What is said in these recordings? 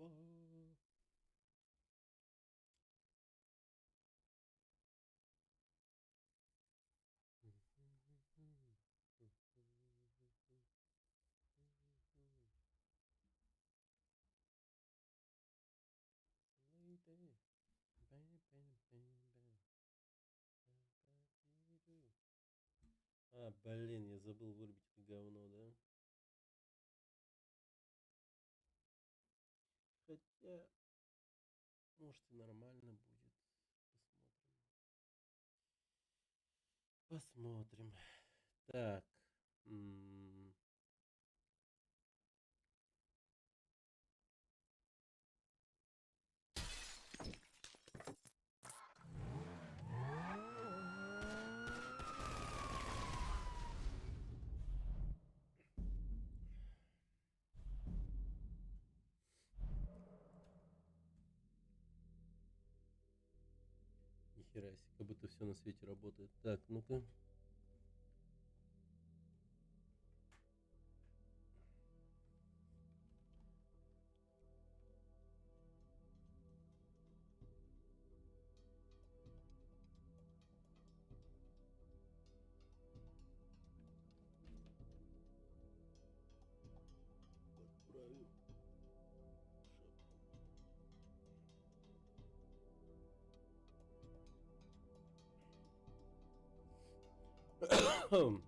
А, блин, я забыл вырубить это говно, да? Хотя, может и нормально будет. Посмотрим. Посмотрим. Так. Нихера себе, как будто все на свете работает. Так, ну-ка. Отправим. Шапку.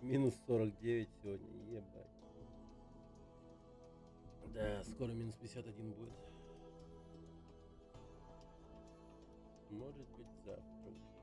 Минус 49 сегодня, ебать. Да, скоро минус 51 будет. Может быть завтра уже.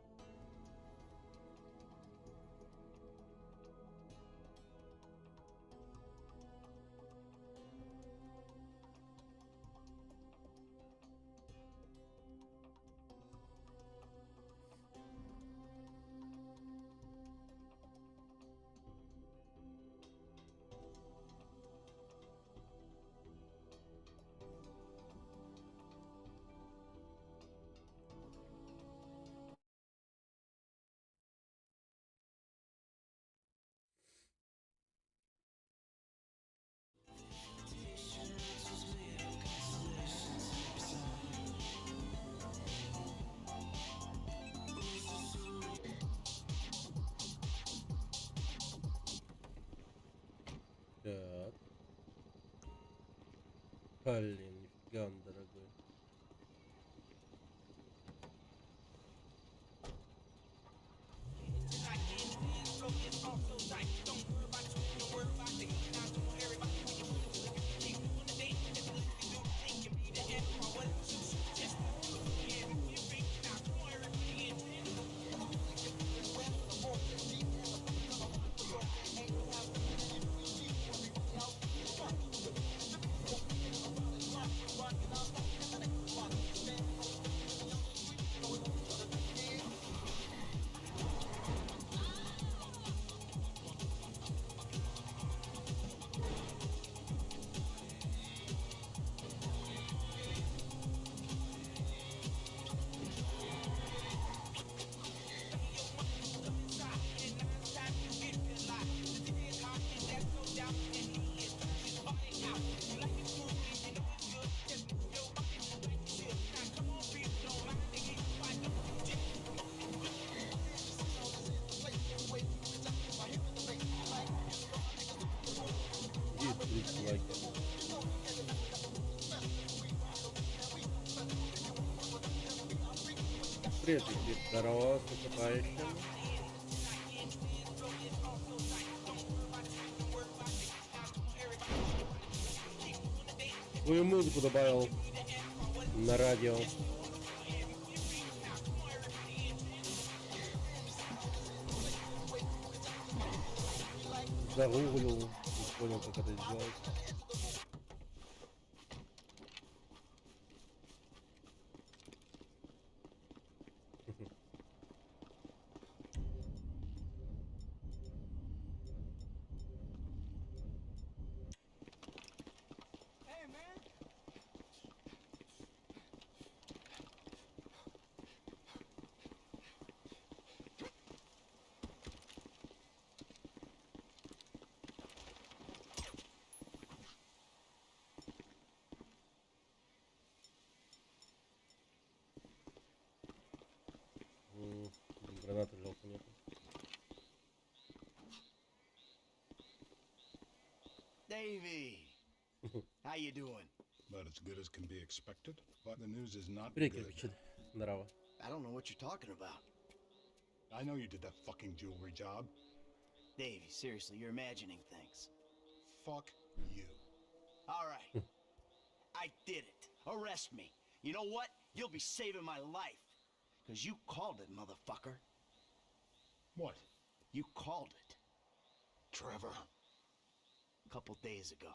Так. Блин, нифига он дорогой. Привет, Виктор. Здорово, с наступающим. Свою музыку добавил на радио. Загуглил, не понял, как это сделать. Понятно. Davey, how you doing? About as good as can be expected, but the news is not Привет, good. кирпичи. Здорово. I don't know what you're talking about. I know you did that fucking jewelry job. Davey, seriously, you're imagining things. Fuck you. All right. I did it. Arrest me. You know what? You'll be saving my life. Because you called it, motherfucker. What? You called it. Trevor. A couple days ago.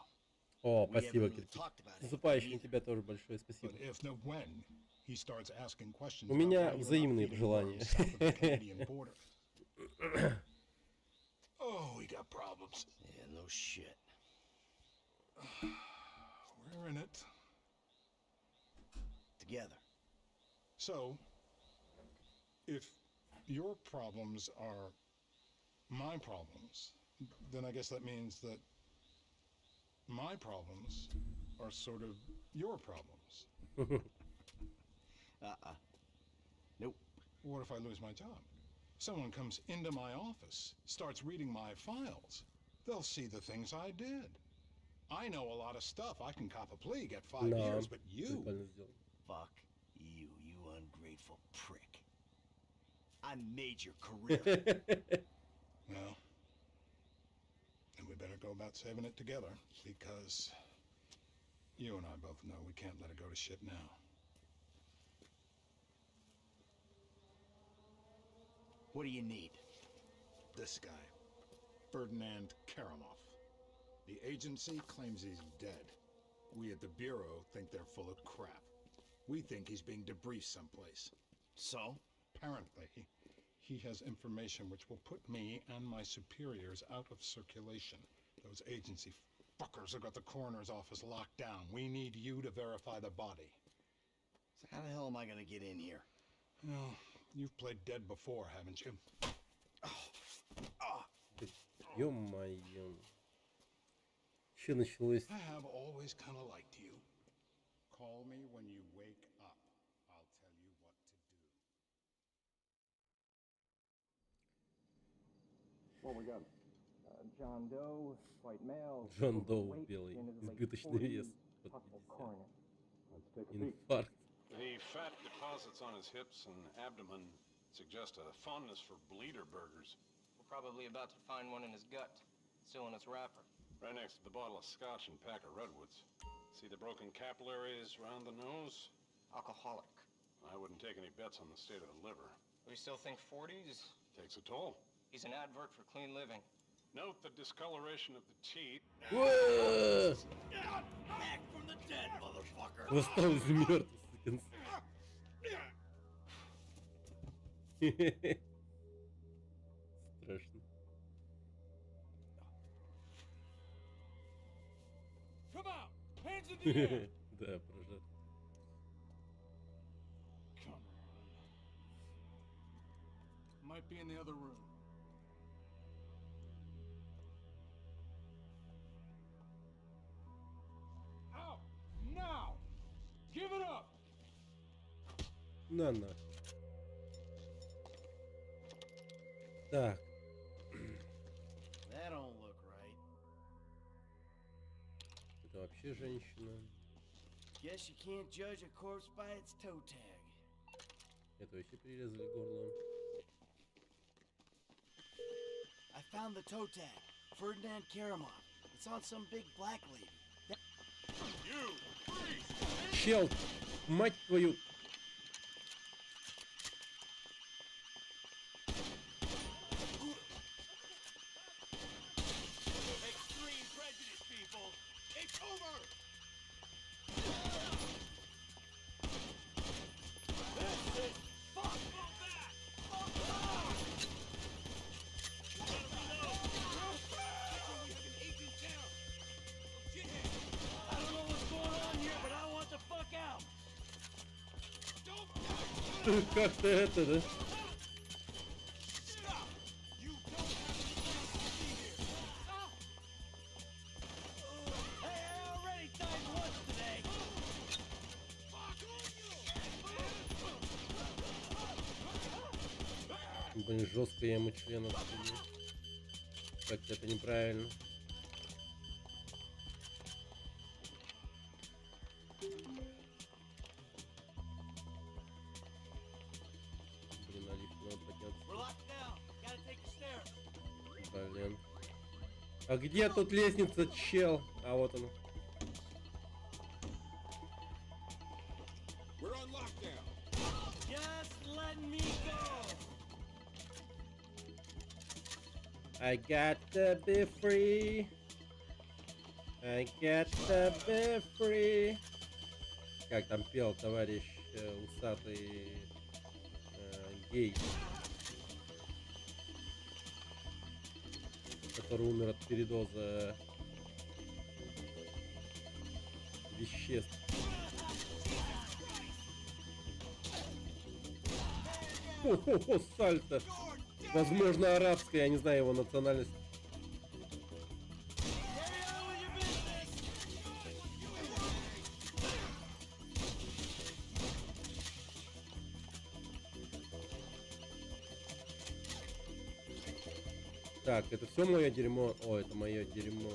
О, We haven't спасибо, really кирпич. talked about it. Наступающим тебе тоже большое спасибо. But if no when he starts asking questions У about меня why you're not взаимные feeding пожелания. worms south of the Canadian border. Oh, we got problems. Yeah, no shit. We're in it. Together. So, if your problems are my problems, then I guess that means that my problems are sort of your problems. Nope. What if I lose my job? Someone comes into my office, starts reading my files. They'll see the things I did. I know a lot of stuff. I can cop a plea, get 5 Да, years, but you... прикольно сделано. Fuck you, you ungrateful prick. I made your career. Well, then we better go about saving it together, because you and I both know we can't let it go to shit now. What do you need? This guy, Ferdinand Karamov. The agency claims he's dead. We at the Bureau think they're full of crap. We think he's being debriefed someplace. So? Apparently, he has information which will put me and my superiors out of circulation. Those agency fuckers have got the coroner's office locked down. We need you to verify the body. So how the hell am I gonna get in here? Well, you've played dead before, haven't you? Ё-моё. Че началось? I have always kind of liked you. Call me when you wake up. I'll tell you what to do. What we got? John Doe, white male. Джон Доу overweight, белый, in his late избыточный 40s, вес. possible coroner. Let's take a peek. Инфаркт. The fat deposits on his hips and abdomen suggest a fondness for bleeder burgers. We're probably about to find one in his gut, still in its wrapper. Right next to the bottle of scotch and pack of redwoods. See the broken capillaries around the nose? Alcoholic. I wouldn't take any bets on the state of the liver. We still think 40s? Takes a toll. He's an advert for clean living. Note the discoloration of the teeth. Уа! Back from the dead, motherfucker! Восстал из мертвых, сукин сын. Страшно. Come out! Hands in the air! Да, прожар. Come on. Might be in the other room. Out! Now! Give it up! На. Так, That don't look right. это вообще женщина. Guess you can't judge a corpse by its toe tag. Это вообще перерезали горло. I found the toe tag. Ferdinand Karamov. It's on some big black lady. Чел! Мать твою! Extreme prejudice, people! It's over! This is fuck! Fall back! Fall back! We gotta reload! We have an agent down! Shithead! I don't know what's going on here, but I want the fuck out! Don't! Как-то это, да? Stop! You don't have to be here! Stop! Hey, I already died once today! Fuck on you! Блин, жестко я ему член отстрелил. Как-то это неправильно. Блин, на лифт надо подняться. Блин. А где тут лестница, чел? А вот она. We're on lockdown. I got to be free. I got to be free. Как там пел товарищ усатый гей, который умер от передоза веществ. О, сальто. Возможно, арабская, я не знаю его национальность. Так, это все мое дерьмо. О, это мое дерьмо.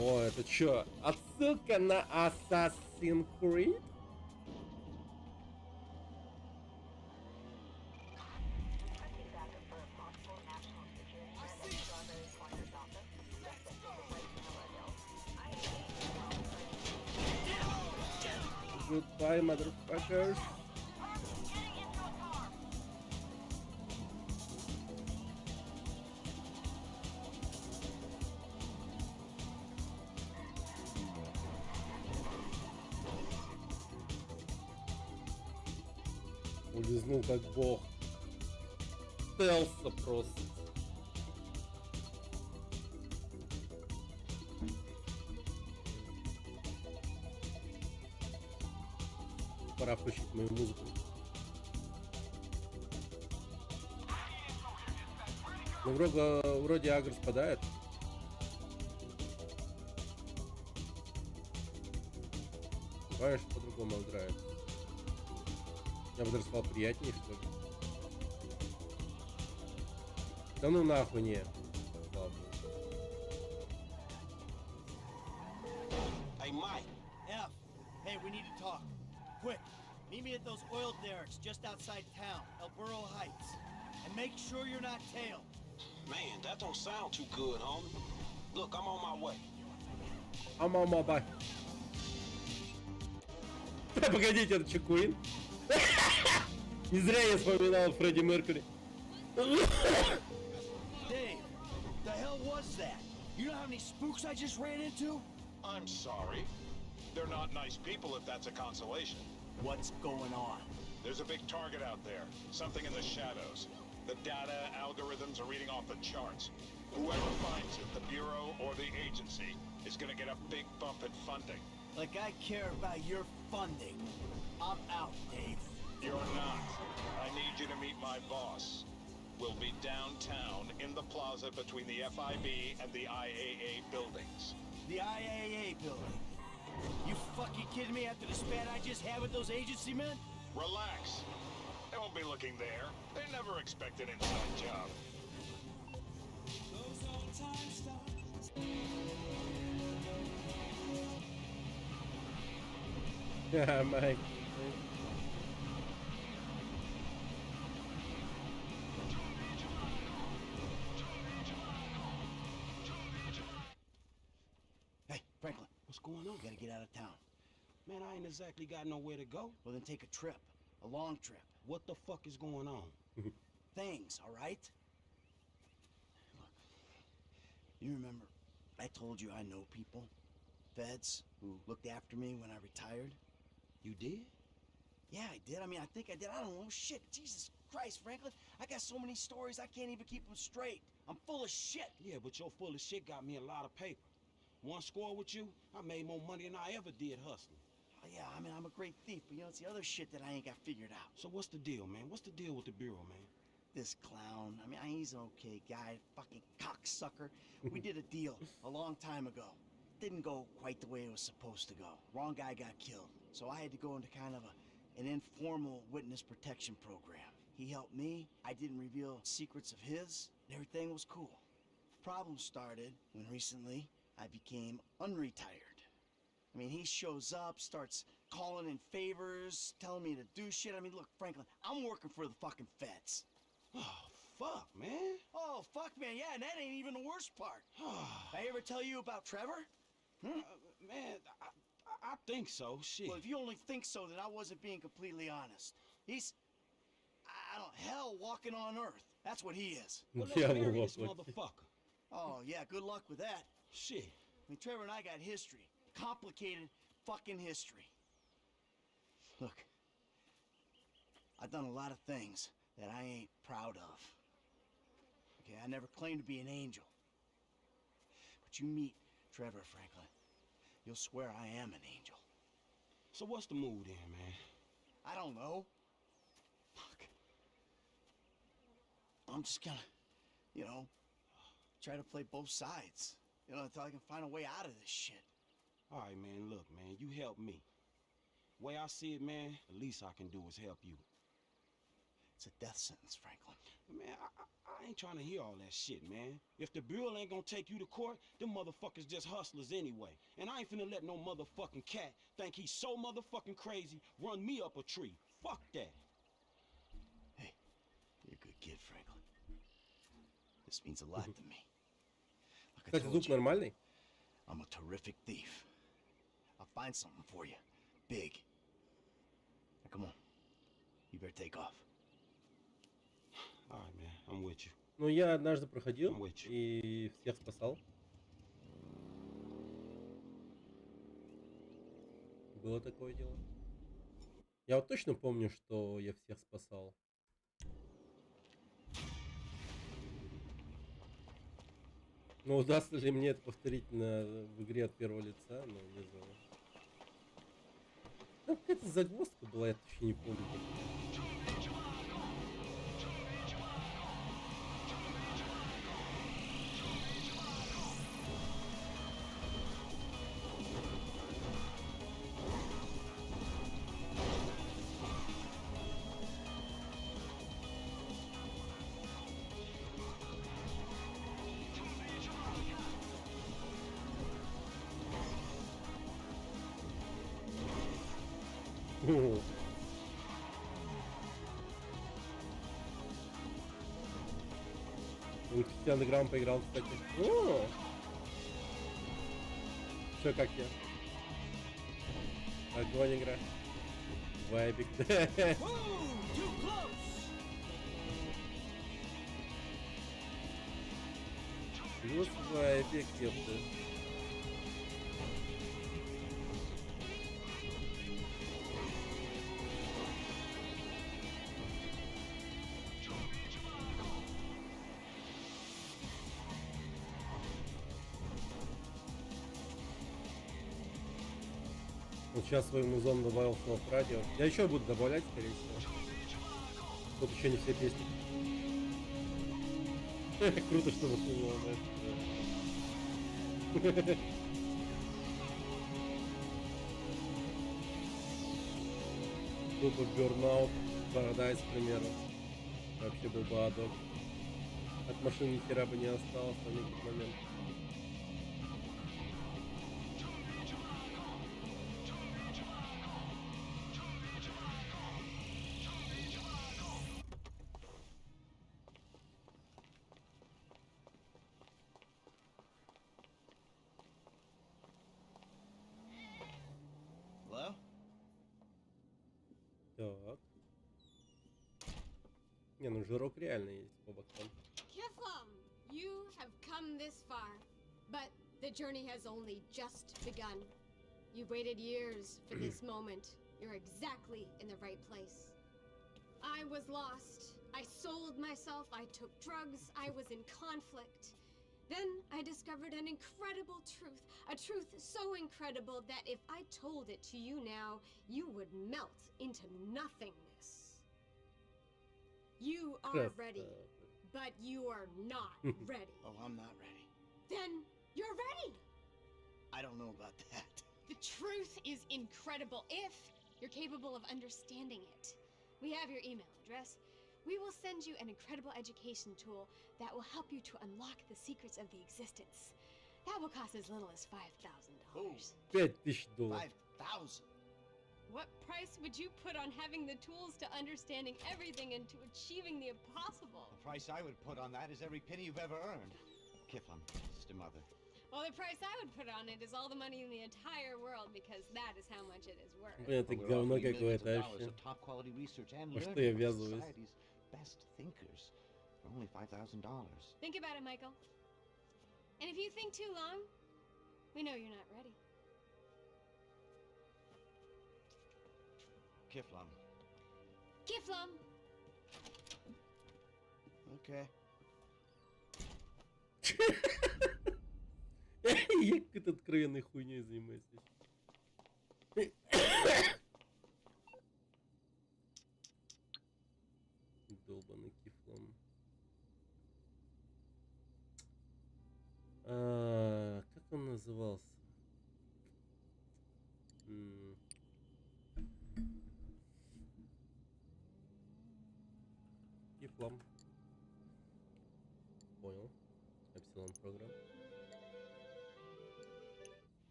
О, это чё? Отсылка на Assassin's Creed? Goodbye, motherfuckers. Улизнул как бог. Стелса просто. Пора включить мою музыку. Ну, вроде агро спадает. Бываешь, по-другому играет. Я бы даже сказал, приятнее, что ли. Да ну нахуй не. Ладно. Hey, Mike. F, hey, we need to talk. Quick, meet me at those oil derricks just outside town, El Burro Heights. And make sure you're not tailed. Man, that don't sound too good, homie. Look, I'm on my way. I'm on my way. Погодите, это что, Куин? Не зря я вспоминал Фредди Меркьюри. Dave, the hell was that? You know how many spooks I just ran into? I'm sorry. They're not nice people if that's a consolation. What's going on? There's a big target out there. Something in the shadows. The data algorithms are reading off the charts. Whoever finds it, the Bureau or the agency, is gonna get a big bump in funding. Like I care about your funding. I'm out, Dave. You're not. I need you to meet my boss. We'll be downtown in the plaza between the FIB and the IAA buildings. The IAA building. You fucking kidding me after the spat I just had with those agency men? Relax. They won't be looking there. They never expect an inside job. Yeah, Mike. Hey, Franklin, What's going on? we gotta get out of town. Man, I ain't exactly got nowhere to go. Well, then take a trip. A long trip. What the fuck is going on? Things, all right? Look, you remember I told you I know people, feds, who looked after me when I retired? You did? Yeah, I did. I mean, I think I did. I don't know. Shit, Jesus Christ, Franklin. I got so many stories, I can't even keep them straight. I'm full of shit. Yeah, but your full of shit got me a lot of paper. One score with you, I made more money than I ever did hustling. Oh, yeah, I mean, I'm a great thief, but you know, it's the other shit that I ain't got figured out. So what's the deal, man? What's the deal with the Bureau, man? this clown. I mean, he's an okay guy, fucking cocksucker. We did a deal a long time ago. Didn't go quite the way it was supposed to go. Wrong guy got killed. So I had to go into kind of an informal witness protection program. He helped me. I didn't reveal secrets of his. And everything was cool. Problem started when recently I became unretired. I mean, he shows up, starts calling in favors, telling me to do shit. I mean, look, Franklin, I'm working for the fucking feds. Oh, fuck, man. Oh, fuck, man, yeah, and that ain't even the worst part. I ever tell you about Trevor? Man, I think so. Shit. Well, if you only think so, then I wasn't being completely honest. He's, I don't, hell walking on earth. That's what he is. Well, let's Yeah, bury well, this motherfucker. Oh, yeah, good luck with that. Shit. I mean, Trevor and I got history. Complicated fucking history. Look, I've done a lot of things that I ain't proud of. Okay, I never claimed to be an angel. But you meet Trevor, Franklin, you'll swear I am an angel. So what's the mood then, man? I don't know. Fuck. I'm just gonna, you know, try to play both sides. You know, until I can find a way out of this shit. All right, man, look, man, you help me. Way I see it, man, the least I can do is help you. It's a death sentence, Franklin. Man, I ain't trying to hear all that shit, man. If the Bureau ain't gonna take you to court, them motherfuckers just hustlers anyway. And I ain't finna let no motherfucking cat think he's so motherfucking crazy run me up a tree. Fuck that. Hey, you're a good kid, Franklin. This means a lot to me. Like I Кстати, told звук you, нормальный. I'm a terrific thief. I'll find something for you. Big. Now, come on. You better take off. All right, man, I'm with you. Ну, я однажды проходил I'm with you. и всех спасал. Было такое дело. Я вот точно помню, что я всех спасал. Но удастся ли мне это повторить в игре от первого лица? Ну, не знаю. Там какая-то загвоздка была, я точно не помню. О. Кристиан Грам поиграл, кстати. О! Чё, как я? Огонь игра. Вайбик. Плюс вайбик, ёпта. Вот сейчас свой музон добавил снова в радио. Я еще буду добавлять, скорее всего. Тут еще не все песни. Круто, что воспринял, да. Группа Burnout, Paradise, к примеру. Вообще был бы адок. От машины ни хера бы не осталось на некий момент. Hello? Так. Не, ну жирок реально есть по бокам. Kiflam, you have come this far, but the journey has only just begun. You've waited years for this moment. You're exactly in the right place. I was lost. I sold myself. I took drugs. I was in conflict. Then I discovered an incredible truth. A truth so incredible that if I told it to you now, you would melt into nothingness. You are ready, but you are not ready. Oh, I'm not ready. Then you're ready. I don't know about that. The truth is incredible if you're capable of understanding it. We have your email address. We will send you an incredible education tool that will help you to unlock the secrets of the existence. That will cost as little as $5,000. $5000. 5,000. What price would you put on having the tools to understanding everything and to achieving the impossible? The price I would put on that is every penny you've ever earned. Kiflin, Sister Mother. Well, the price I would put on it is all the money in the entire world, because that is how much it is worth. Блин, это говно какое-то вообще. Top quality research and Во что learning я from ввязываюсь? society's best thinkers for only $5,000. Think about it, Michael. And if you think too long, we know you're not ready. Kiflin. Kiflum! Okay. Я какой-то откровенной хуйней занимаюсь. Долбаный кифлом. Как он назывался? Кифлом. Понял. Эпсилон программ.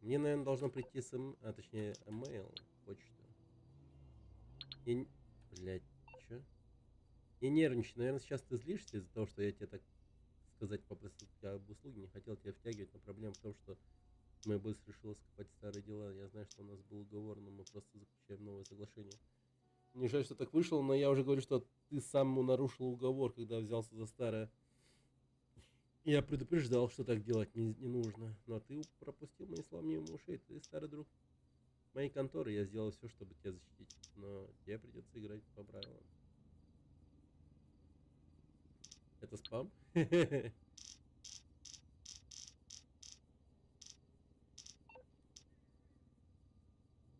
Мне, наверное, должно прийти точнее, email, почту. Блядь, чё? Не нервничай, наверное, сейчас ты злишься из-за того, что я тебе, так сказать, попросил тебя об услуге, не хотел тебя втягивать, но проблема в том, что мой босс решил скопать старые дела. Я знаю, что у нас был уговор, но мы просто заключаем новое соглашение. Мне жаль, что так вышло, но я уже говорю, что ты сам нарушил уговор, когда взялся за старое. Я предупреждал, что так делать не нужно, но ты пропустил мои слова мимо ушей. Ты старый друг моей конторы, я сделал все, чтобы тебя защитить, но тебе придется играть по правилам. Это спам?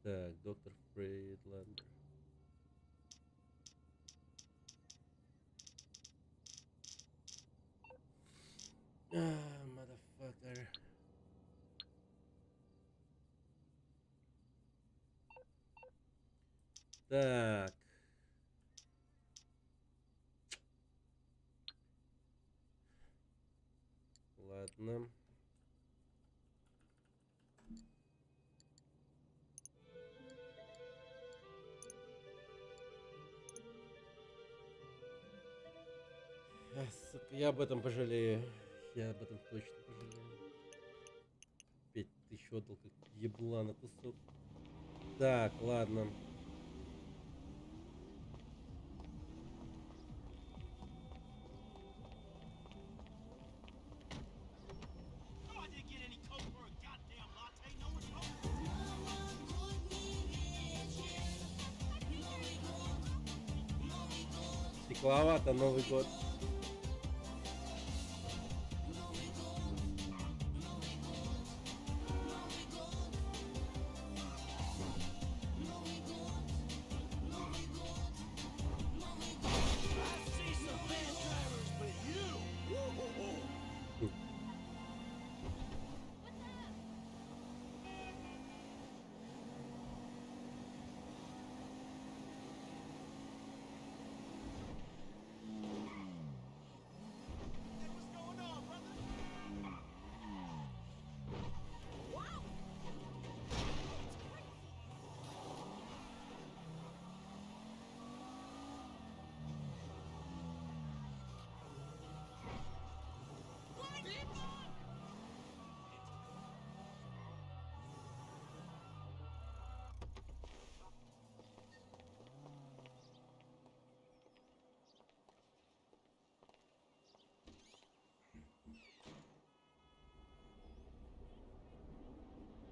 Так, доктор Фрейдландер. Motherfucker. Так. Ладно. Сука, я об этом пожалею. Я об этом точно пожалею. 5000 отдал, как еблан на кусок. Так, ладно. Стекловато Новый год.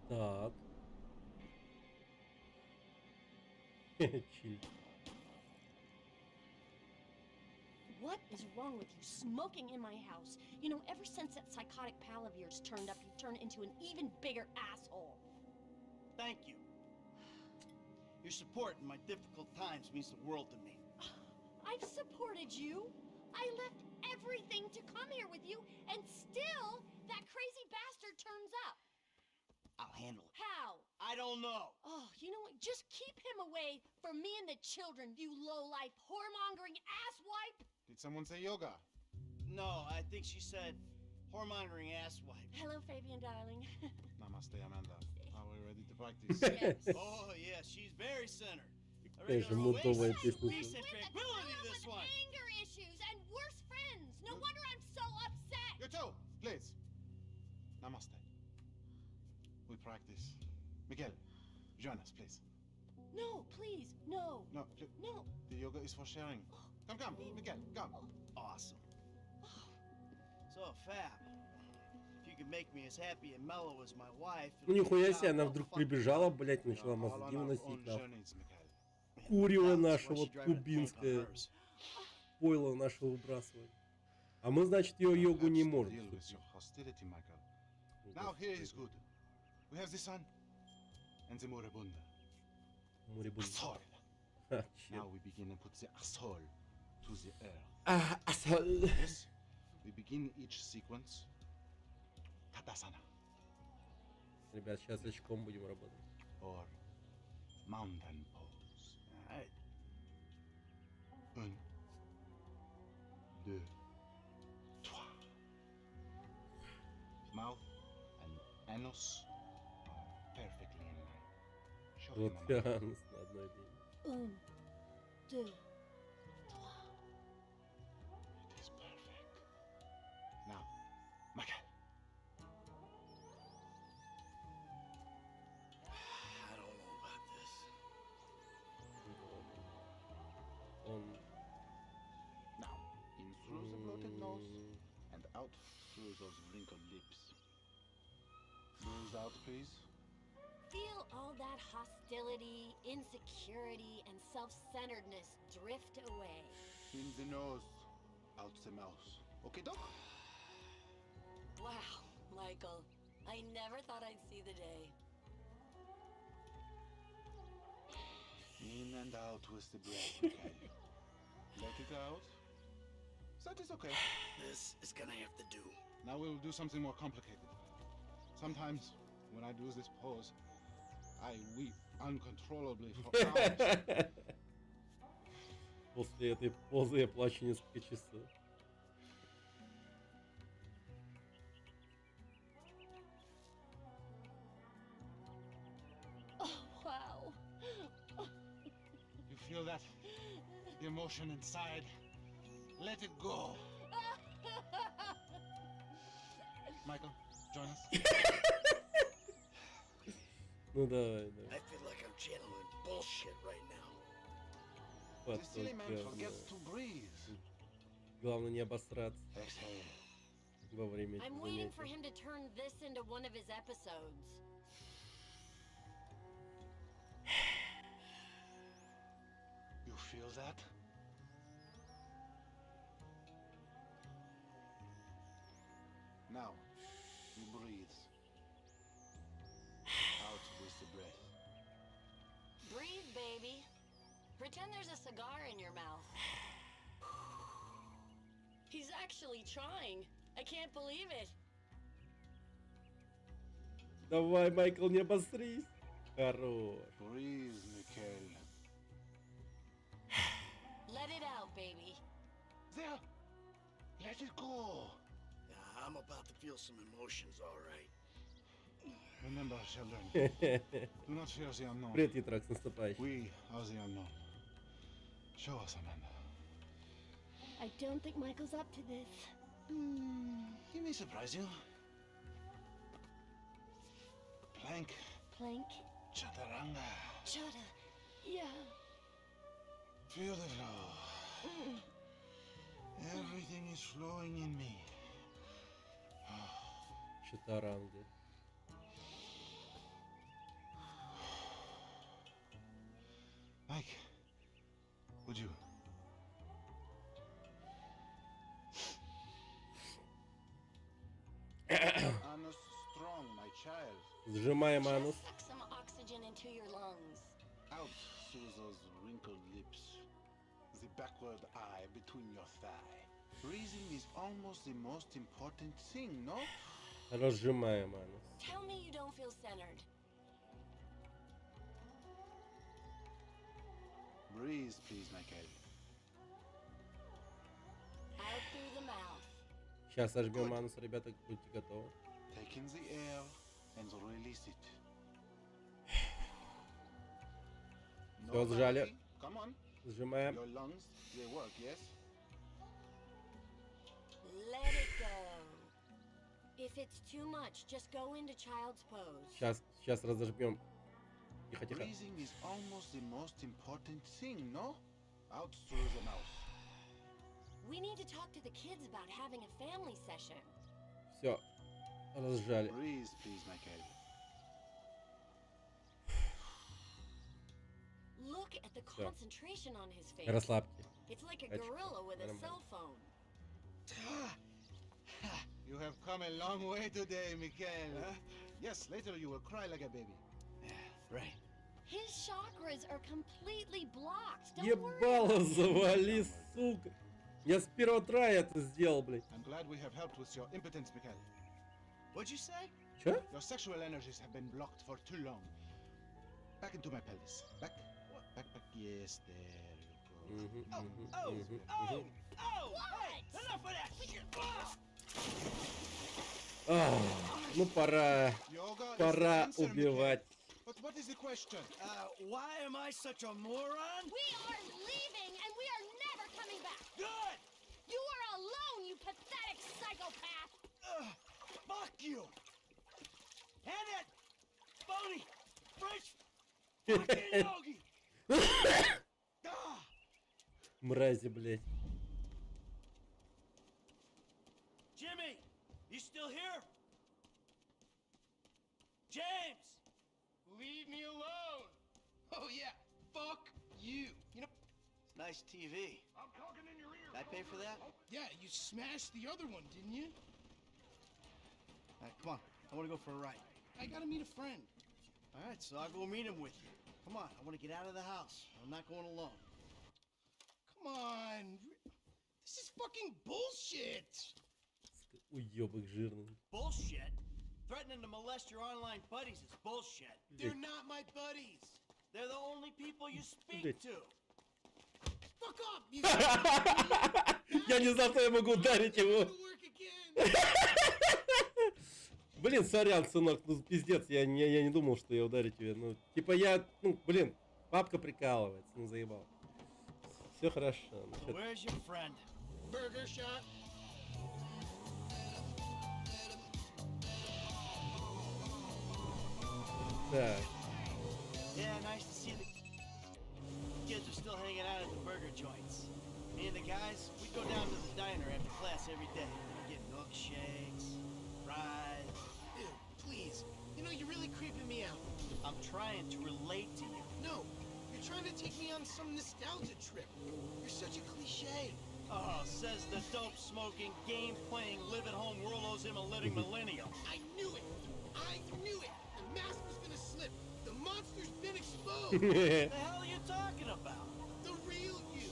Так. Чиль. What is wrong with you smoking in my house? You know, ever since that psychotic pal of yours turned up, you've turned into an even bigger asshole. Thank you. Your support in my difficult times means the world to me. I've supported you. I left everything to come here with you, and still, that crazy bastard turns up. I'll handle it. How? I don't know. Oh, you know what? Just keep him away from me and the children, you low-life, whoremongering asswipe. Did someone say yoga? No, I think she said whoremongering asswipe. Hello, Fabian, darling. Namaste, Amanda. Are we ready to practice? Yes. Oh, yeah, she's very centered. A Конечно, regular мутовая oasis песня. of peace and tranquility, this one. Anger issues and worse friends. No wonder I'm so upset. You too, please. Namaste. We practice. Miguel, join us, please. No, please, no. No, No. the yoga is for sharing. Come, Miguel, come. Awesome. So, Fab, if you could make me as happy and mellow as my wife... Ну нихуя себе, она вдруг прибежала, блять, начала мозги выносить, нахуй. Курево наше вот кубинское, пойло наше выбрасывать. А мы, значит, ее йогу не можем. Now here is good. We have the sun and the moribunda. Asshole. Now we begin and put the asshole to the earth. Asshole. Yes, we begin each sequence. Tadasana. Ребят, сейчас очком будем работать. Or mountain pose. Alright. 1, 2, 3. Mouth and anus are perfectly in line. Show him, Вот Amanda. анус на одной линии. 1, 2, 3. It is perfect. Now, Miguel. I don't know about this. Он... Now, in through the bloated nose and out through those wrinkled lips. Breathe out, please. Feel all that hostility, insecurity, and self-centeredness drift away. In the nose, out the mouth. Okay, Doc? Wow, Michael. I never thought I'd see the day. In and out with the breath, okay? Let it out. That is okay. This is gonna have to do. Now we will do something more complicated. Sometimes, when I do this pose, I weep uncontrollably for hours. После этой позы я плачу несколько часов. Oh, wow. You feel that? The emotion inside. Let it go. Michael, join us. Ну давай, давай. I feel like I'm channeling bullshit right now. The silly man Потом forgets to breathe. главное не обосраться Exhale. во время этих I'm waiting for занятий. him to turn this into one of his episodes. You feel that? Now, you breathe. Out with the breath. Breathe, baby. Pretend there's a cigar in your mouth. He's actually trying. I can't believe it. Давай, Майкл, не обосрись. Хорош. Breathe, Mikhail. Let it out, baby. There! Let it go! I'm about to feel some emotions, all right. Remember, children, do not fear the unknown. Привет, Ятрак, с наступающим. We are the unknown. Show us, Amanda. I don't think Michael's up to this. He may surprise you. Plank, Plank. chaturanga. Chata. Yeah. Feel the flow. Everything is flowing in me. Чатаранга. Mike, would you? Anus strong, my child. Сжимаем анус. Just suck some oxygen into your lungs. Out through those wrinkled lips. the backward eye between your thigh. Breathing is almost the most important thing, no? Разжимаем анус. Tell me you don't feel centered. Breathe, please, Michael. Out through the mouth. Сейчас сожмем анус, ребята, будьте готовы. Take in the air and release it. Все, сжали. Come on. Сжимаем. Your lungs, they work, yes? Let it go. If it's too much, just go into child's pose. Сейчас разожмем. Тихо, тихо. Breathing is almost the most important thing, no? Out through the mouth. We need to talk to the kids about having a family session. Все, разжали. Breathe, please, Michael. Look at the concentration on his face. Расслабьте. It's like a gorilla with a cell phone. You have come a long way today, Mikael. Yes, later you will cry like a baby. Right. His chakras are completely blocked. Don't Ебало завали, сука. Я с первого трая это сделал, блядь. I'm glad we have helped with your impotence, Mikael. What'd you say? Чё? Your sexual energies have been blocked for too long. Back into my pelvis. Back. Back. Yes, there you go. Oh! Hey, enough of that shit! Ну пора убивать. But what is the question? Why am I such a moron? We are leaving and we are never coming back. Good! You are alone, you pathetic psychopath. Fuck you! And that phony French fucking yogi! Мрази, блядь. Jimmy, you still here? James! Leave me alone! Oh yeah, fuck you! You know, It's nice TV. I'm talking in your ear. Did I pay for that? yeah, you smashed the other one, didn't you? All right, come on. I want to go for a ride. I gotta meet a friend. All right, so I'll go meet him with you. Come on, I want to get out of the house. I'm not going alone. Come on. This is fucking bullshit! Уёбок жирный. Bullshit? Threatening to molest your online buddies is bullshit. They're not my buddies! They're the only people you speak Блядь. to. Fuck off, you Я не знал, что я могу ударить его. work again! Блин, сорян, сынок, ну пиздец, я не думал, что я ударю тебя. Ну, типа я, блин, папка прикалывается, ну заебал. Все хорошо. So where's your friend? Burger shot. Так. Yeah, nice to see the kids are still hanging out at the burger joints. Me and the guys, we go down to the diner after class every day. We get milkshakes, fries. Dude, please. You know, you're really creeping me out. I'm trying to relate to you. No, you're trying to take me on some nostalgia trip. You're such a cliche. Oh, says the dope-smoking, game-playing, live-at-home Worldos millennial. I knew it. I knew it. The mask was gonna slip. The monster's been exposed. What the hell are you talking about? The real you.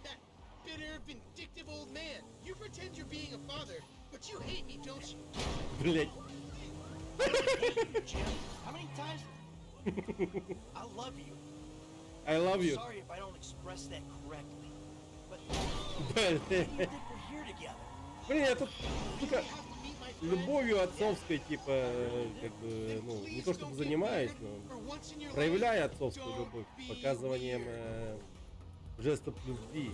That bitter, vindictive old man. You pretend you're being a father, but you hate me, don't you? Блять. Jim, how many times? I love you. I love you. Sorry if I don't express that correctly, but Блин, you think we're here together? блин, я тут, сука, любовью отцовской, типа, как бы, ну, не то чтобы занимаюсь, но проявляю отцовскую любовь показыванием жестов любви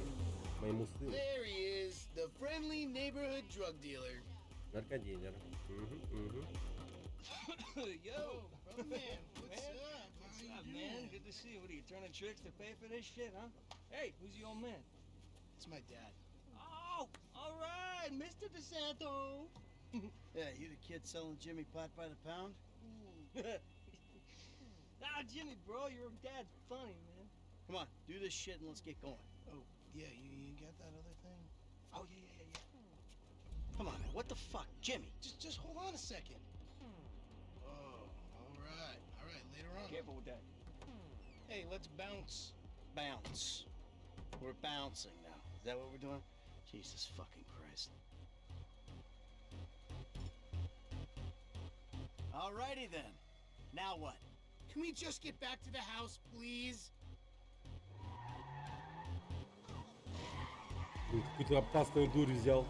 моему сыну. There he is, the friendly neighborhood drug dealer. Наркодилер. Yo, brother man, what's up? What's up, man? Good to see you. What are you turning tricks to pay for this shit, huh? Hey, who's the old man? It's my dad. Oh, all right, Mr. DeSanto. Yeah, you the kid selling Jimmy pot by the pound? Ah, Jimmy, bro, your dad's funny, man. Come on, do this shit and let's get going. Oh, yeah, you got that other thing? Oh, yeah. Come on, man, what the fuck? Jimmy! Just hold on a second. Oh, all right, later on. Careful with that. Hey, let's bounce. Bounce. We're bouncing now. Is that what we're doing? Jesus fucking Christ. Alrighty then. Now what? Can we just get back to the house, please? Какую-то опасную дурь взял.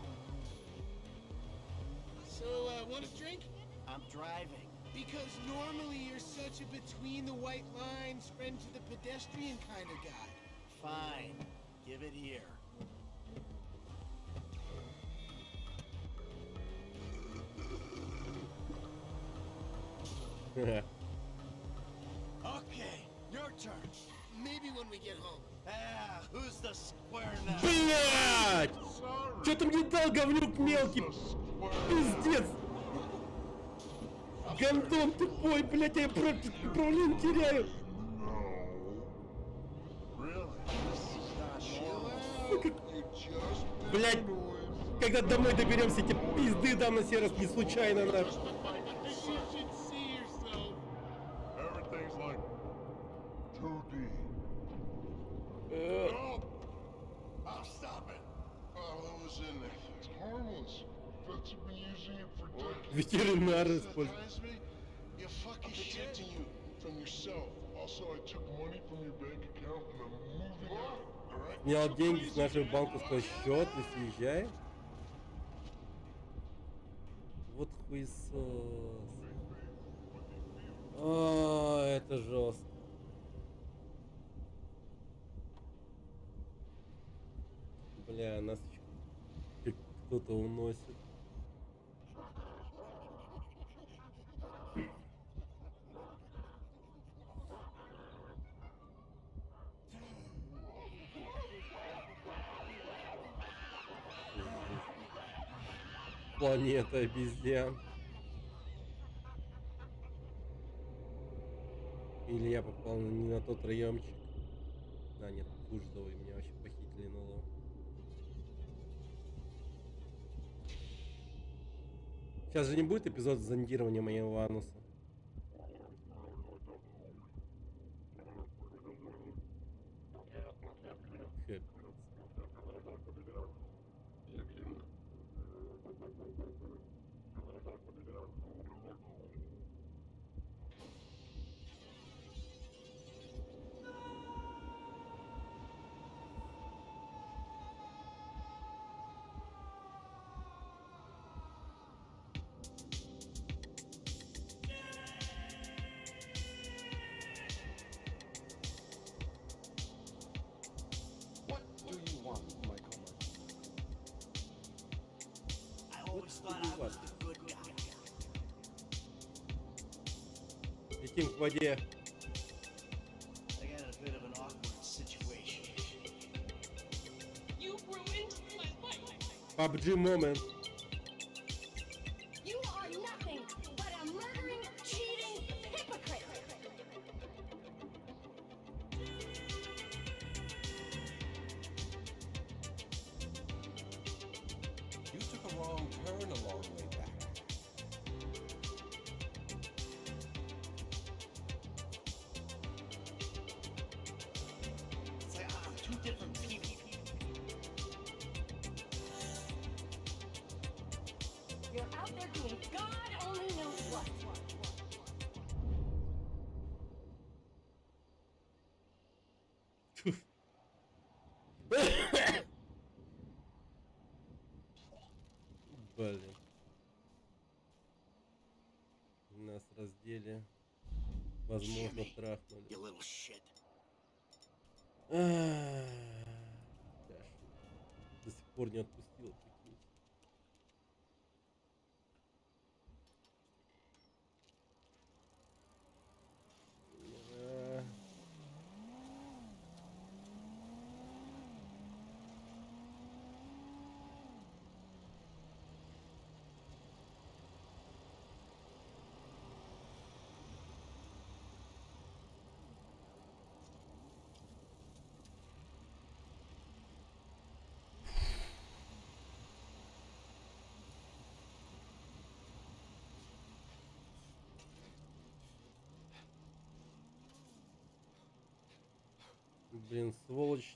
So, want a drink? I'm driving. Because normally you're such a between the white lines, friend to the pedestrian kind of guy. Fine. Give it here. Okay, your turn. Maybe when we get home. Ah, who's the square now? Блять! Чё ты мне дал, говнюк мелкий? Пиздец! Гандон тупой, блять, я управление теряю. Сука. Блять, когда домой доберемся, эти пизды дам на сей раз не случайно, нахуй. Everything's like 2D. No! I'll stop it. Oh, what was in there? It's harmless. Vets have been using it for decades. Ветеринары используют. Advise me? You're fucking shitting you. From yourself. Also, I took money from your bank account and I'm moving out. Alright? Снял деньги с нашего банковского счета и съезжаем. Вот хуесос. О, это жестко. Бля, нас кто-то уносит. Планета обезьян. Или я попал не на тот райончик. А, нет, Гуждовый, меня вообще похитили на лом. Сейчас же не будет эпизод зондирования моего ануса. Хэп. What do you want, Michael? I always thought I was the good guy. Летим к воде. I got a bit of an awkward situation. You ruined my life. PUBG moment. You are nothing but a murdering, cheating hypocrite. You took a wrong turn a long way back. It's like two different people. You're out there doing God only knows what. Блин. Нас раздели. Возможно, Jimmy, трахнули. you little shit. До сих пор не отпустил. Прикинь. Блин, сволочь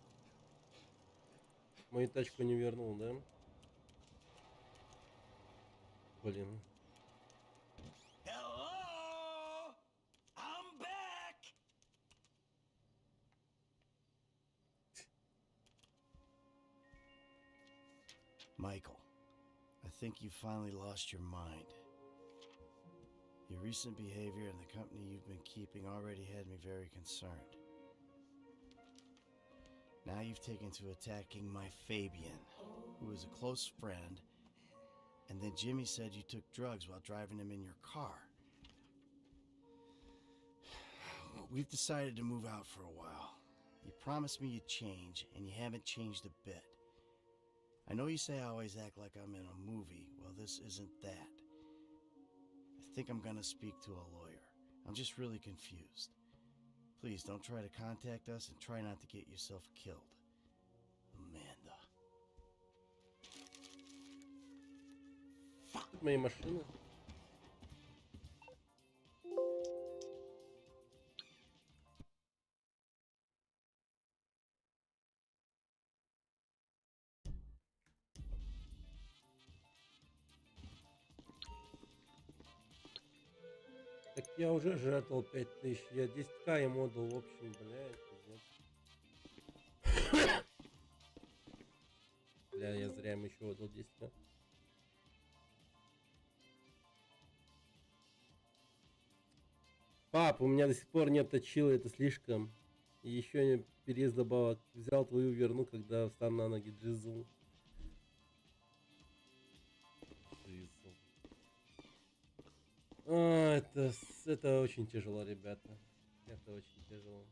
Мою тачку не вернул, да? Блин. Hello? I'm back! Michael, I think you finally lost your mind. Your recent behavior and the company you've been keeping already had me very concerned. Now you've taken to attacking my Fabian, who is a close friend, and then Jimmy said you took drugs while driving him in your car. We've decided to move out for a while. You promised me you'd change, and you haven't changed a bit. I know you say I always act like I'm in a movie. Well, this isn't that. I think I'm gonna speak to a lawyer. I'm just really confused. Please don't try to contact us and try not to get yourself killed. Amanda. Тут мои машины. Так я уже жертвовал 5000, я 10к ему отдал, в общем, блядь, пиздец. Бля, я зря ему еще отдал 10к. Пап, у меня до сих пор нет точила, это слишком. И еще не переезд добавок. Взял твою верну, когда встану на ноги, Джизл. Это очень тяжело, ребята. Это очень тяжело.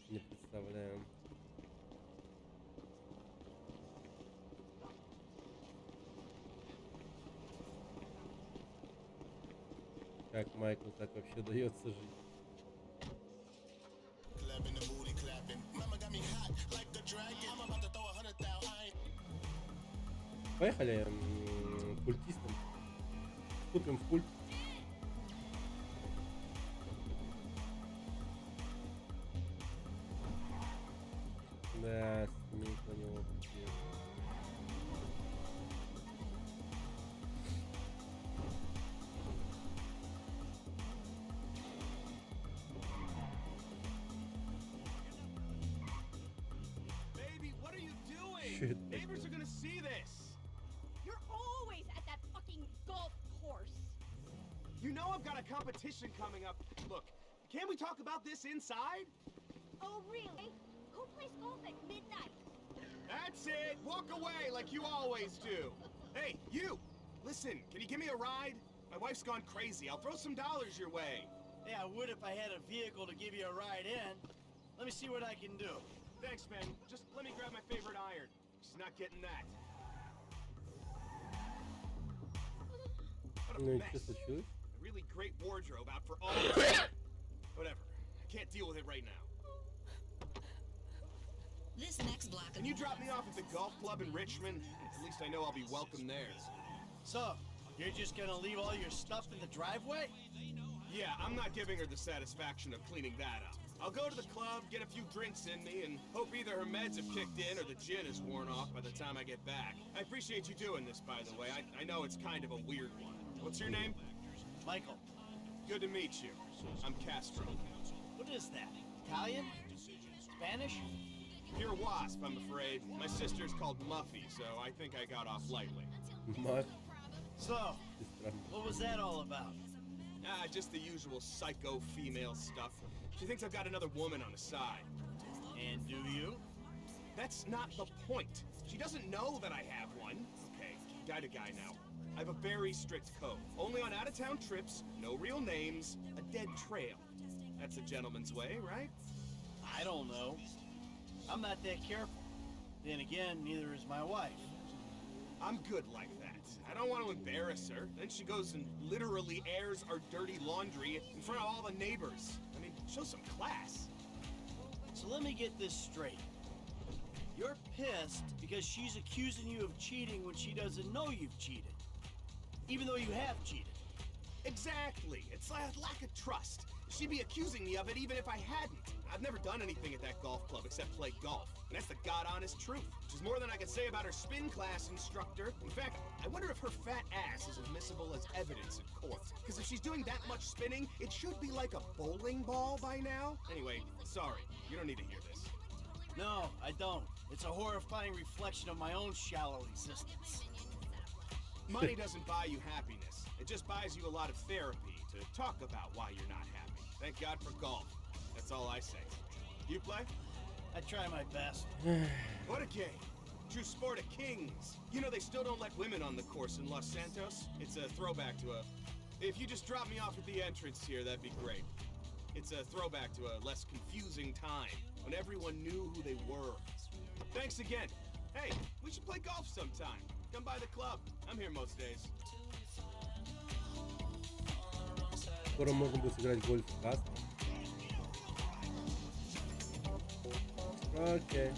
Не представляю. Как Майклу так вообще дается жить? Поехали культистом. Купим в культ. Да, смысла не вот. Baby, what are you doing? Shit. Neighbors are gonna see this. You're always at that fucking golf course. You know I've got a competition coming up. Look, can't we talk about this inside? Oh, really? Who plays golf at midnight? That's it. Walk away like you always do. Hey, you! Listen, can you give me a ride? My wife's gone crazy. I'll throw some dollars your way. Yeah, I would if I had a vehicle to give you a ride in. Let me see what I can do. Thanks, man. Just let me grab my favorite iron. She's not getting that. What a Ну и mess. что случилось? A really great wardrobe out for all of us. Whatever. I can't deal with it right now. This next block. Can you drop me off at the golf club in Richmond? At least I know I'll be welcome there. So, you're just gonna leave all your stuff in the driveway? Yeah, I'm not giving her the satisfaction of cleaning that up. I'll go to the club, get a few drinks in me, and hope either her meds have kicked in or the gin is worn off by the time I get back. I appreciate you doing this, by the way. I know it's kind of a weird one. What's your name? Michael. Good to meet you. I'm Castro. What is that? Italian? Spanish? You're a wasp, I'm afraid. My sister's called Muffy, so I think I got off lightly. So, what was that all about? Ah, just the usual psycho female stuff. She thinks I've got another woman on the side. And do you? That's not the point. She doesn't know that I have one. Okay, guy to guy now. I have a very strict code. Only on out-of-town trips, no real names, a dead trail. That's a gentleman's way, right? I don't know. I'm not that careful. Then again, neither is my wife. I'm good like that. I don't want to embarrass her. Then she goes and literally airs our dirty laundry in front of all the neighbors. I mean, show some class. So let me get this straight. You're pissed because she's accusing you of cheating when she doesn't know you've cheated. Even though you have cheated. Exactly. It's like a lack of trust. She'd be accusing me of it even if I hadn't. I've never done anything at that golf club except play golf. And that's the god-honest truth, which is more than I can say about her spin class instructor. In fact, I wonder if her fat ass is admissible as evidence in court. Because if she's doing that much spinning, it should be like a bowling ball by now. Anyway, sorry, you don't need to hear this. No, I don't. It's a horrifying reflection of my own shallow existence. Money doesn't buy you happiness. It just buys you a lot of therapy to talk about why you're not happy. Thank God for golf. That's all I say. You play? I try my best. What a game. True sport of kings. You know they still don't let women on the course in Los Santos? It's a throwback to a... If you just drop me off at the entrance here, that'd be great. It's a throwback to a less confusing time, when everyone knew who they were. Thanks again. Hey, we should play golf sometime. Come by the club. I'm here most days. Скоро можно будет сыграть в гольф каст. Окей.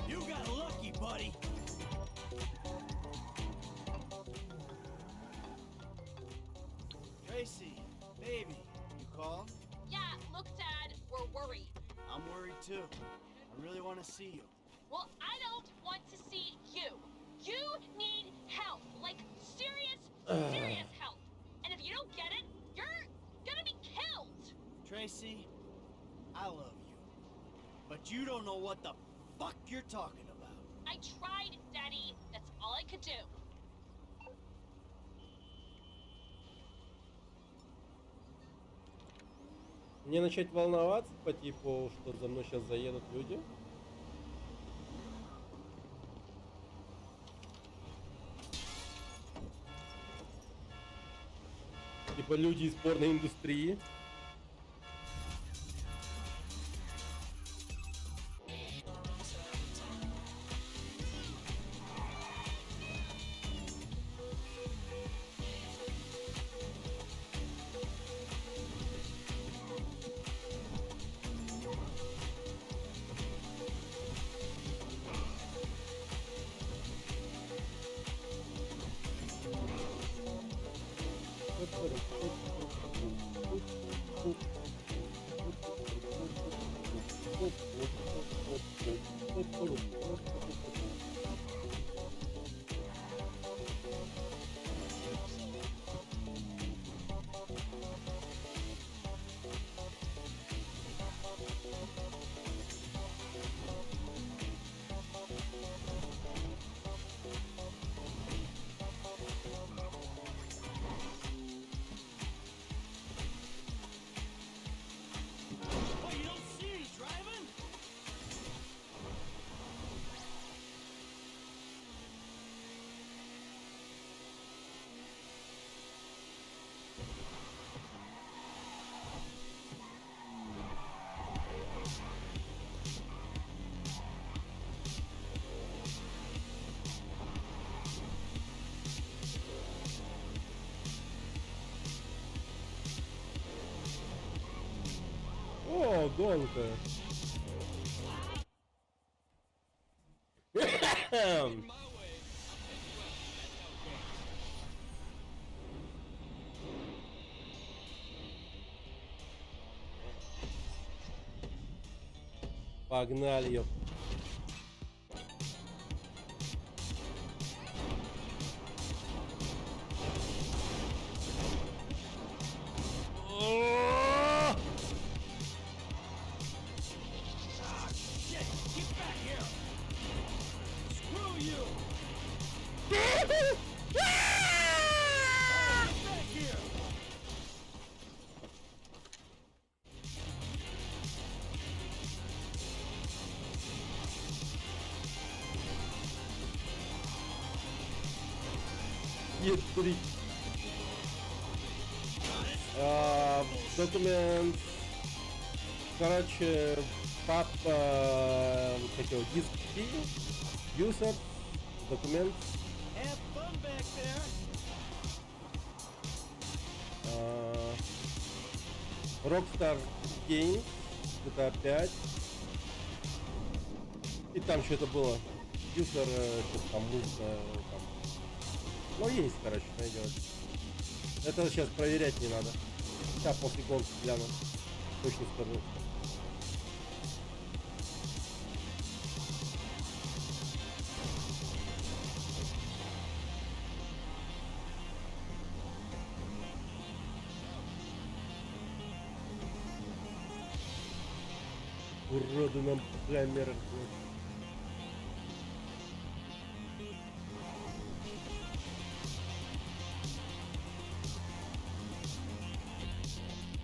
You got lucky, buddy. Tracy, baby, you called? Yeah, look, Dad, we're worried. I'm worried too. I really want to see you. Well, I don't want to see you. You need help, like serious help. And if you don't get it, you're gonna be killed. Tracy, I love you. But you don't know what the fuck you're talking about. I tried, Daddy. That's all I could do. Мне начать волноваться по типу, что за мной сейчас заедут люди? Типа люди из порноиндустрии. What, you don't see he's driving? О, гонка. Погнали, ёп. Shit, get back here! Screw you! Get back here! Е3. Документ. Короче, пап, как его, диск C, user, документ. Have fun back there! Rockstar Games, GTA 5. И там что-то было. Юзер, что-то там музыка, там. Ну, есть, короче, найдет. Это сейчас проверять не надо. Сейчас после гонки гляну. Точно скажу. Уроды нам камеры.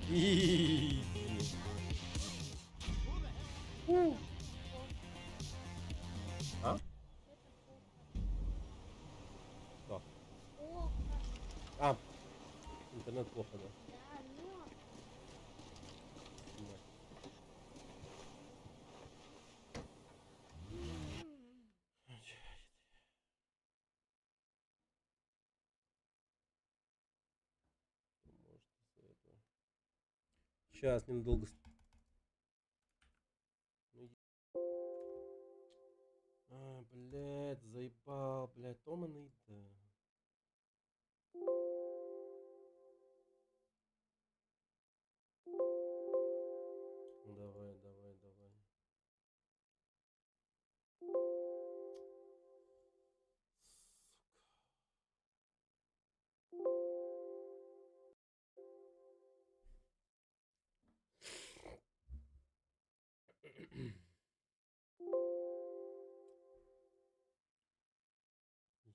Изи. А? Что? А, интернет плохо, да? Сейчас ненадолго. А, блядь, заебал, блядь, томаный, да. Давай, давай, давай.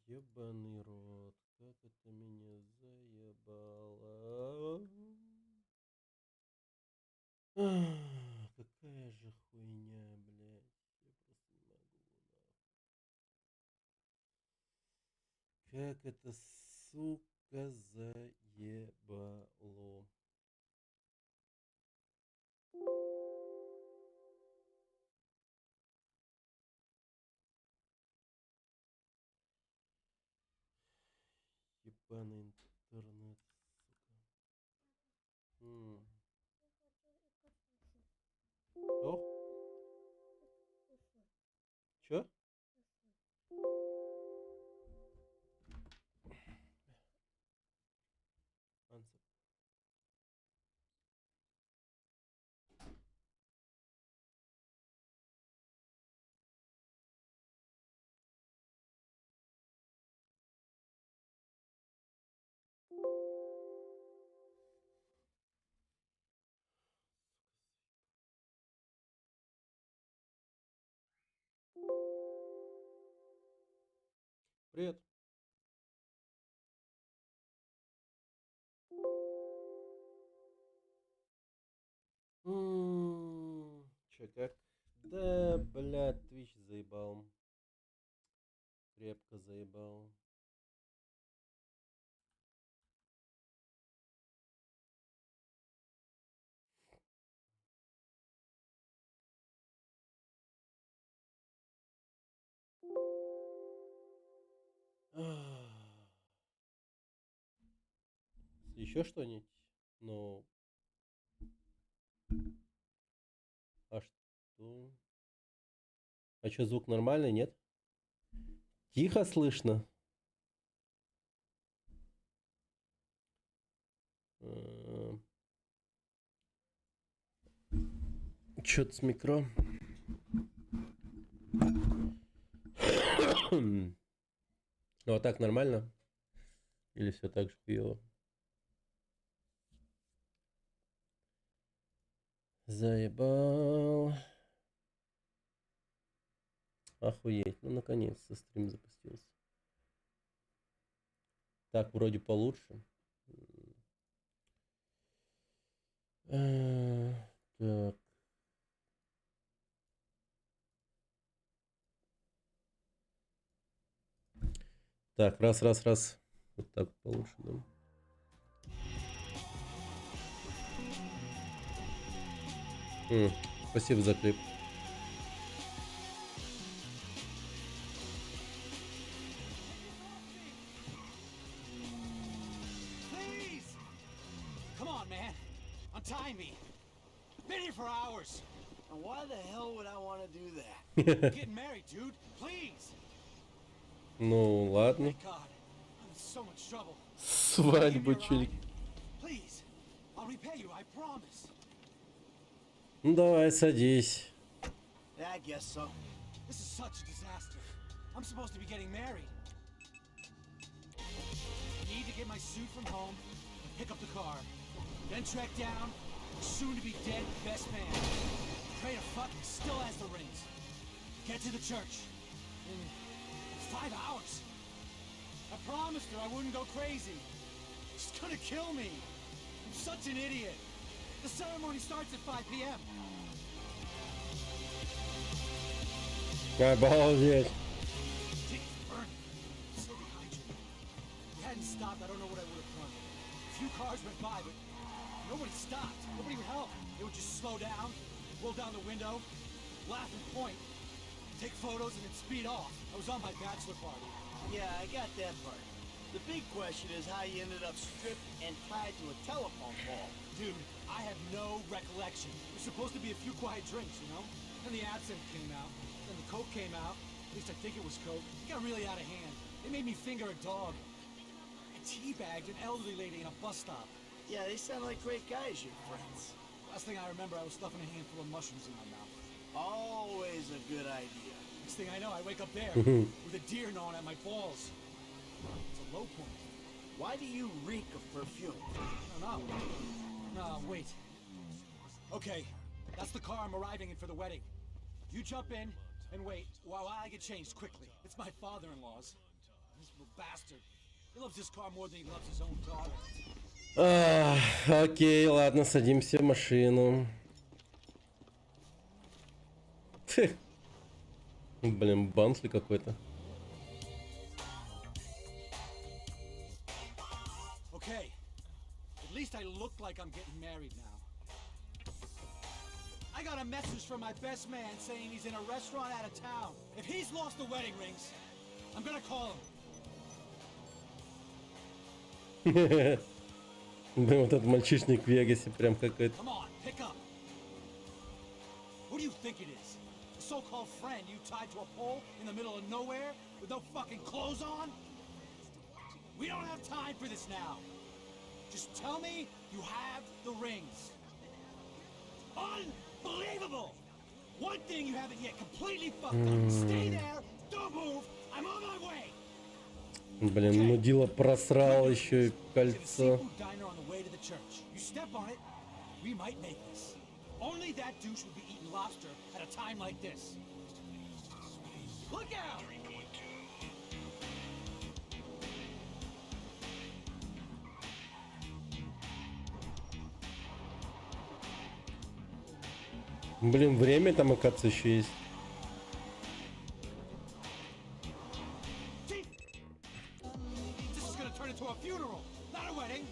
Ебаный рот, как это меня заебало. Какая же хуйня, блядь. Я просто не могу, нахуй. Как это, сука, заебало. Ебаный интернет, сука. Что? Чё? Ансеп. Привет. Чё, как? Да, блядь, Twitch заебал. Крепко заебал. Еще что-нибудь? Ну. А что? А что, звук нормальный, нет? Тихо слышно? Чё-то с микро. Ну а так нормально? Или все так же хуёво? Заебал. Охуеть. Ну наконец-то стрим запустился. Так, вроде получше. Так. Так, раз. Вот так получше, да? Спасибо за клип. Come on, man. Untie me. Been here for hours. And why the hell would I want to do that? Getting married, dude. Please. Ну, ладно. God, I'm in so much trouble. Свадьба, чуть. Please. I'll repay you, I promise. Ну, давай, садись. Yeah, I guess so. This is such a disaster. I'm supposed to be getting married. I need to get my suit from home, pick up the car, then track down the soon-to-be-dead best man. Pray to fuck he still has the rings. Get to the church. In 5 hours. I promised her I wouldn't go crazy. She's gonna kill me. I'm such an idiot. The ceremony starts at 5 p.m. Обалдеть. So behind you. If you hadn't stopped, I don't know what I would have done. A few cars went by, but nobody stopped. Nobody would help. They would just slow down, roll down the window, laugh and point, take photos, and then speed off. I was on my bachelor party. Yeah, I got that part. The big question is how you ended up stripped and tied to a telephone pole. Dude, I have no recollection. It was supposed to be a few quiet drinks, you know? Then the absinthe came out. Then the coke came out. At least I think it was coke. It got really out of hand. They made me finger a dog. I teabagged an elderly lady in a bus stop. Yeah, they sound like great guys, your friends. Last thing I remember, I was stuffing a handful of mushrooms in my mouth. Always a good idea. Next thing I know, I wake up there with a deer gnawing at my balls. It's a low point. Why do you reek of perfume? I don't know. No, wait. Okay, that's the car I'm arriving in for the wedding. You jump in and wait while I get changed quickly. It's my father-in-law's. Miserable bastard. He loves this car more than he loves his own daughter. Окей, ладно, садимся в машину. Блин, Бантли какой-то. Okay, at least I look like I'm getting married now. I got a message from my best man saying he's in a restaurant out of town. If he's lost the wedding rings, I'm gonna call him. Блин, вот этот мальчишник в Вегасе прям какой-то. Come on, pick up. Who do you think it is? A so-called friend you tied to a pole in the middle of nowhere with no fucking clothes on? We don't have time for this now. Just tell me you have the rings. Unbelievable! One thing you haven't yet completely fucked up. Stay there, don't move, I'm on my way. Блин, мудила просрал еще и кольцо. Diner on the way to the church. You step on it, we might make this. Only that douche would be eating lobster at a time like this. Look out! Блин, время там, оказывается, еще есть. This is gonna turn into a funeral, not a wedding.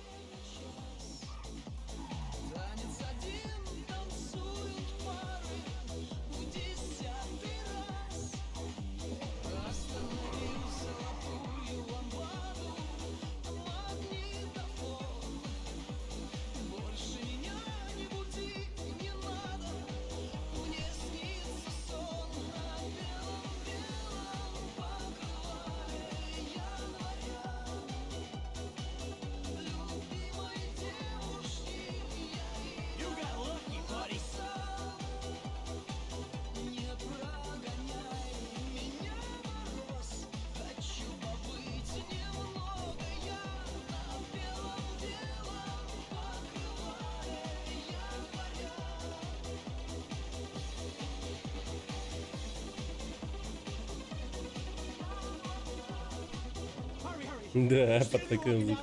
Да, под такой звук.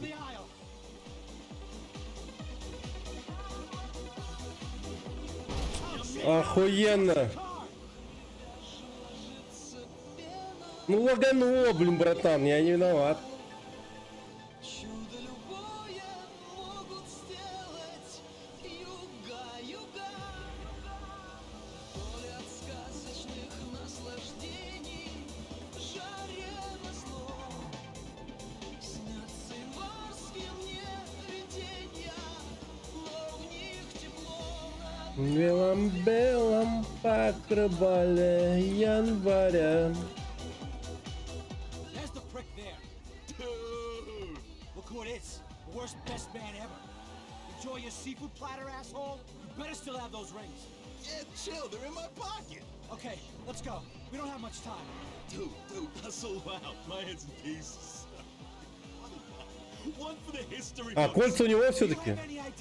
Охуенно! Ну лагануло, блин, братан, я не виноват. В белом покрывале января. There's the prick there. Dude! Look who it is. The worst best man ever. Enjoy your seafood platter, asshole. You better still have those rings. Yeah, chill, they're in my pocket. Okay, let's go. We don't have much time. Dude, that's so loud. My head's in pieces. One for the history А books. кольца у него все-таки?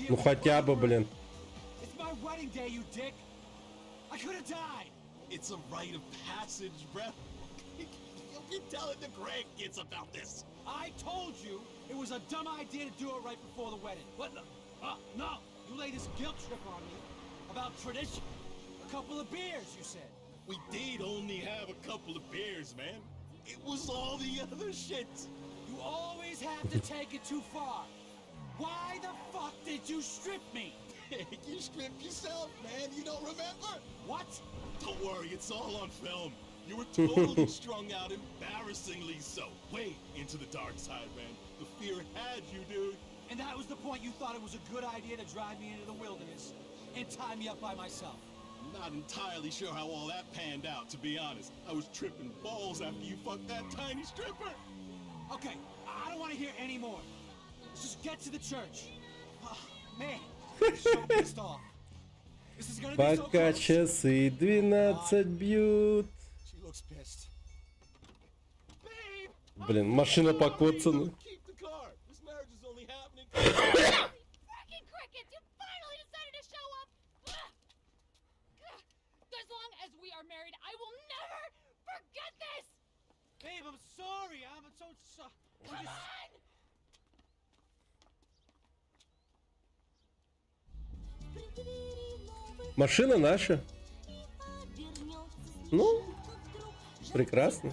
Ну хотя бы, блин. It's my wedding day, you dick. I could have died. It's a rite of passage, bruh. You'll be telling the grandkids about this. I told you it was a dumb idea to do it right before the wedding. What the? No! You laid this guilt trip on me about tradition. A couple of beers, you said. We did only have a couple of beers, man. It was all the other shit. You always have to take it too far. Why the fuck did you strip me? You stripped yourself, man. You don't remember? What? Don't worry, it's all on film. You were totally strung out, embarrassingly so. Way into the dark side, man. The fear had you, dude. And that was the point you thought it was a good idea to drive me into the wilderness and tie me up by myself. Not entirely sure how all that panned out, to be honest. I was tripping balls after you fucked that tiny stripper. Okay, I don't want to hear any more. Let's just get to the church. Oh, man, I'm so pissed off. This is gonna be so Пока close. часы 12 бьют. She looks pissed. Блин, машина покоцана. Keep the car. This marriage is only happening. Frickin' crickets! You finally decided to show up! As long as we are married, I will never forget this! Babe, I'm sorry. I'm so sorry. Come on! Машина наша. Ну, прекрасно.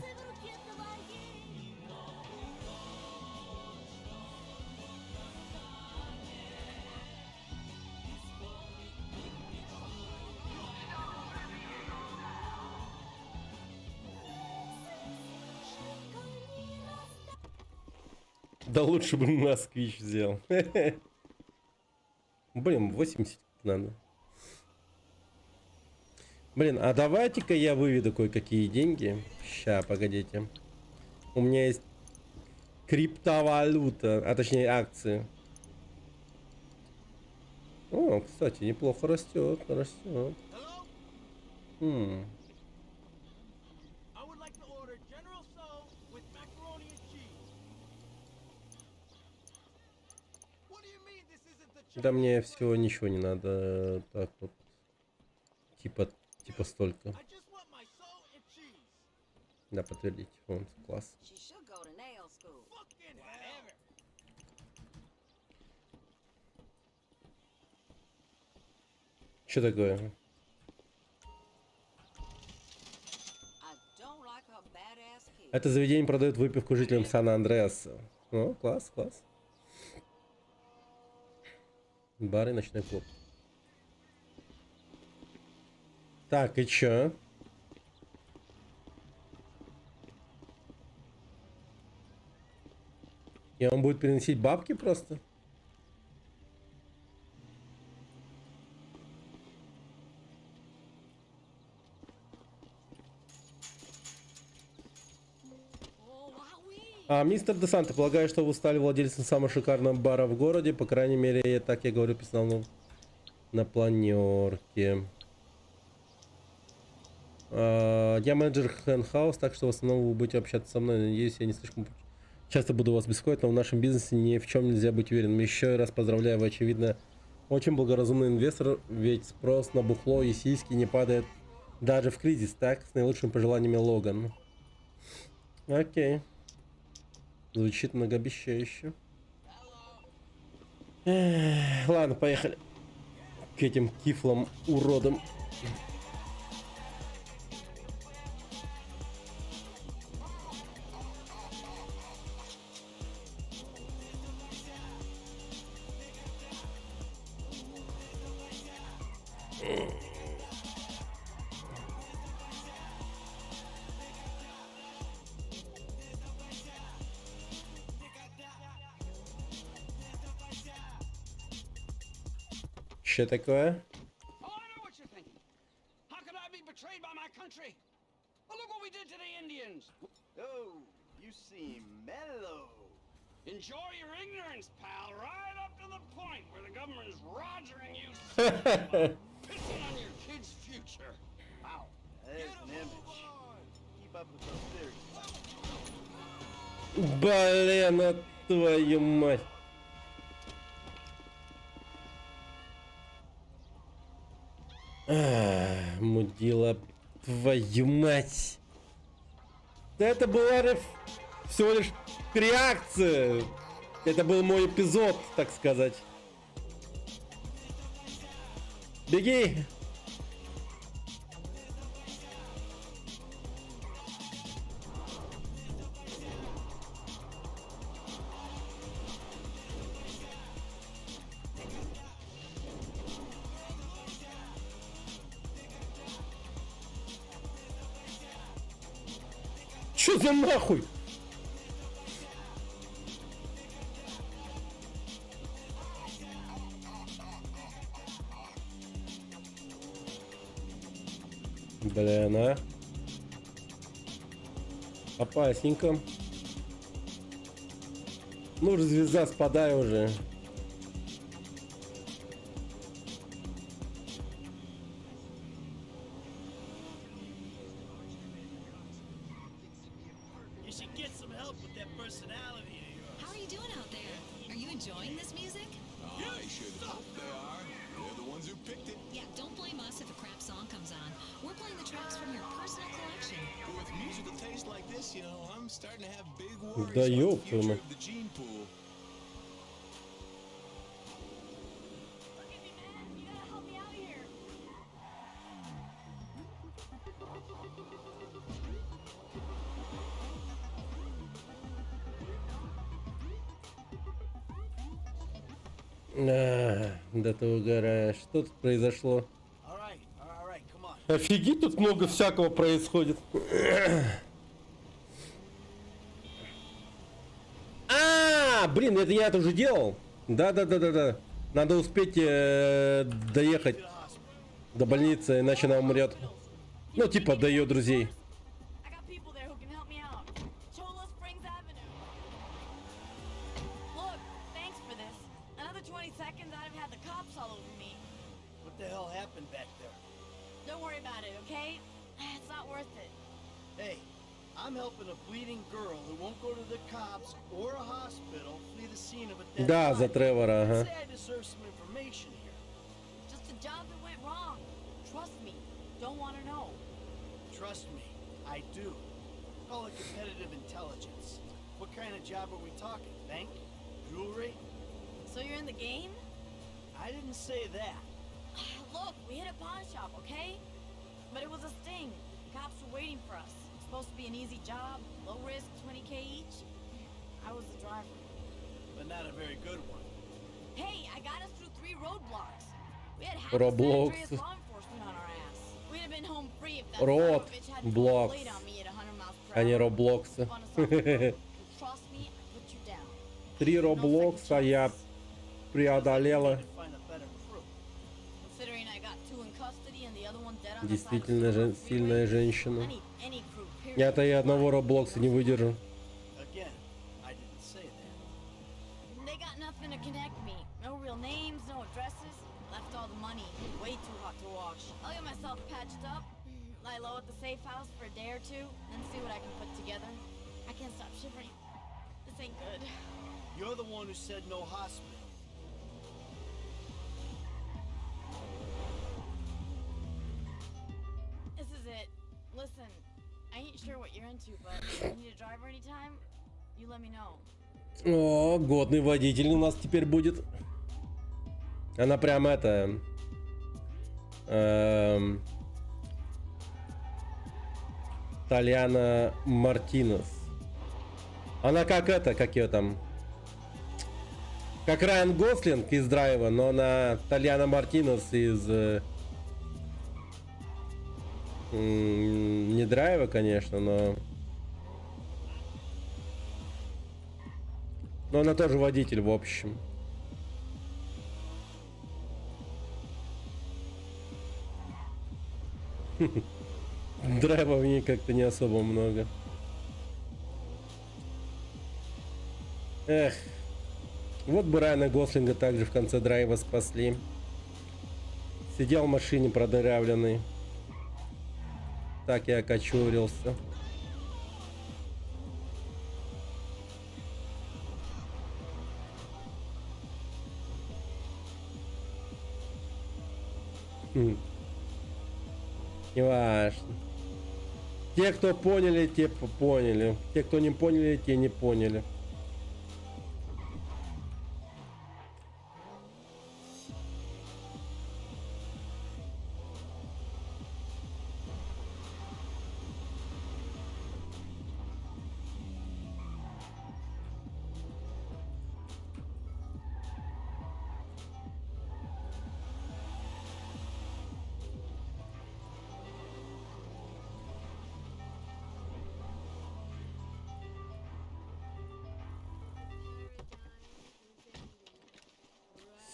Да лучше бы москвич взял. Блин, 80 надо. Блин, а давайте-ка я выведу кое-какие деньги. Ща, погодите. У меня есть криптовалюта, а точнее акции. О, кстати, неплохо растет, растет. I would like to order General Tso with macaroni and cheese. What do you mean this isn't the Да мне всего ничего не надо. Так вот. Типа столько. I just want my soul and cheese. Да, подтвердить. Вон, класс. She should go to nail school. Fucking whatever. Что такое? I don't like her badass kid. Это заведение продает выпивку жителям Сан-Андреаса. О, класс, класс. Бар и ночной клуб. Так, и чё? И он будет приносить бабки просто? Мистер Де Санто, полагаю, что вы стали владельцем самого шикарного бара в городе. По крайней мере, так я говорю по основному на планерке. Я менеджер Хэнхаус, так что в основном вы будете общаться со мной. Надеюсь, я не слишком часто буду вас беспокоить, но в нашем бизнесе ни в чем нельзя быть уверенным. Еще раз поздравляю, вы, очевидно, очень благоразумный инвестор, ведь спрос на бухло и сиськи не падает даже в кризис. Так, с наилучшими пожеланиями, Логан. Окей. Звучит многообещающе. Ладно, поехали к этим кифлам уродам. Что такое? Rogering, you son of a- pissing on your kid's future. Wow, there's an image. Keep up with those theories. Блин, а твою мать. Мудила, твою мать. Да это была всего лишь реакция. Это был мой эпизод, так сказать. Беги! Чё за нахуй? Блин, а? Опасненько. Ну же, звезда, спадай уже. You should get some help with that personality of yours. How are you doing out there? Are you enjoying this music? I should hope they are. They're the ones who picked it. Yeah, don't blame us if a crap song comes on. We're playing the tracks from your personal collection. With musical taste like this, you know, I'm starting to have big worries Да about the ёпта future мать. of the gene pool. Да ты угораешь. Что тут произошло? All right, come on. Офигеть, тут много всякого происходит. Блин, это я это уже делал. Да. Надо успеть доехать до больницы, иначе она умрет. Ну, типа, до ее друзей. I got people there who can help me out. Chola Springs Avenue. Look, thanks for this. Another 20 seconds, I'd have had the cops all over me. What the hell happened back there? Don't worry about it, okay? It's not worth it. Hey, I'm helping a bleeding girl who won't go to the cops or a hospital flee the scene of a death. Да, за Тревора, ага. Say I deserve some information here. Just a job that went wrong. Trust me. Don't want to know. Trust me, I do. Call it competitive intelligence. What kind of job are we talking? Bank? Jewelry? So you're in the game? I didn't say that. Look, we hit a pawn shop, okay? But it was a sting. Cops were waiting for us. It's supposed to be an easy job, low risk, 20K each. I was the driver. But not a very good one. Hey, I got us through 3 roadblocks. We had half Roblox. the San Andreas law enforcement on our ass. We'd have been home free if that son of a bitch hadn't pulled a Roblox. blade on me at 100 miles per А не hour. Роблоксы. Up on a soccer. Trust me, I put you down. 3 Роблокса я преодолела. Find a better crew. Considering I got 2 in custody and the other one dead on the side of the Действительно freeway, сильная женщина. I need any crew, period. Я-то и одного Роблокса не выдержу. Again, I didn't say that. They got nothing to connect me. No real names, no addresses. Left all the money. Way too hot to wash. I'll get myself patched up, lie low at the safe house for a day or two, then see what I can put together. I can't stop shivering. This ain't good. You're the one who said no hospital. This is it. Listen, I ain't sure what you're into, but if you need a driver anytime, you let me know. О, годный водитель у нас теперь будет. Она прям это... Тальяна Мартинес. Она как это, как ее там... Как Райан Гослинг из Драйва, но она Тальяна Мартинес из... не Драйва, конечно, но... Но она тоже водитель, в общем. Драйва в ней как-то не особо много. Эх. Вот бы Райана Гослинга также в конце драйва спасли. Сидел в машине продырявленный. Так и окочурился. Неважно. Те, кто поняли, те поняли. Те, кто не поняли, те не поняли.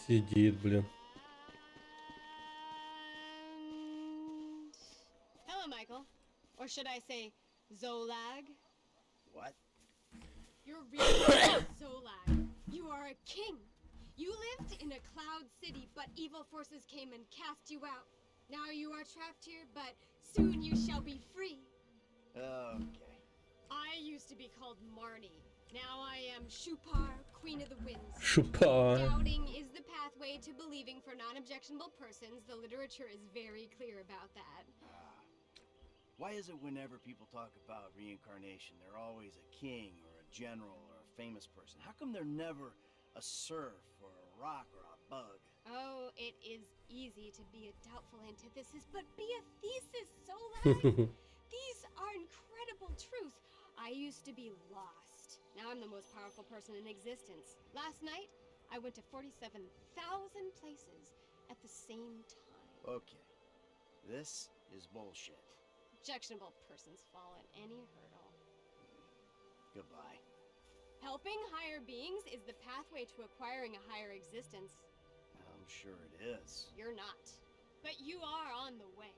Сидит, блин. Hello, Michael. Or should I say, Zolag? What? You're really Zolag. You are a king. You lived in a cloud city, but evil forces came and cast you out. Now you are trapped here, but soon you shall be free. Okay. I used to be called Marnie. Now I am Shupar, Queen of the Winds. Shupar. Doubting is the pathway to believing for non-objectionable persons. The literature is very clear about that. Why is it whenever people talk about reincarnation, they're always a king or a general or a famous person? How come they're never a serf or a rock or a bug? Oh, it is easy to be a doubtful antithesis, but be a thesis, Zolag. These are incredible truths. I used to be lost. Now I'm the most powerful person in existence. Last night, I went to 47,000 places at the same time. Okay. This is bullshit. Objectionable persons fall at any hurdle. Goodbye. Helping higher beings is the pathway to acquiring a higher existence. I'm sure it is. You're not. But you are on the way.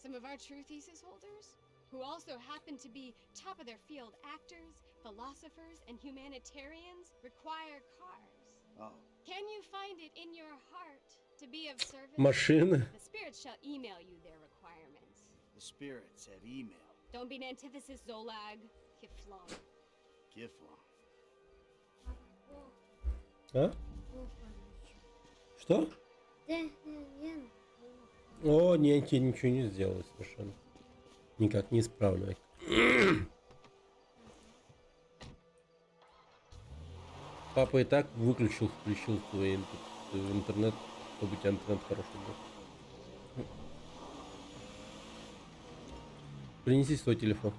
Some of our true thesis holders, who also happen to be top of their field actors, philosophers, and humanitarians, require cars. Oh. Can you find it in your heart to be of service? Машины. The spirits shall email you their requirements. The spirits have email. Don't be an antithesis, Zolag. Kiflom. Kiflom. А? Что? О, нет, я ничего не сделал совершенно. Никак не исправлю. Папа и так выключил, включил свой интернет, чтобы у тебя интернет хороший был. Принеси свой телефон.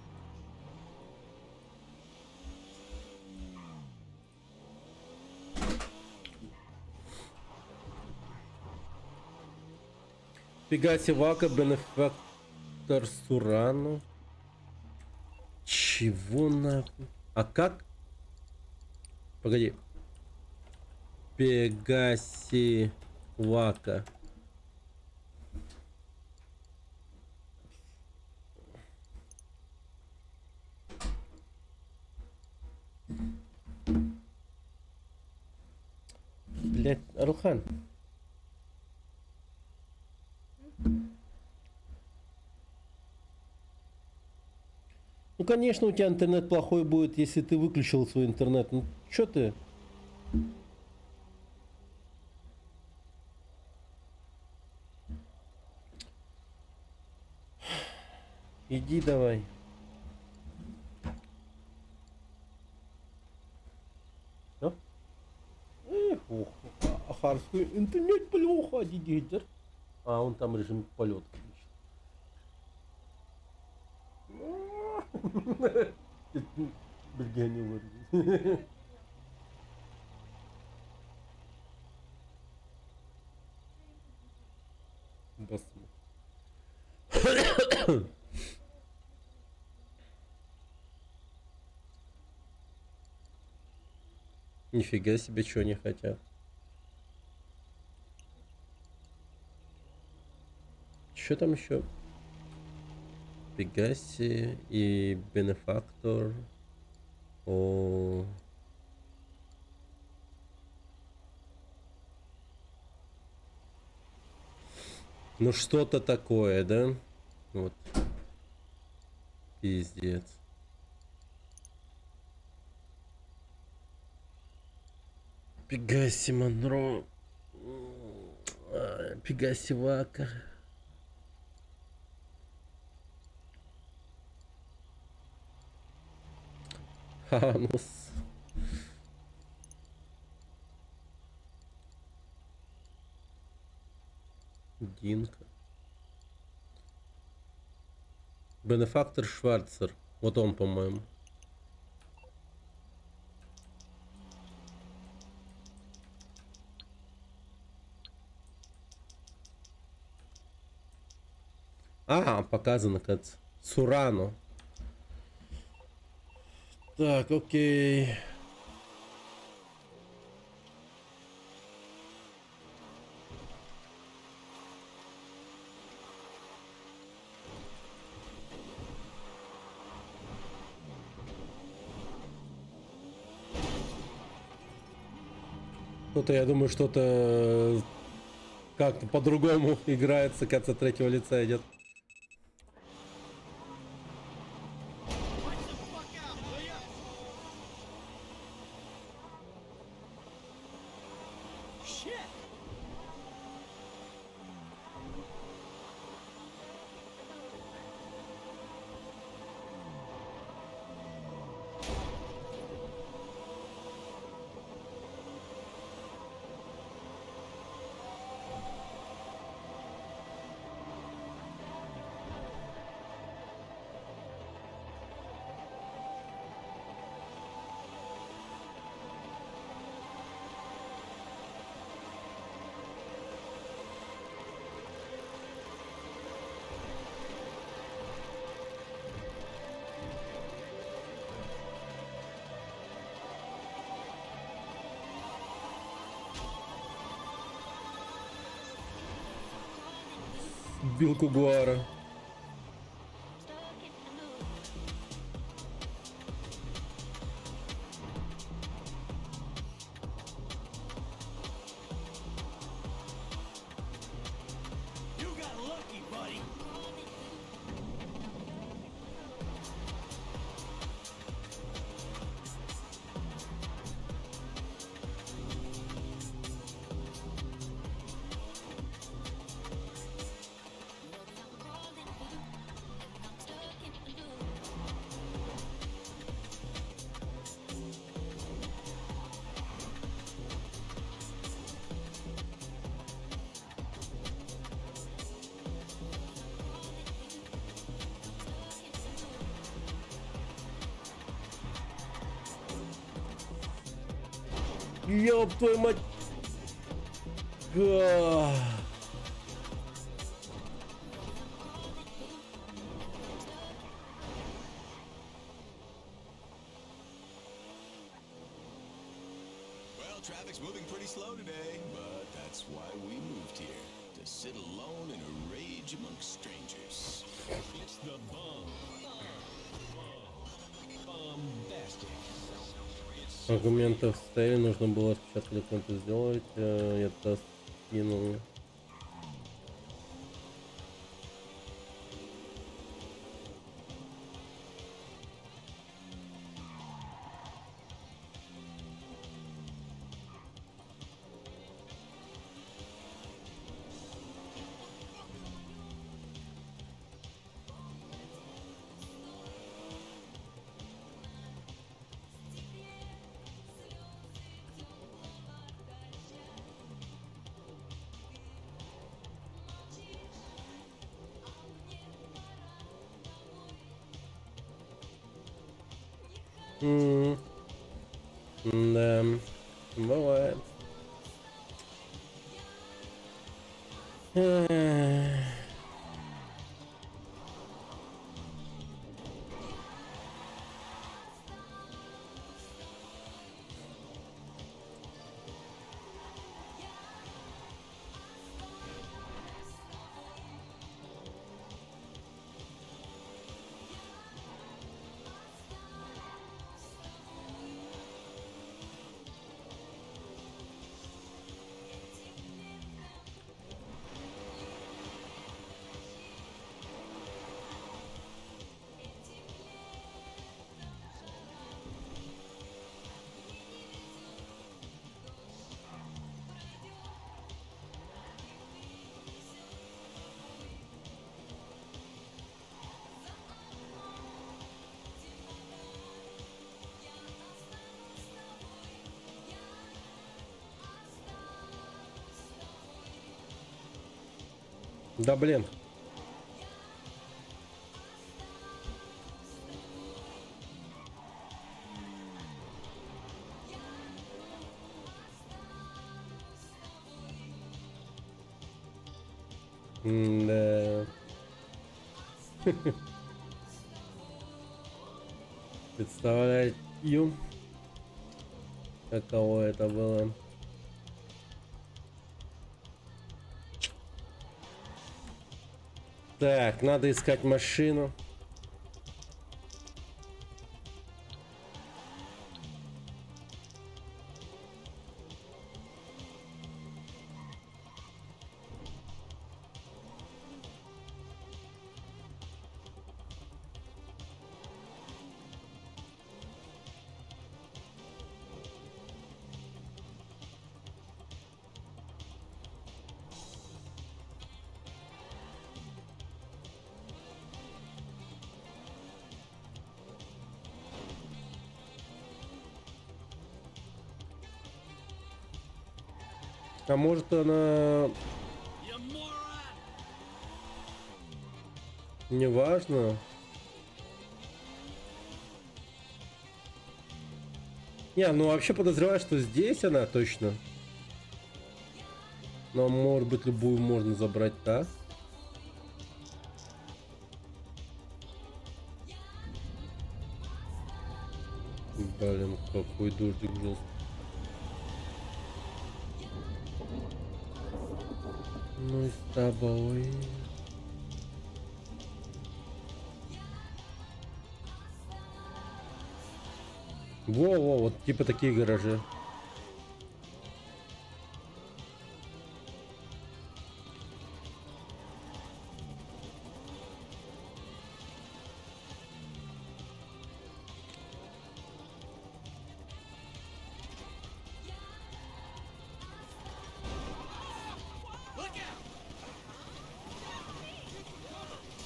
Пегаси Вака, Бенефактор Сурану. Чего нахуй? А как? Погоди. Пегаси Вака. Блять, Арухан. Ну, конечно, у тебя интернет плохой будет, если ты выключил свой интернет. Ну, чё ты? Иди давай. А? Эх, ох, ахарский интернет плохо, дигитер. А, он там режим полета. Бельгия не вырвет. Нифига себе, чего не хотят. Что там еще? Пегаси и Бенефактор. О. Ну что-то такое, да? Вот. Пиздец. Пегаси Монро. Пегаси Вака. Ханус. Динка. Бенефактор Шварцер. Вот он, по-моему. А, показано, как Сурано. Так, окей. Что-то, я думаю, что-то как-то по-другому играется, как со третьего лица идет. Билку Гуара. Ёб твою мать. Well, traffic's moving pretty slow today, but that's why we moved here. To sit alone in a rage amongst strangers. It's the bombastic. Аргументов стояли, нужно было распечатку документа сделать. Я туда скинул. Да, бывает. Да блин. Да. Представляю, каково это было. Так, надо искать машину. А может она... Неважно. Не, ну вообще подозреваю, что здесь она точно. Но может быть любую можно забрать, да? Блин, какой дождик жесткий. Ну и с тобой. Во-во, вот типа такие гаражи.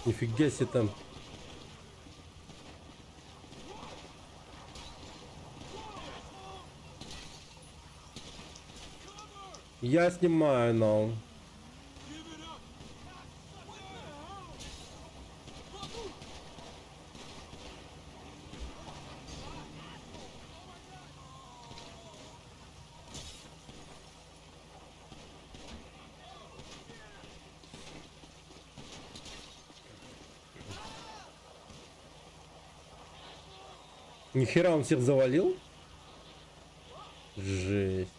Нифига себе там. Я снимаю, но. Нихера он всех завалил? Жесть.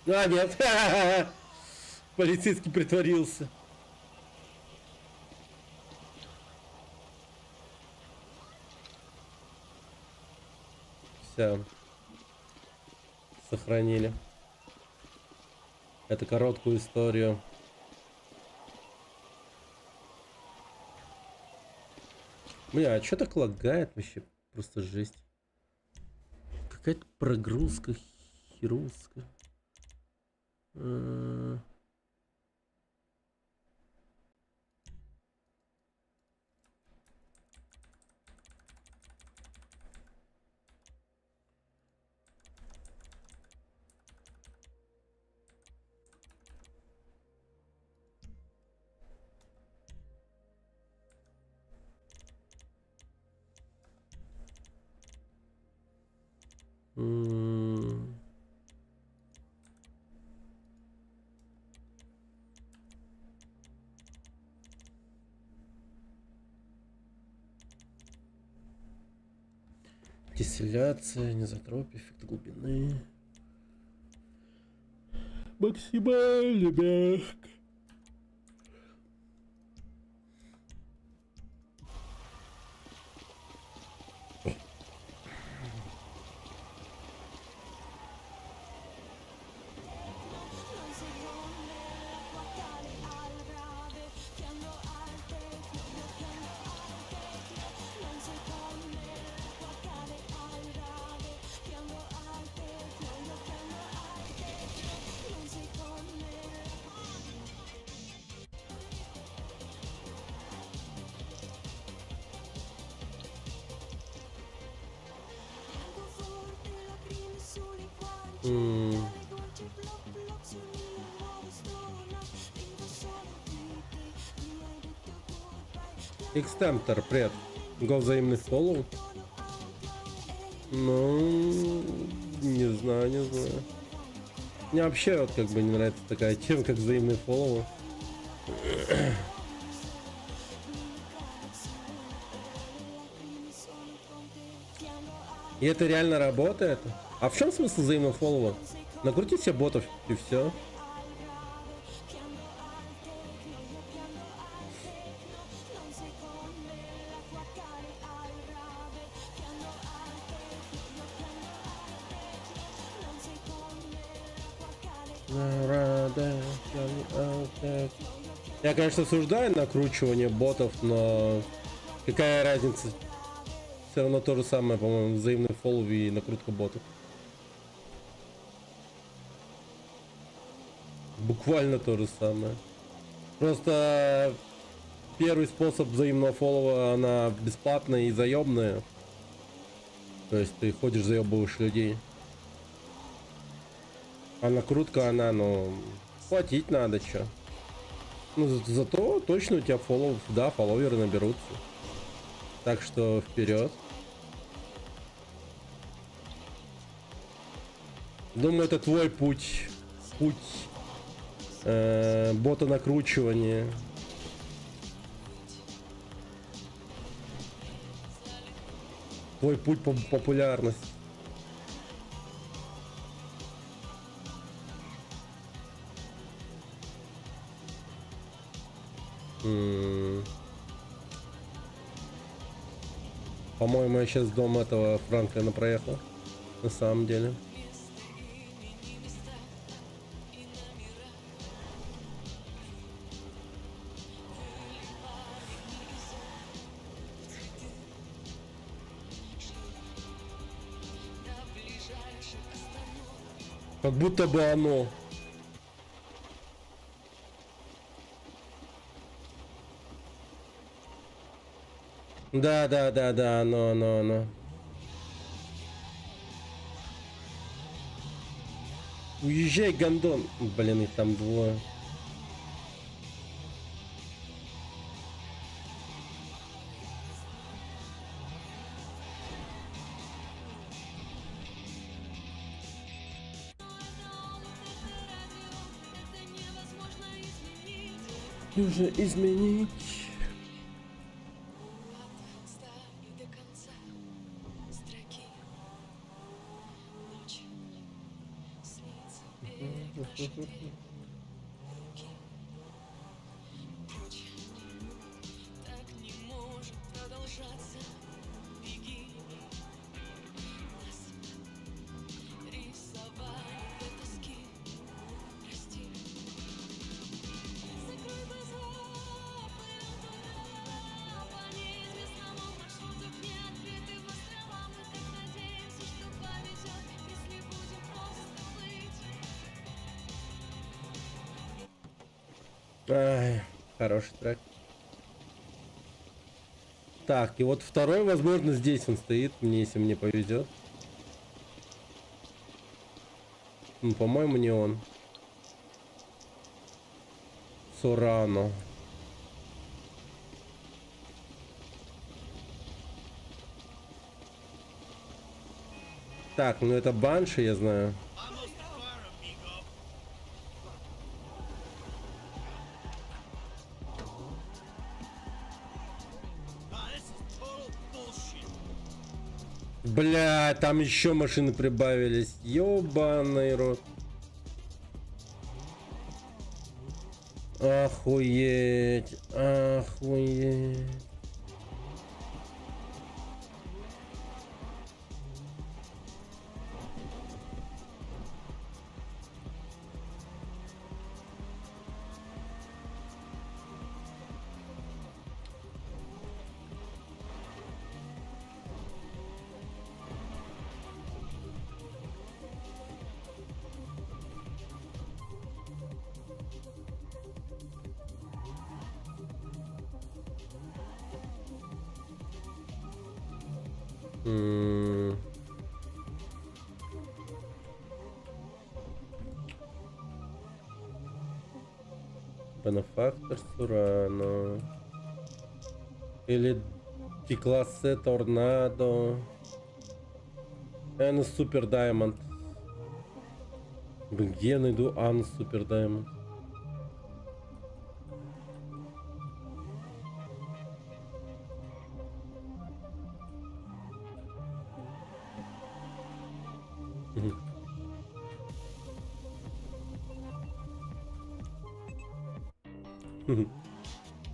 А, нет. Полицейский притворился. Все. Сохранили. Это короткую историю. Бля, а что так лагает вообще? Просто жесть. Какая-то прогрузка херовская. Дистилляция, низотропия, эффект глубины. Максимально мягко. Экстемптор, привет. Го взаимный фоллоу. Ну, не знаю, не знаю. Мне вообще вот как бы не нравится такая тема, как взаимный фоллоу. И это реально работает? А в чем смысл взаимного фоллоу? Накрути себе ботов и все. Я, конечно, осуждаю накручивание ботов, но какая разница? Все равно то же самое, по-моему, взаимный фоллоу и накрутка ботов. Буквально то же самое. Просто первый способ взаимного фоллова, она бесплатная и заебная. То есть ты ходишь, заебываешь людей. А накрутка, она, ну, платить надо, чё. Ну, зато точно у тебя фоллоу, да, фолловеры наберутся. Так что вперед. Думаю, это твой путь. Путь бота накручивания. Твой путь по популярности. По-моему, я сейчас дом этого Франклина проехал. На самом деле. Как будто бы оно. Да, оно. Уезжай, гондон. Блин, их там двое. Нужно изменить. Ай, хороший трек. Так, и вот второй, возможно, здесь он стоит, мне, если мне повезет. Ну, по-моему, не он. Сорано. Так, ну это Банши, я знаю. Бля, там еще машины прибавились. Ёбаный рот. Охуеть. Охуеть. Бенефактор Сурано. Или T-классе Торнадо. N Супер Даймонд. Где я найду Ан Супер Даймонд?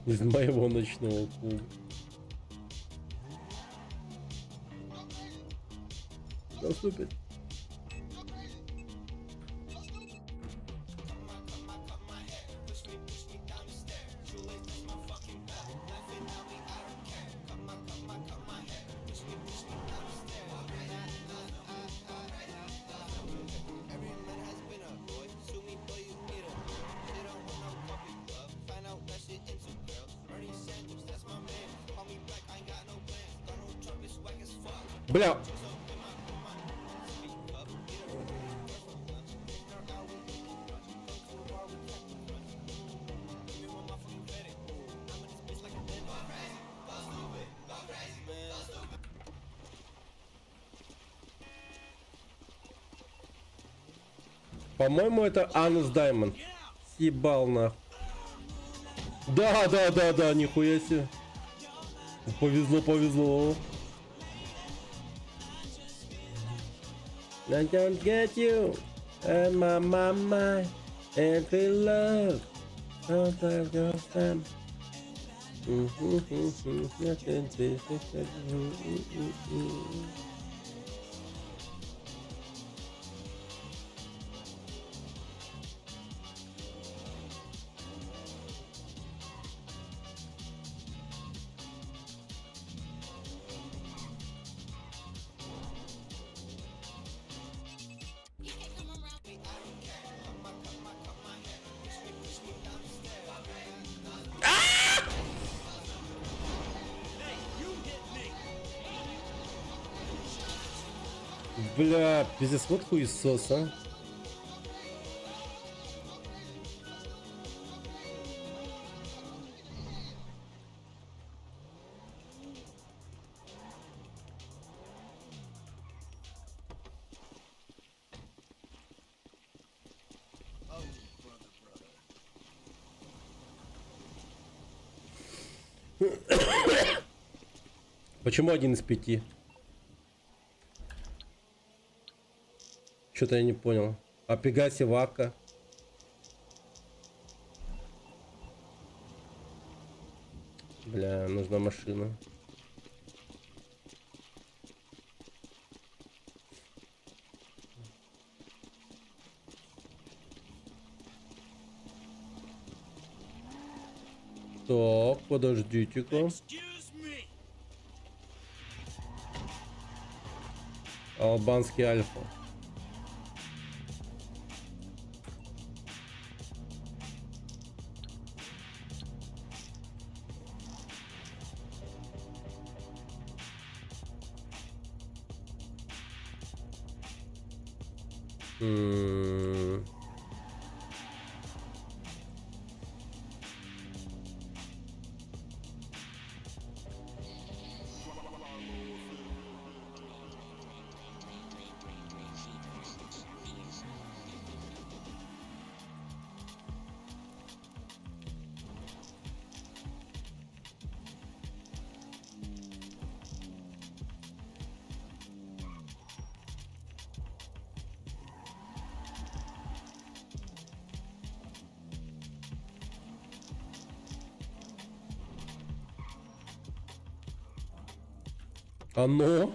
Из моего ночного клуба. Наступит. Бля. По-моему, это Анус Даймонд. Съебал нахуй. Да, нихуя себе. Повезло. I don't get you and my mama and we love. Бля, пиздец, вот хуесос, а. Почему 1 из 5? Что-то я не понял. А Пегаси Вака? Бля, нужна машина. Так, подождите-ка. Албанский Альфа. Оно.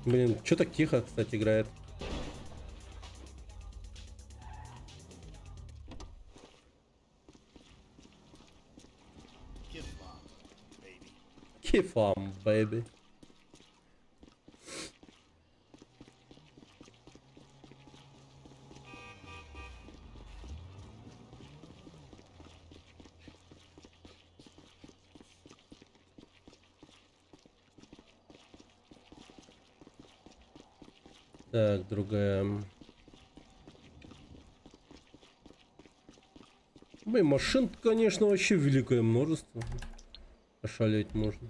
Блин, что так тихо, кстати, играет? Кифам, бэйби. Так, другая. Блин, машин, конечно, вообще великое множество. Ошалеть можно.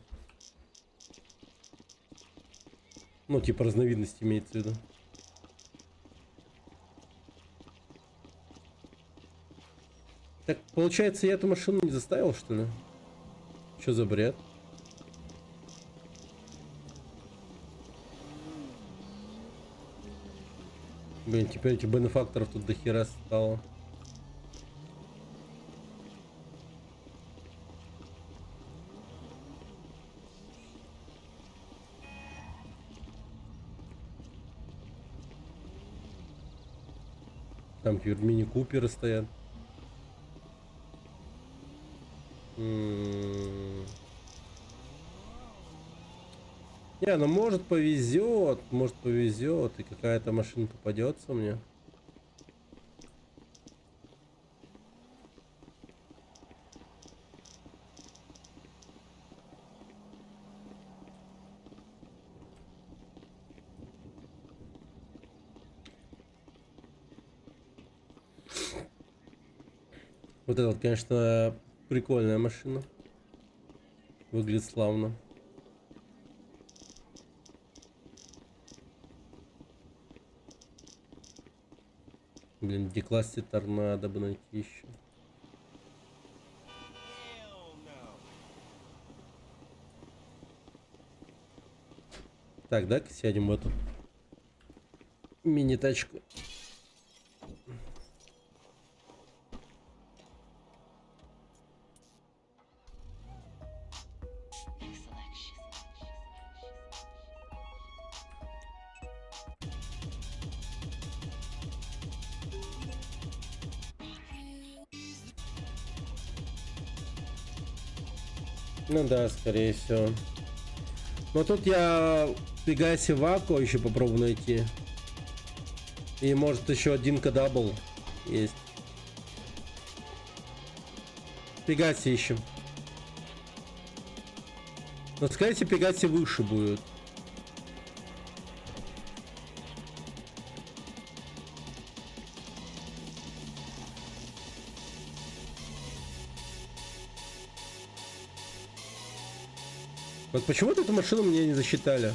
Ну, типа разновидность имеется в виду. Так, получается, я эту машину не заставил, что ли? Что за бред? Блин, теперь этих бенефакторов тут до хера стало. Там мини-куперы стоят. Не, ну может повезет, и какая-то машина попадется мне. Вот это вот, конечно, прикольная машина. Выглядит славно. Блин, в D-классе торнадо бы найти еще. Так, дай-ка сядем в эту мини-тачку. Ну да, скорее всего. Но тут я Пегаси Вако еще попробую найти. И может еще один кадабл есть. Пегаси ищем. Но скорее всего Пегаси выше будет. Вот почему-то эту машину мне не засчитали.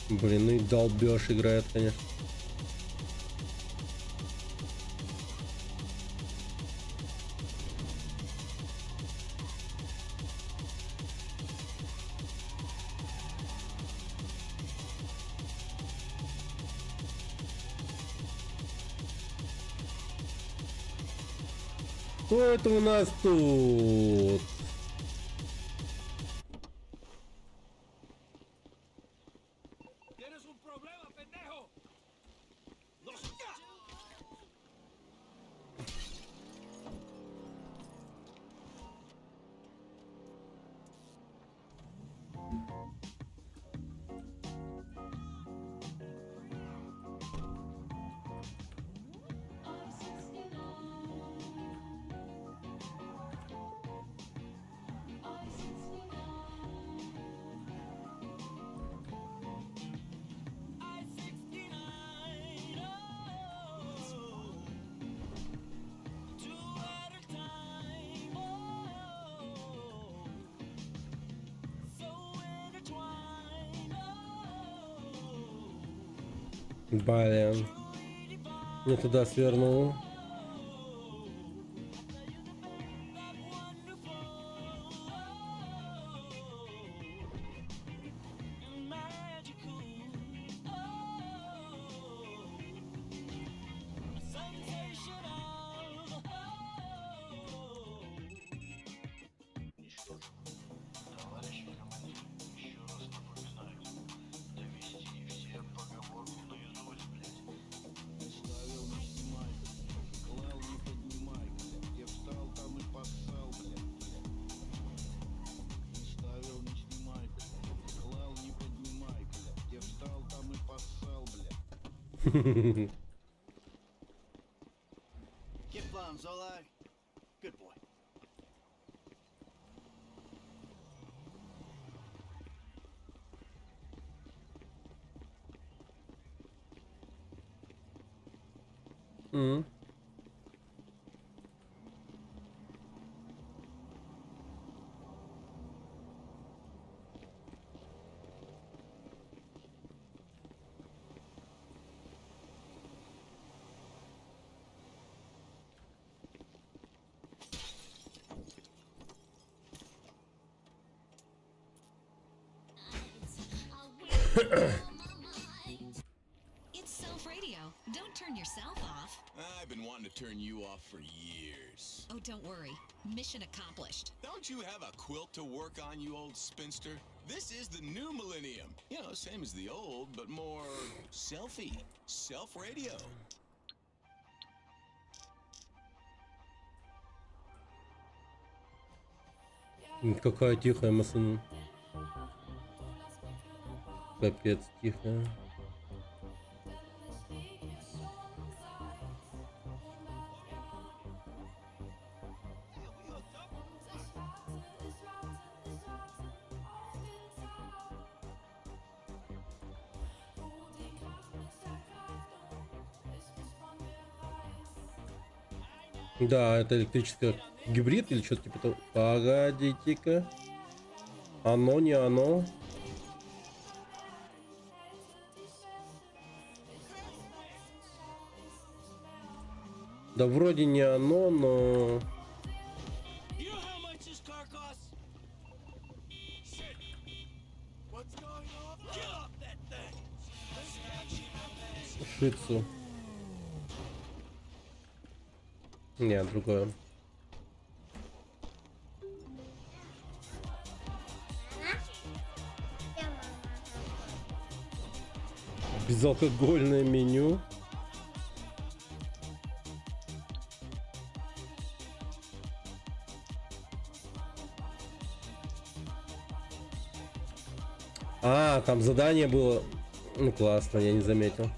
Блин, ну и долбёж играет, конечно. Что это у нас тут? Блин, не туда свернул. Get plum, Zolag. Good boy. М. It's Self Radio. Don't turn yourself off. I've been wanting to turn you off for years. Oh, don't worry. Mission accomplished. Don't you have a quilt to work on, you old spinster? This is the new millennium. You know, same as the old, but more selfie. Self radio. Какая тихая машина. Капец тихая. Да, это электрическая гибрид или что-то типа того. Погодите-ка. Оно, не оно. Да вроде не оно, но... Шицу. Нет, другое. Безалкогольное меню. А, там задание было. Ну классно, я не заметил.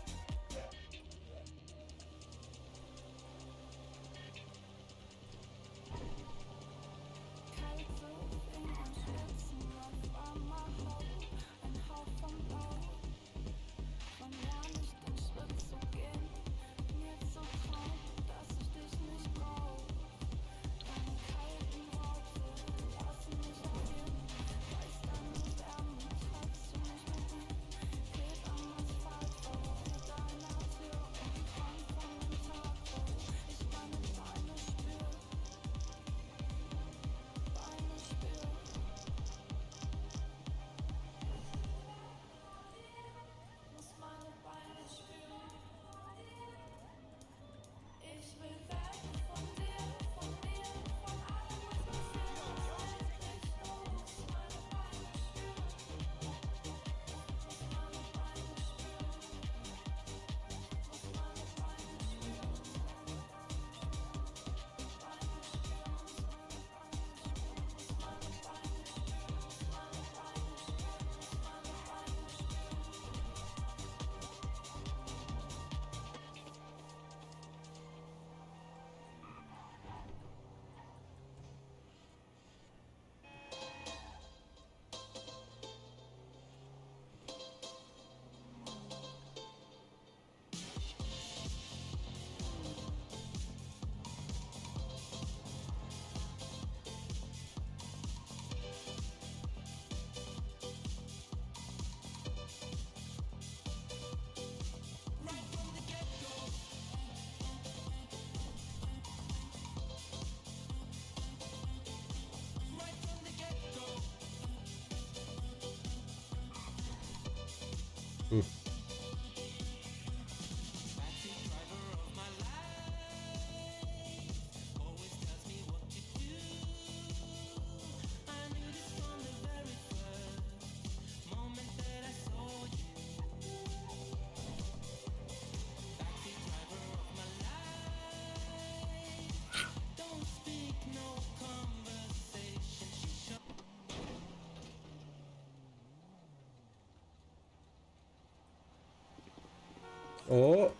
О!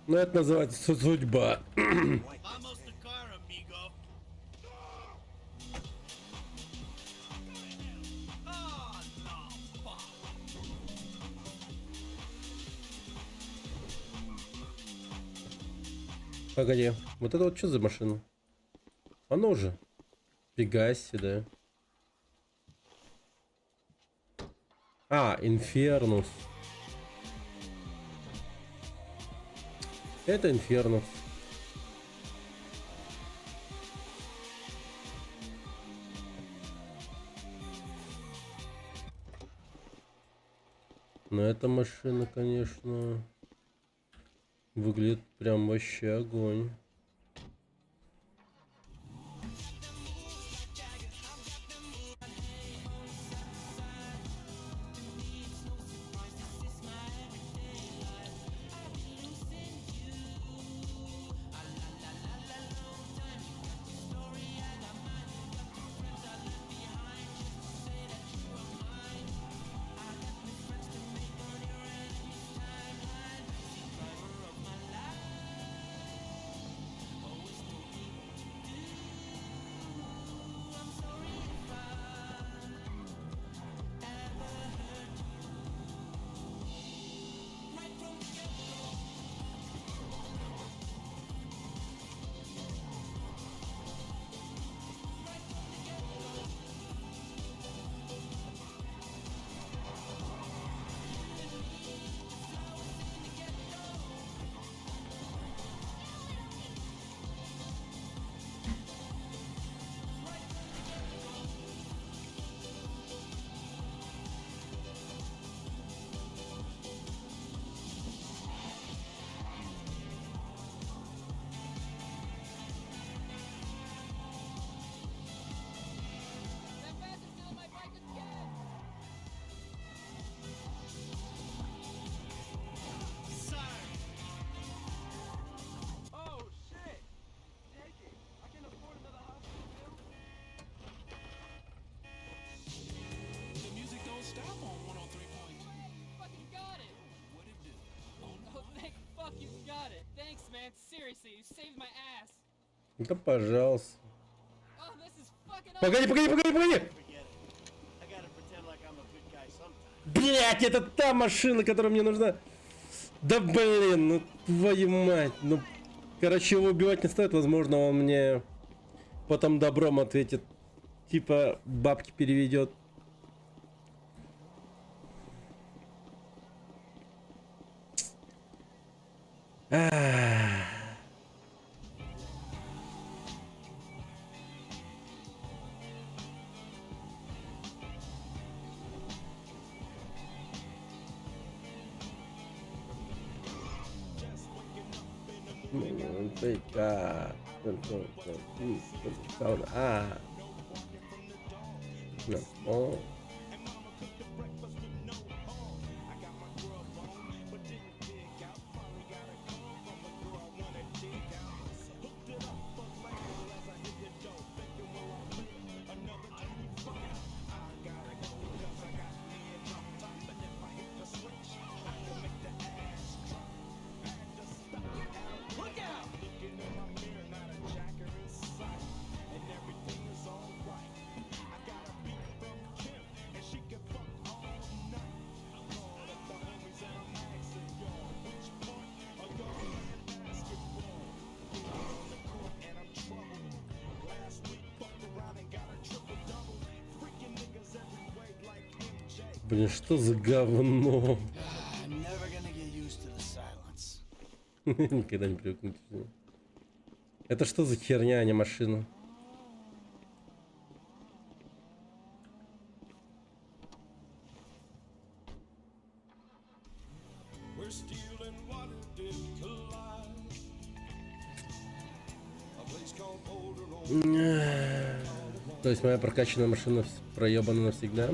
Ну это называется судьба. Погоди, вот это вот что за машина? Оно же. Пегаси, да. А, Инфернус. Это Инфернус. Но эта машина, конечно, выглядит прям вообще огонь. Да пожалуйста. Погоди, погоди, погоди, погоди! Блять, это та машина, которая мне нужна. Да блин, ну твою мать. Ну, короче, его убивать не стоит. Возможно, он мне потом добром ответит. Типа, бабки переведет. No. Блин, что за говно? Никогда не привыкнуть. Это что за херня, а не машина? То есть моя прокачанная машина проебана навсегда?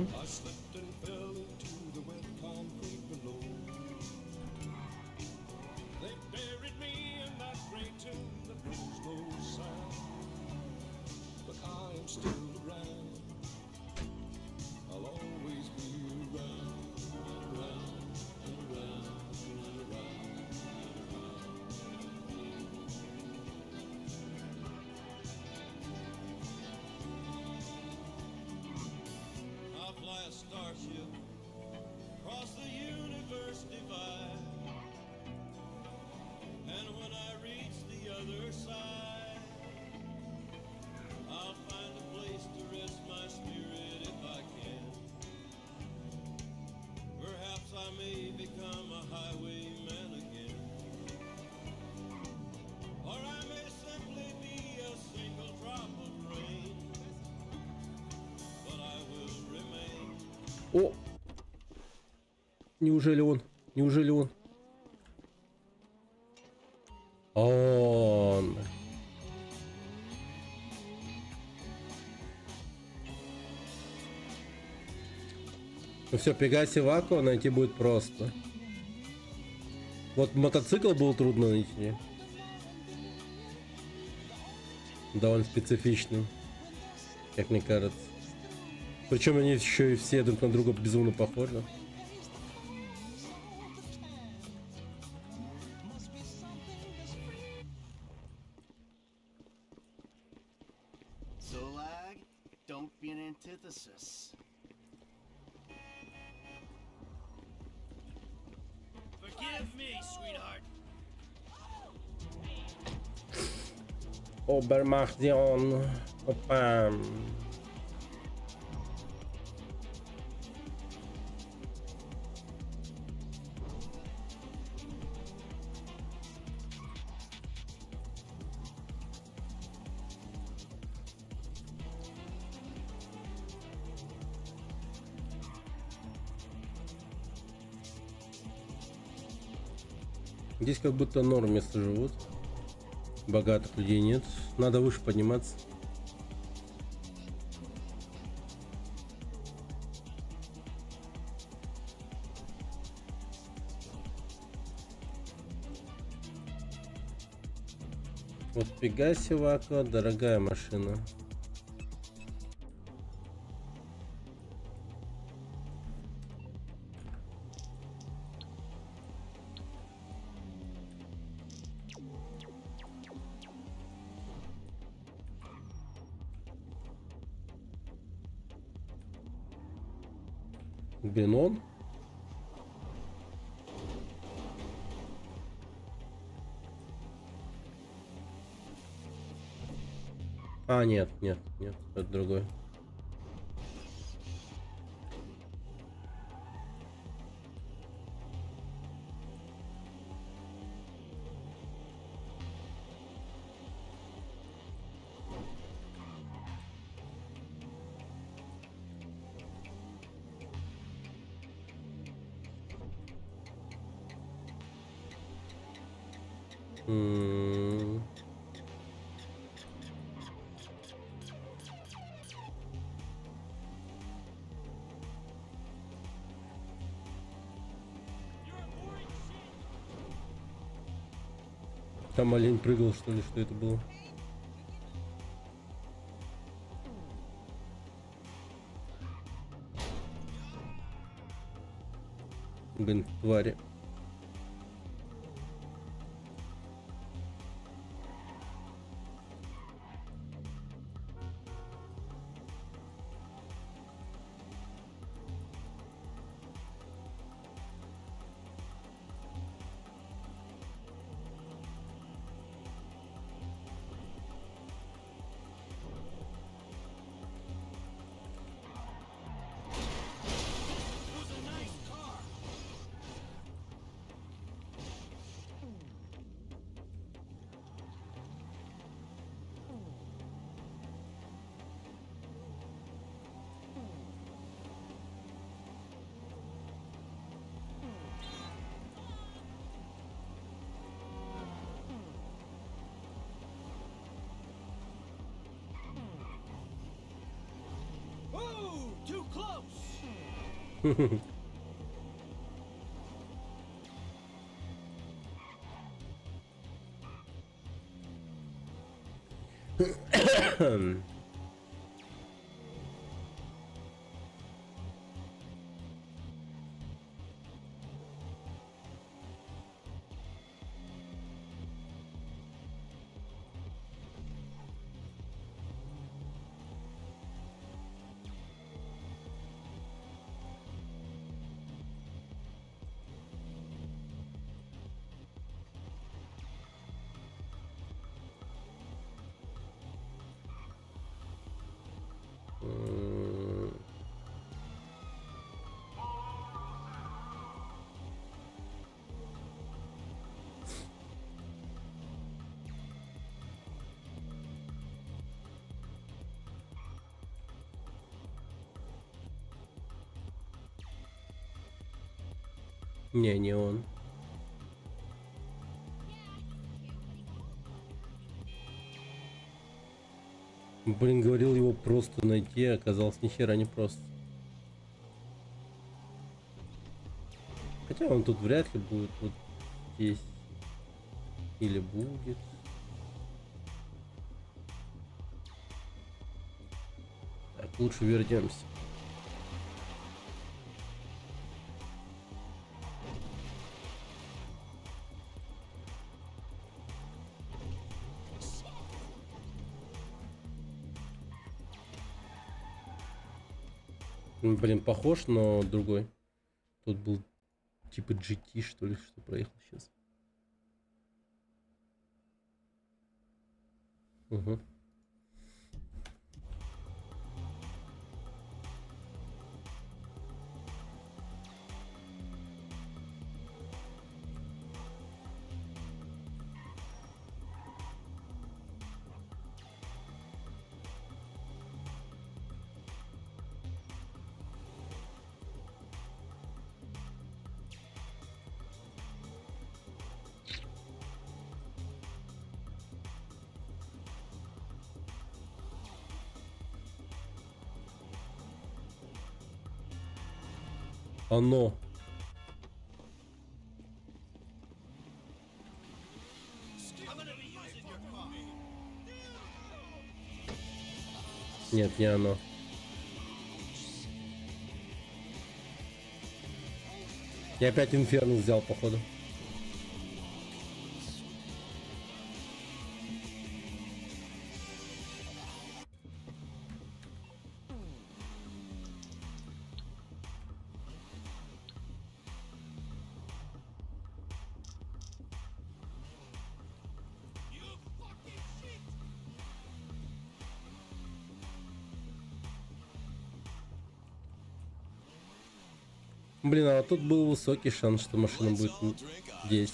О! Неужели он? Неужели он? Он. Ну все, Пегаси Вако найти будет просто. Вот мотоцикл был трудно найти. Довольно специфичным, как мне кажется. Причем они еще и все друг на друга безумно похожи. Zolag, don't be an antithesis. Forgive me, sweetheart. Obermachdion. Опа. Здесь как будто норм места живут. Богатых людей нет. Надо выше подниматься. Вот Пегаси Вако, дорогая машина. Бенон? А, нет, это другой. Там олень прыгал, что ли, что это было? Блин, твари. Ooh, too close. Не он. Блин, говорил его просто найти, а оказалось ни хера не просто. Хотя он тут вряд ли будет вот здесь. Или будет. Так, лучше вернемся. Блин, похож, но другой. Тут был типа GT, что ли, что проехал сейчас. Угу. Оно. Нет, не оно. Я опять Инферно взял, походу. Блин, а вот тут был высокий шанс, что машина будет здесь.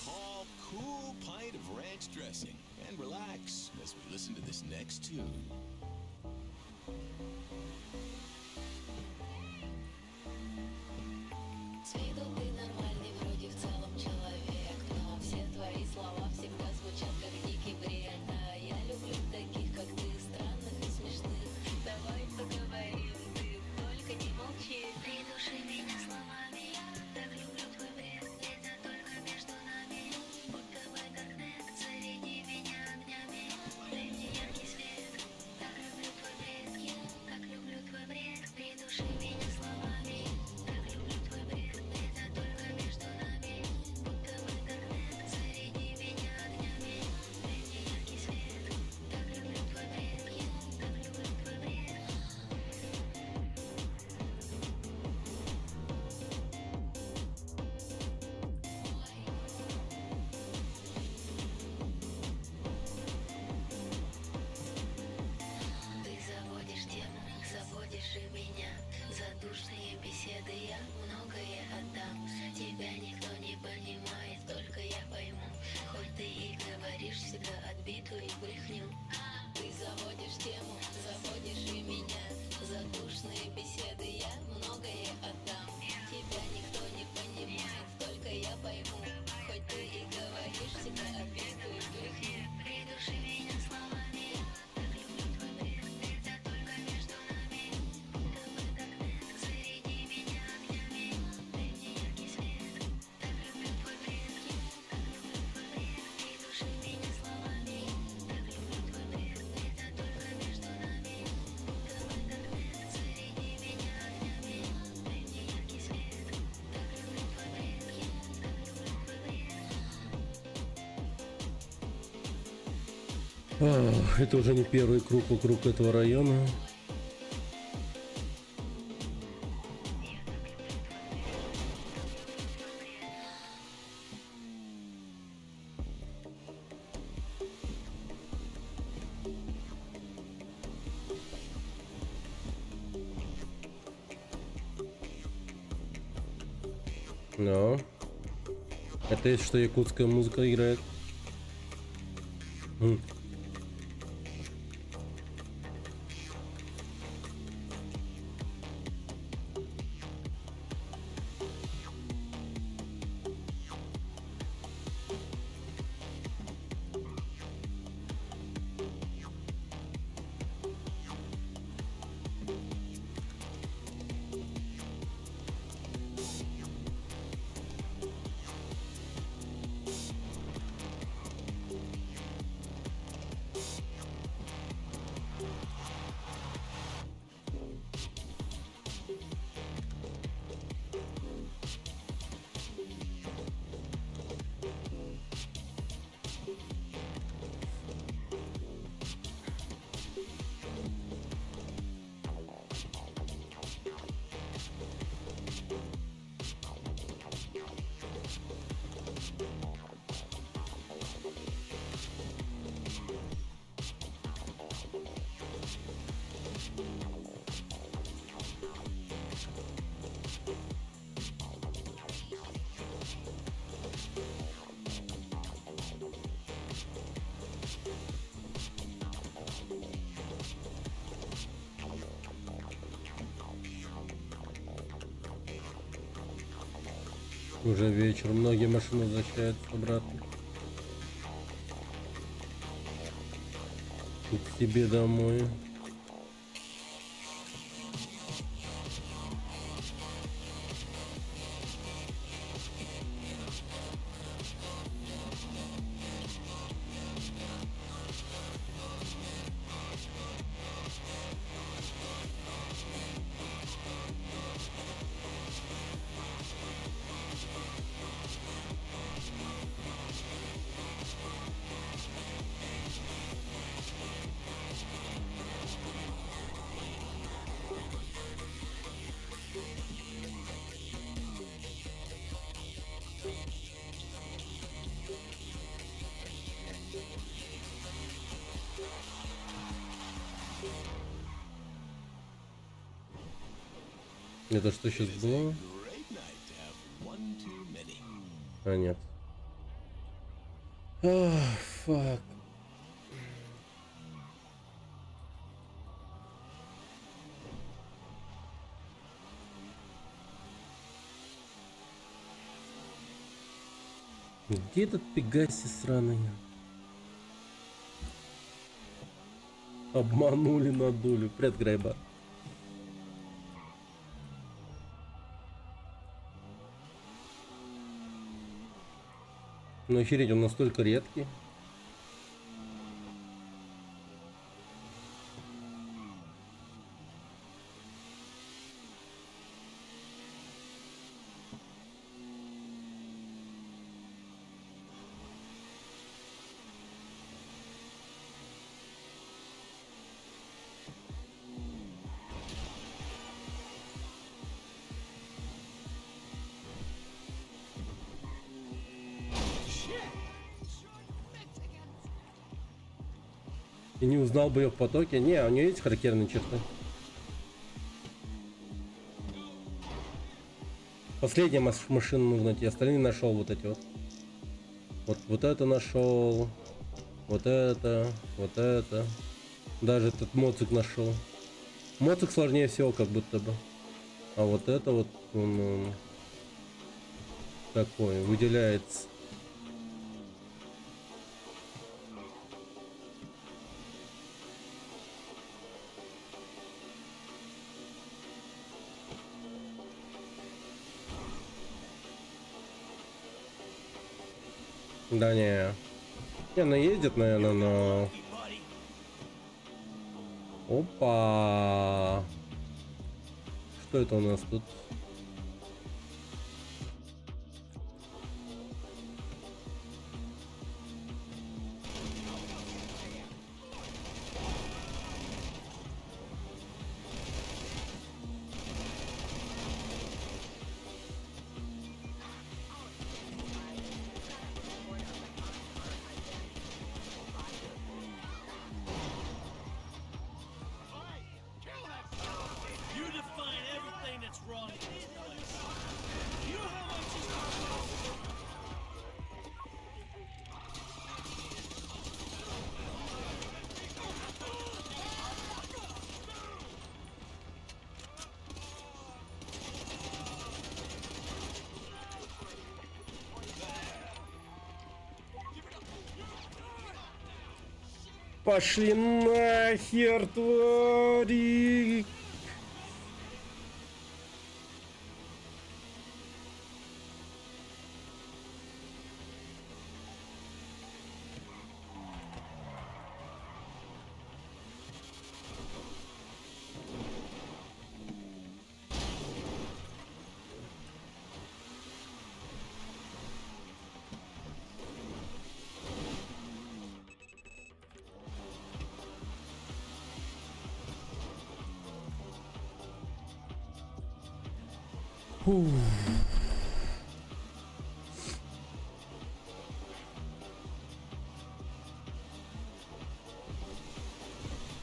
Это уже не первый круг вокруг этого района. Но это есть, что якутская музыка играет. Уже вечер, многие машины возвращаются обратно. И к себе домой. Это что сейчас было? А, нет. Фак. Где этот Пегаси сраный? Обманули, надули. Привет, Грейба. Ну охереть, он настолько редкий. И не узнал бы ее в потоке. Не, у нее есть характерные черты. Последняя машина нужна найти, остальные нашел вот эти вот. Вот это нашел. Вот это. Даже этот моцик нашел. Моцик сложнее всего, как будто бы. А вот это вот он такой, выделяется. Да не. Не, она ездит, наверное, но... Опа! Что это у нас тут? Пошли нахер, твари!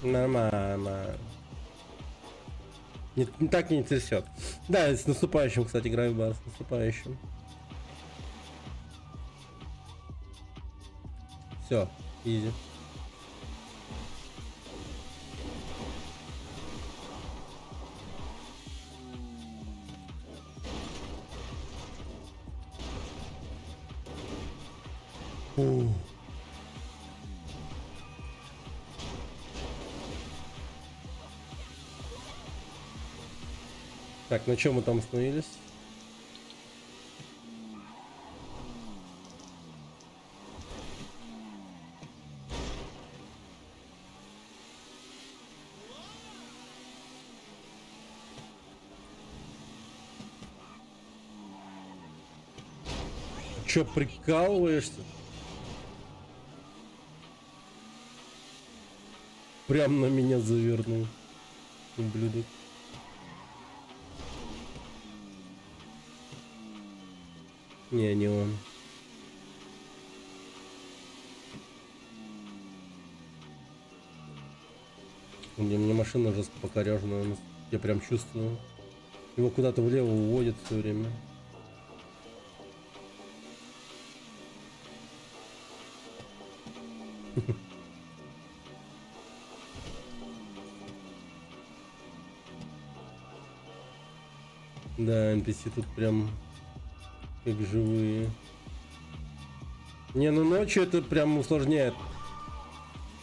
Нормально. Не так не трясет. Да, с наступающим, кстати, Грайбар, с наступающим. Все, изи. Фу. Так, на чем мы там остановились? Чё, прикалываешься? Прям на меня завернул, ублюдок. Не он. Мне машина жестко покорежена, я прям чувствую. Его куда-то влево уводит все время. Да, NPC тут прям как живые. Не, ну ночью это прям усложняет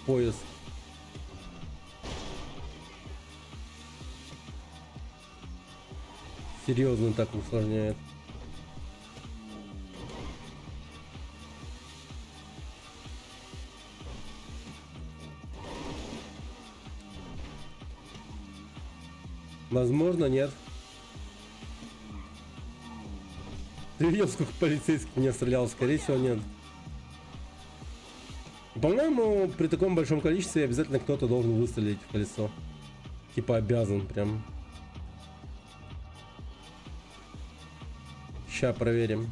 поиск. Серьезно так усложняет. Возможно, нет. Ты видел, сколько полицейских меня стрелял? Скорее всего, нет. По-моему, при таком большом количестве обязательно кто-то должен выстрелить в колесо. Типа обязан прям. Ща проверим.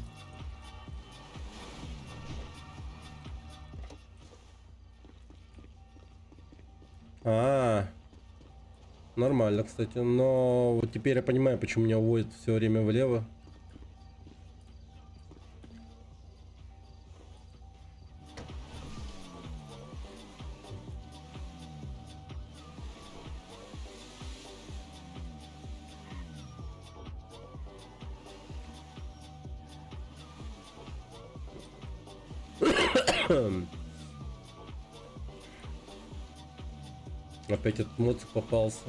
Нормально, кстати. Но вот теперь я понимаю, почему меня уводит все время влево. Опять этот моцик попался.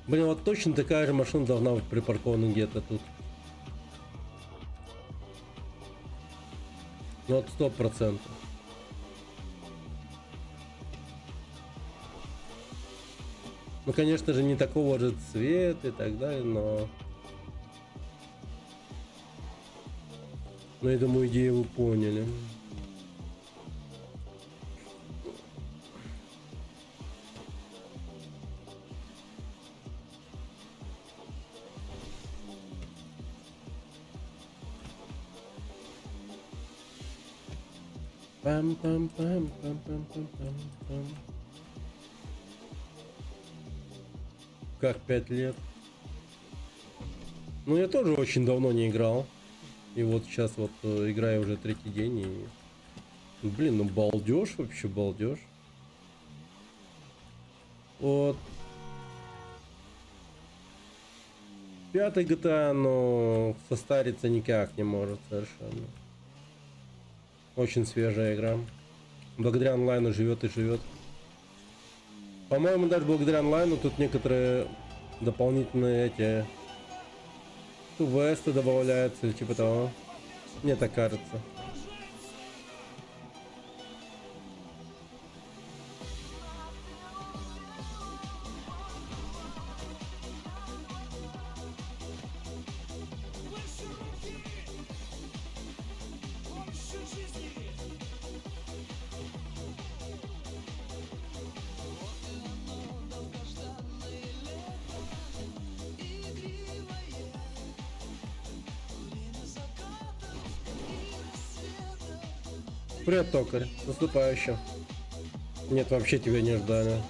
Блин, вот точно такая же машина должна быть припаркована где-то тут. Ну вот 100%. Ну, конечно же, не такого же цвета и так далее, но... Ну, я думаю, идею вы поняли. Пам-пам-пам-пам-пам-пам-пам. Как 5 лет? Ну, я тоже очень давно не играл. И вот сейчас вот играю уже 3-й день. И... Блин, ну балдеж вообще, балдеж. Вот. 5-й GTA, но состариться никак не может совершенно. Очень свежая игра. Благодаря онлайну живет и живет. По-моему, даже благодаря онлайну тут некоторые дополнительные эти квесты добавляются или типа того. Мне так кажется. Привет, токарь. Наступающим. Нет, вообще тебя не ждали.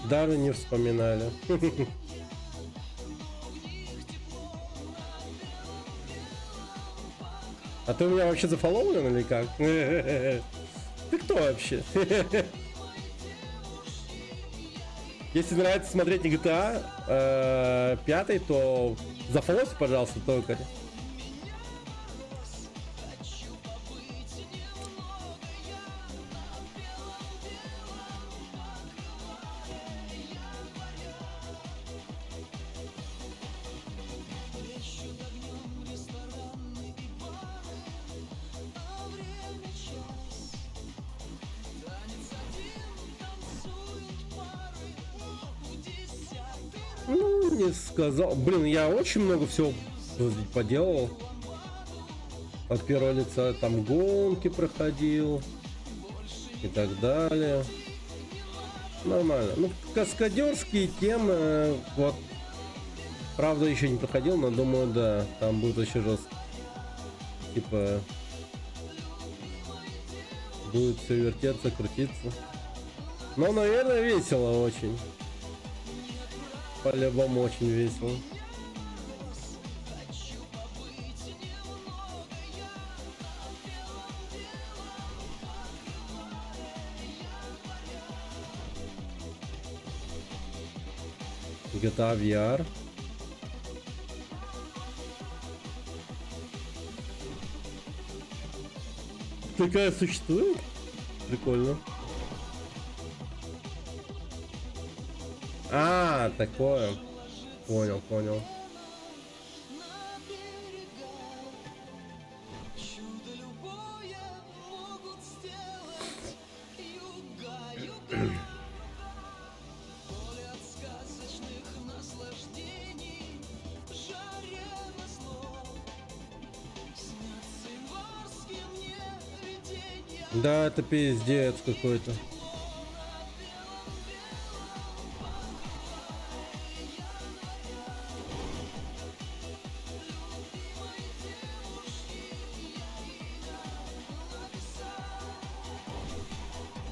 Даже не вспоминали. А ты у меня вообще зафолловлен или как? Ты кто вообще? Если нравится смотреть GTA 5, то зафолловьте, пожалуйста, только. Ну, не сказал. Блин, я очень много всего поделал. От первого лица там гонки проходил. И так далее. Нормально. Ну, каскадерские темы, вот. Правда, еще не проходил, но думаю, да, там будет очень жестко. Типа... Будет все вертеться, крутиться. Но, наверное, весело очень. По-любому очень весело. GTA VR. Такая существует? Прикольно. А, такое. Понял, понял. Да, это пиздец какой-то.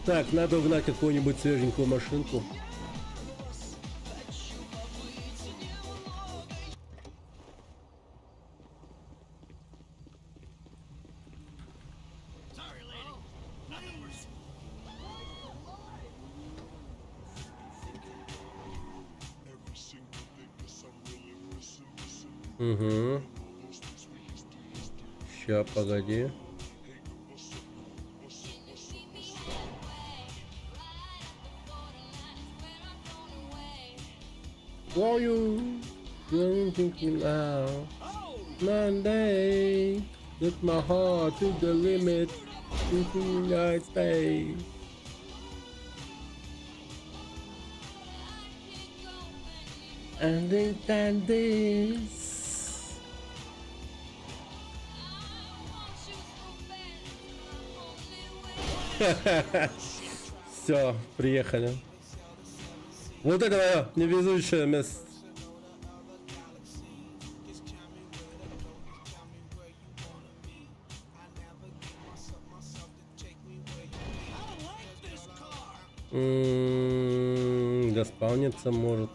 Так, надо угнать какую-нибудь свеженькую машинку. Угу. Ща, погоди. Why you think me now? Monday, with my heart to the limit. I stay. And then this. Все, приехали. Вот это невезучее место. Заспавниться может.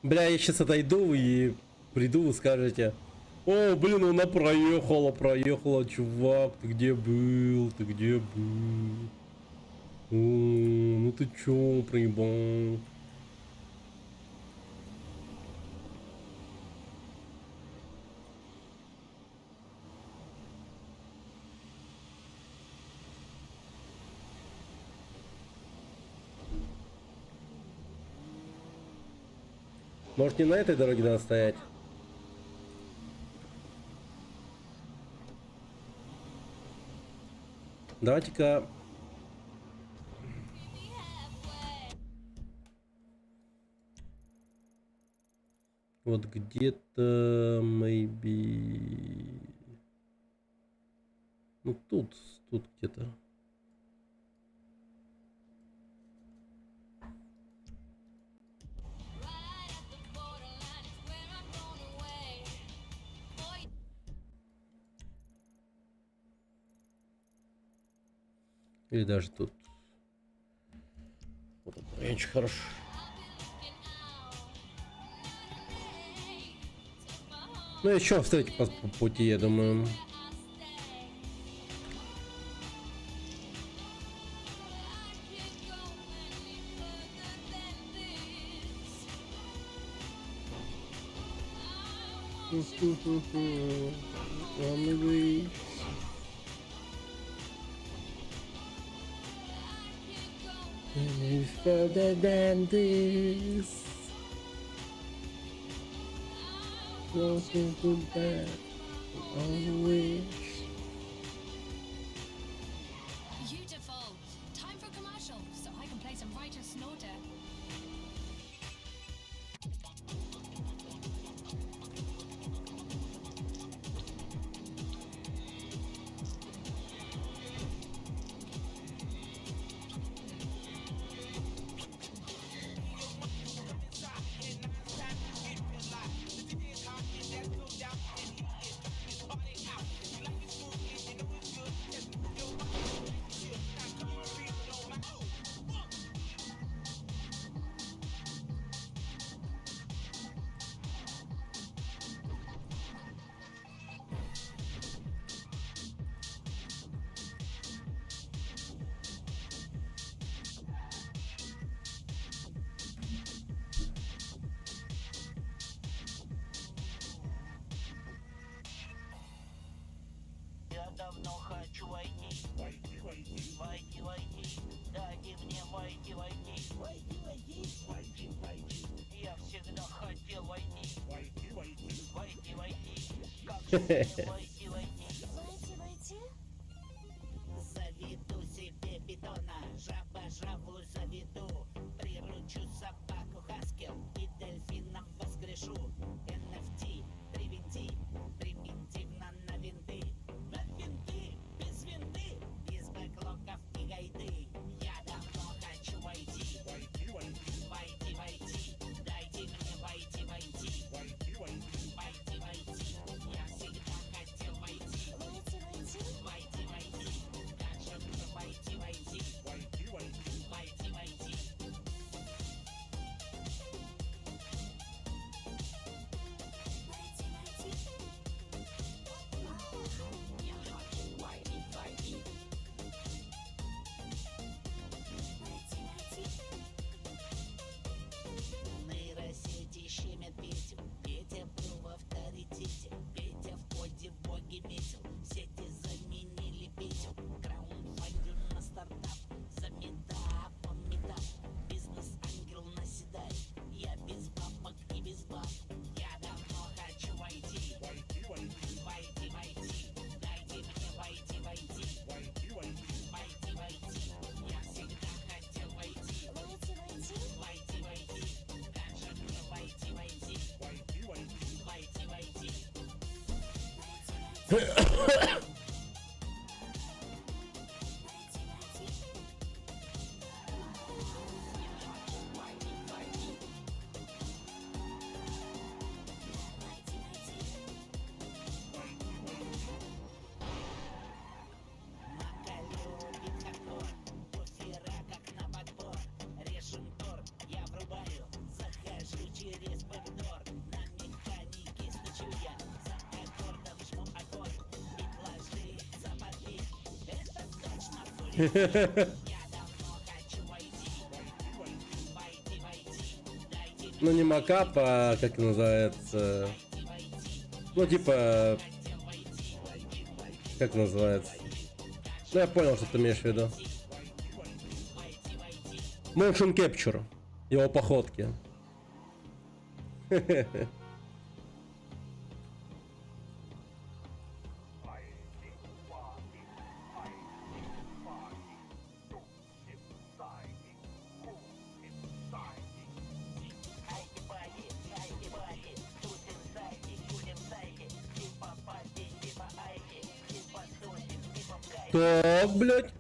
Бля, я сейчас отойду и приду, вы скажете: о, блин, она проехала, чувак, ты где был, О, ну ты чё, проебал? Может, не на этой дороге надо стоять? Давайте-ка... Вот где-то, maybe... Ну тут где-то. Или даже тут. Вот это очень хорошо. Ну еще встретить по пути, я думаю. Further than this, closer to that, always. Beautiful. Time for commercial, so I can play some Writer Snowder. Давно хочу войти. Войти, войти. Войти, войти. Дайте мне войти, войти. Войти, войти. Войти, войти. Я всегда хотел войти. Войти, войти. Войти, войти. Как же мне войти, войти? Войти, войти? Заведу себе бетона. Жаба жабу заведу. Приручу собаку хаскел. И дельфином воскрешу. NFT, привинти. Примитивно на винты. Без винты, без бэклогов и гайды. Я давно хочу войти. Войти, войти. Войти, войти. Дайте мне войти, войти. Войти, войти. Войти, войти. Я всегда хотел войти. Войти, войти. Войти, войти. Как же мне войти, войти? Войти, войти. Войти, войти. Нейросети щемят Петю. Петя был в авторитете. Петя в коде боги метил. Сети заменили Петю. Краундфандинг на стартап. За метапом метап. Бизнес-ангел наседает. Я без бабок и без баб. Я давно хочу войти. Войти, войти. Войти, войти. Дайте мне войти, войти. Войти, войти. Войти, войти. Я всегда хотел войти. Войти, войти. Войти, войти. Как же мне войти, войти? Войти, войти. Войти, войти. Ну не макап, а как называется? Ну типа... Как называется? Ну я понял, что ты имеешь в виду. Motion Capture. Его походки. Так, блядь.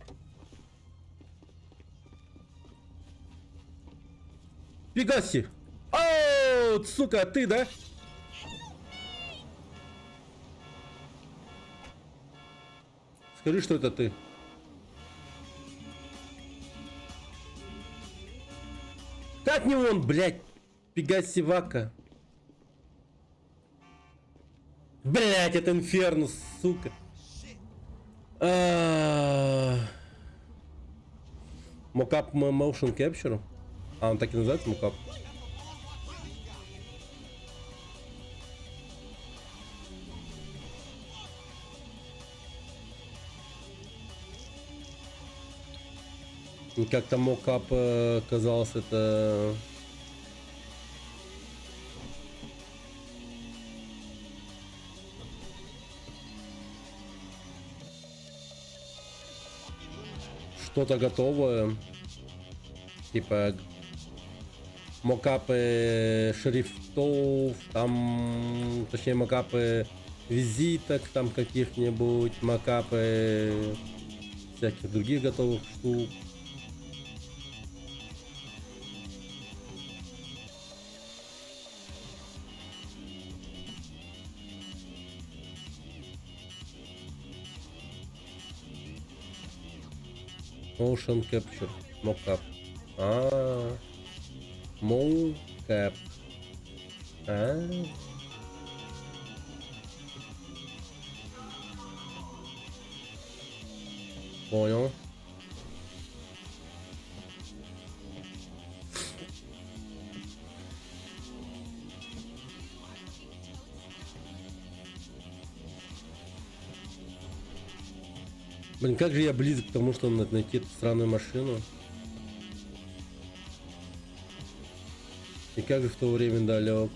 Фигаси. О, сука, ты, да? Скажи, что это ты. Как не он, блядь? Фигаси вака. Блядь, это инферно, сука. Мокап motion capture. А, он так и называется, мокап. И как-то мокап казалось, это... Что-то готовое. Типа мокапы шрифтов, там, точнее мокапы визиток там каких-нибудь, мокапы всяких других готовых штук. Motion capture, mockup. Mockup. Понял. Блин, как же я близок к тому, что надо найти эту странную машину. И как же в то время далек.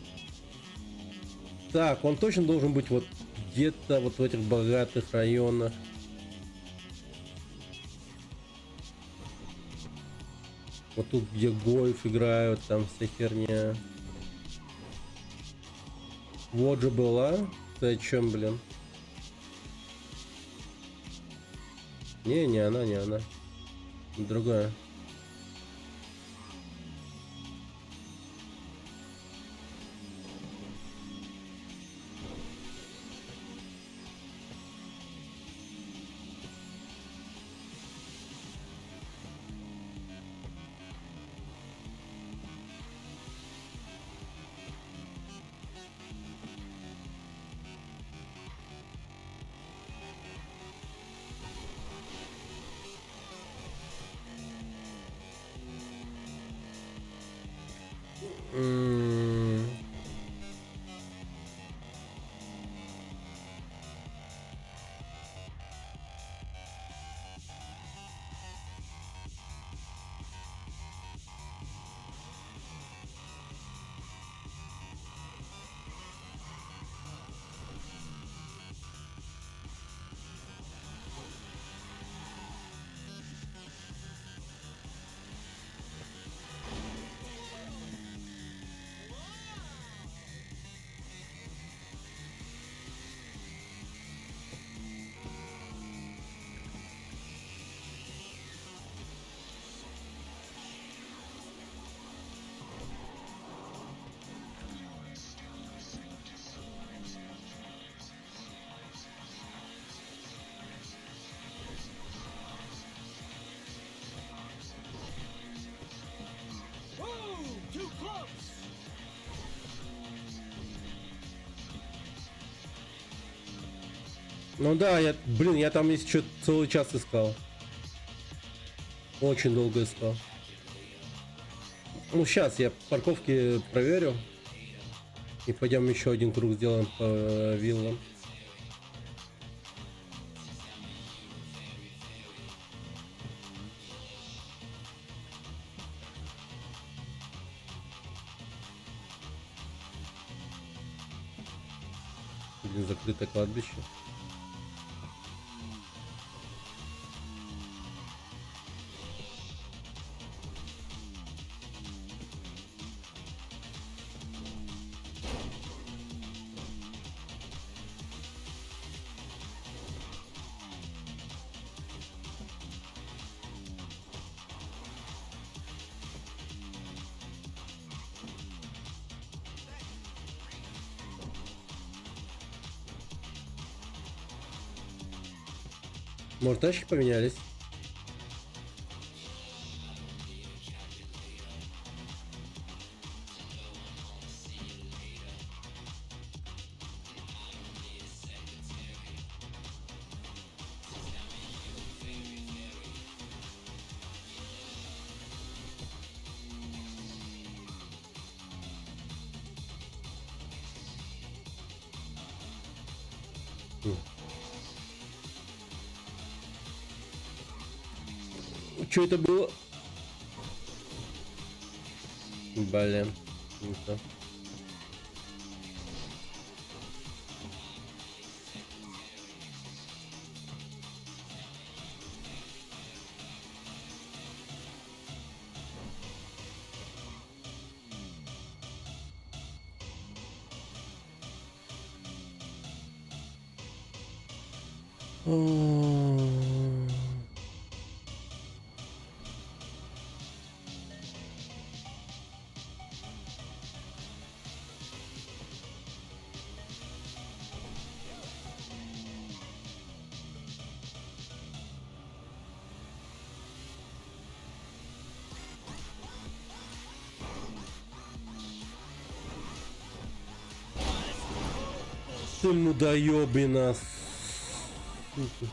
Так, он точно должен быть вот где-то вот в этих богатых районах. Вот тут, где гольф играют, там вся херня. Вот же была. Ты о чем, блин? Не она, не она. Другая. Ну да, я там если что целый час искал. Очень долго искал. Ну сейчас я парковки проверю. И пойдем еще один круг сделаем по виллам. Блин, закрытое кладбище. Может, тачки поменялись? Что это было? Блин, не то. Ты мудоёбина, сука.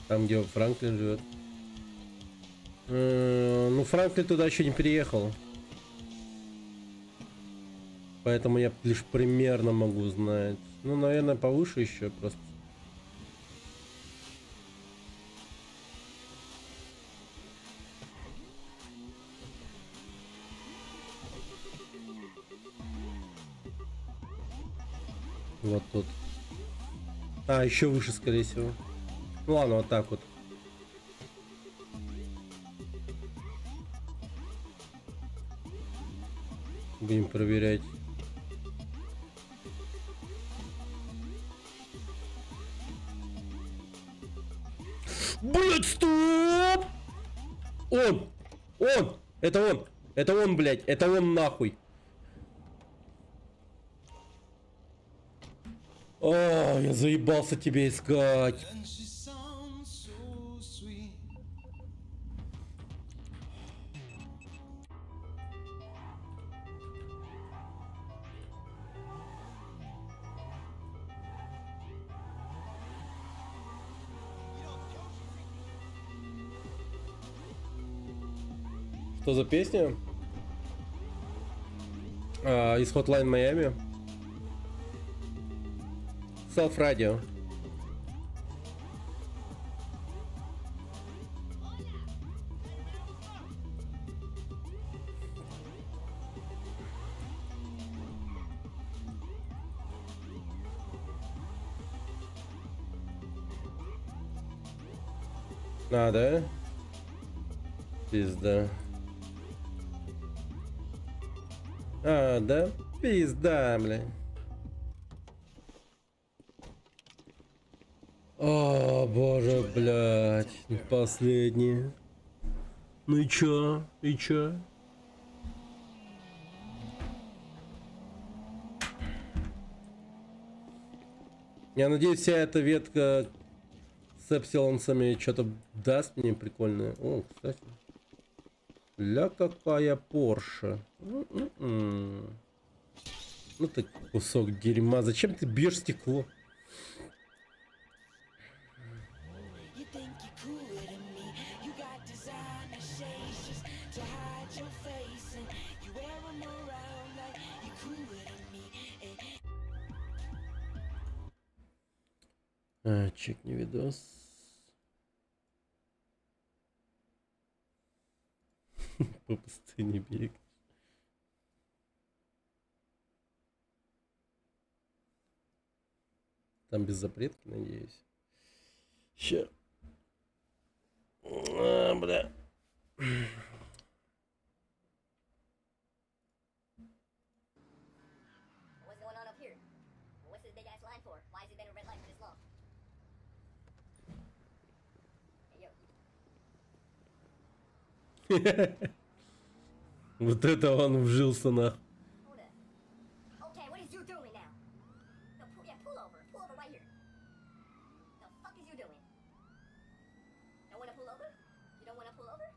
Там, где Франклин живет. Ну, Франклин туда еще не переехал. Поэтому я лишь примерно могу знать. Ну, наверное, повыше еще просто. Вот тут. А, еще выше, скорее всего. Ну ладно, вот так вот. Будем проверять. Блять, стоп! Он! Он! Это он! Это он, блядь! Это он нахуй! О, я заебался тебя искать. Что за песня? Из Hotline Miami. Self Radio. А, да? Пизда. А, да? Пизда, бля. О, боже, блядь. Последнее. Ну и чё? И чё? Я надеюсь, вся эта ветка с эпсилонцами что-то даст мне прикольное. О, кстати. Ля какая Порше. Ну ты кусок дерьма. Зачем ты бьешь стекло? Чекни видос. По пустыне берег. Там без запретки, надеюсь. Ща. А, бля. What's going on up here? What's this big ass line for? Why has it been a red light for this long? Hey, yo. Вот это он вжился нахуй. Okay, what is you doing now? No, pull over. Pull over right here. The fuck is you doing? Don't wanna pull over? You don't wanna pull over?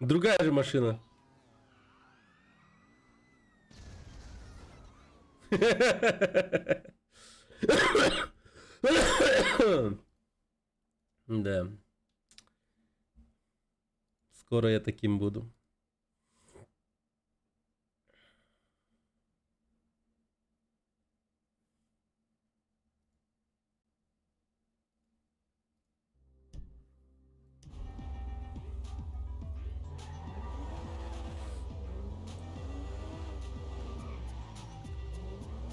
Другая же машина. Да. Скоро я таким буду.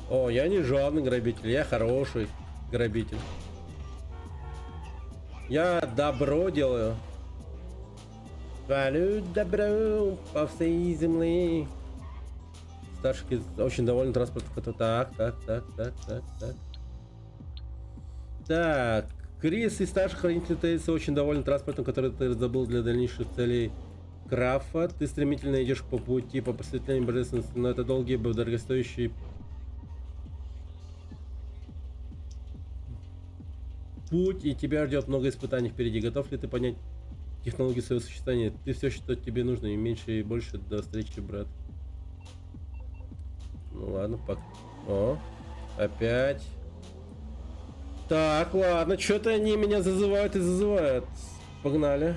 О, я не жадный грабитель, я хороший грабитель. Я добро делаю. Валю добро по всей земле. Старший очень доволен транспортом. Так. Так, Крис и старший хранитель Тейса очень доволен транспортом, который ты раздобыл для дальнейших целей Крафа. Ты стремительно идешь по пути по просветлению божественности, но это долгий, дорогостоящий путь, и тебя ждет много испытаний впереди. Готов ли ты понять технологию своего существования? Ты все, что тебе нужно, и меньше, и больше. До встречи, брат. Ну ладно, пока. О, опять. Так, ладно, что-то они меня зазывают и зазывают. Погнали.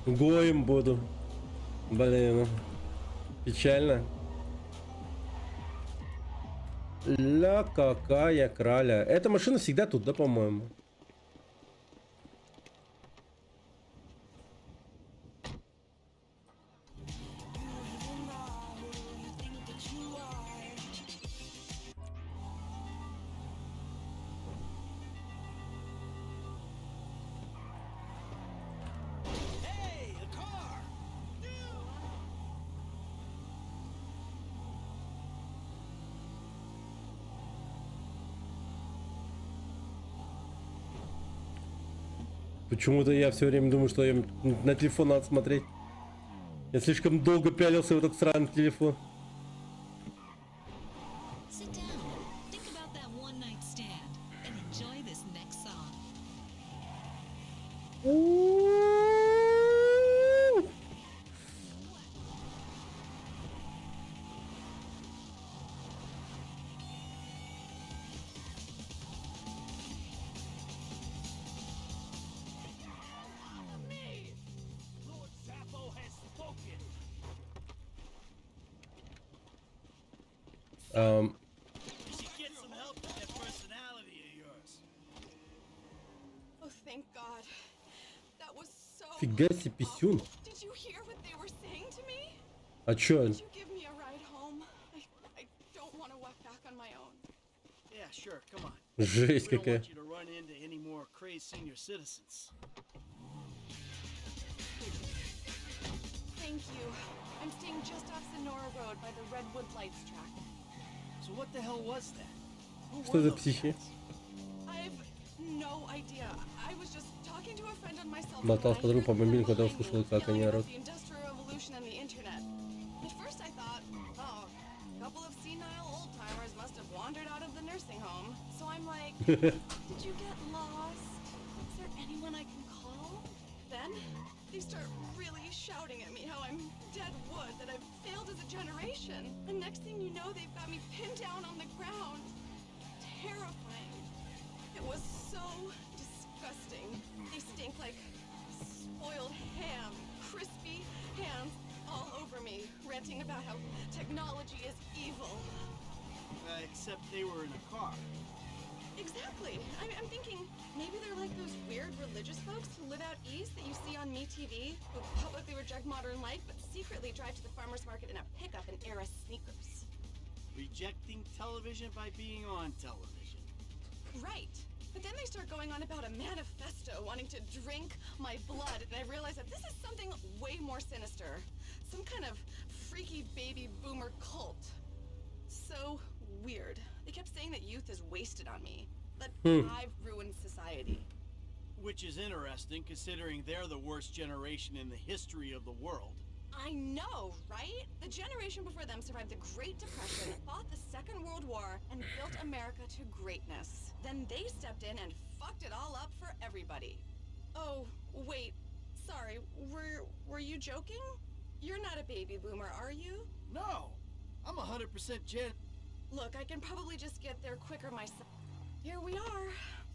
Гоем буду. Блин. Печально. Ля какая краля. Эта машина всегда тут, да, по-моему? Почему-то я все время думаю, что я на телефон надо смотреть. Я слишком долго пялился в этот сраный телефон. Lord Zappo has spoken. You should get some help with that personality of yours. Oh, thank God. That was so. Фига себе писюн. Did you hear what they were saying to me? А чё? Would you give me a ride home? I don't want to walk back on my own. Yeah, sure, come on. Жесть We don't какая. want you to run into any more crazed senior citizens. Thank you. I'm staying just off Sonora Road by the Redwood Lights track. So what the hell was that? Who Что were за those психи? I've no idea. I was just talking to a friend on my cell phone. Болтал с and I подругой по heard them мобильнику, когда behind me услышал, как они yelling орут. about the Industrial Revolution and the internet. At first I thought, oh, a couple of senile old timers must have wandered out of the nursing home. So I'm like, did you get lost? Is there anyone I can call? Then they start really shouting at me how I'm dead wood, that I've failed as a generation. And next thing you know, they've got me pinned down on the ground. Terrifying. It was so disgusting. They stink like spoiled ham, crispy hands all over me, ranting about how technology is evil. Except they were in a car. Exactly. I'm thinking maybe they're like those weird religious folks who live out east that you see on MeTV, who publicly reject modern life but secretly drive to the farmer's market in a pickup and Era sneakers. Rejecting television by being on television. Right. But then they start going on about a manifesto wanting to drink my blood, and I realize that this is something way more sinister. Some kind of freaky baby boomer cult. So weird. They kept saying that youth is wasted on me, that I've ruined society. Which is interesting, considering they're the worst generation in the history of the world. I know, right? The generation before them survived the Great Depression, fought the Second World War, and built America to greatness. Then they stepped in and fucked it all up for everybody. Oh, wait. Sorry, were you joking? You're not a baby boomer, are you? No! I'm 100% Gen... Look, I can probably just get there quicker myself. Here we are.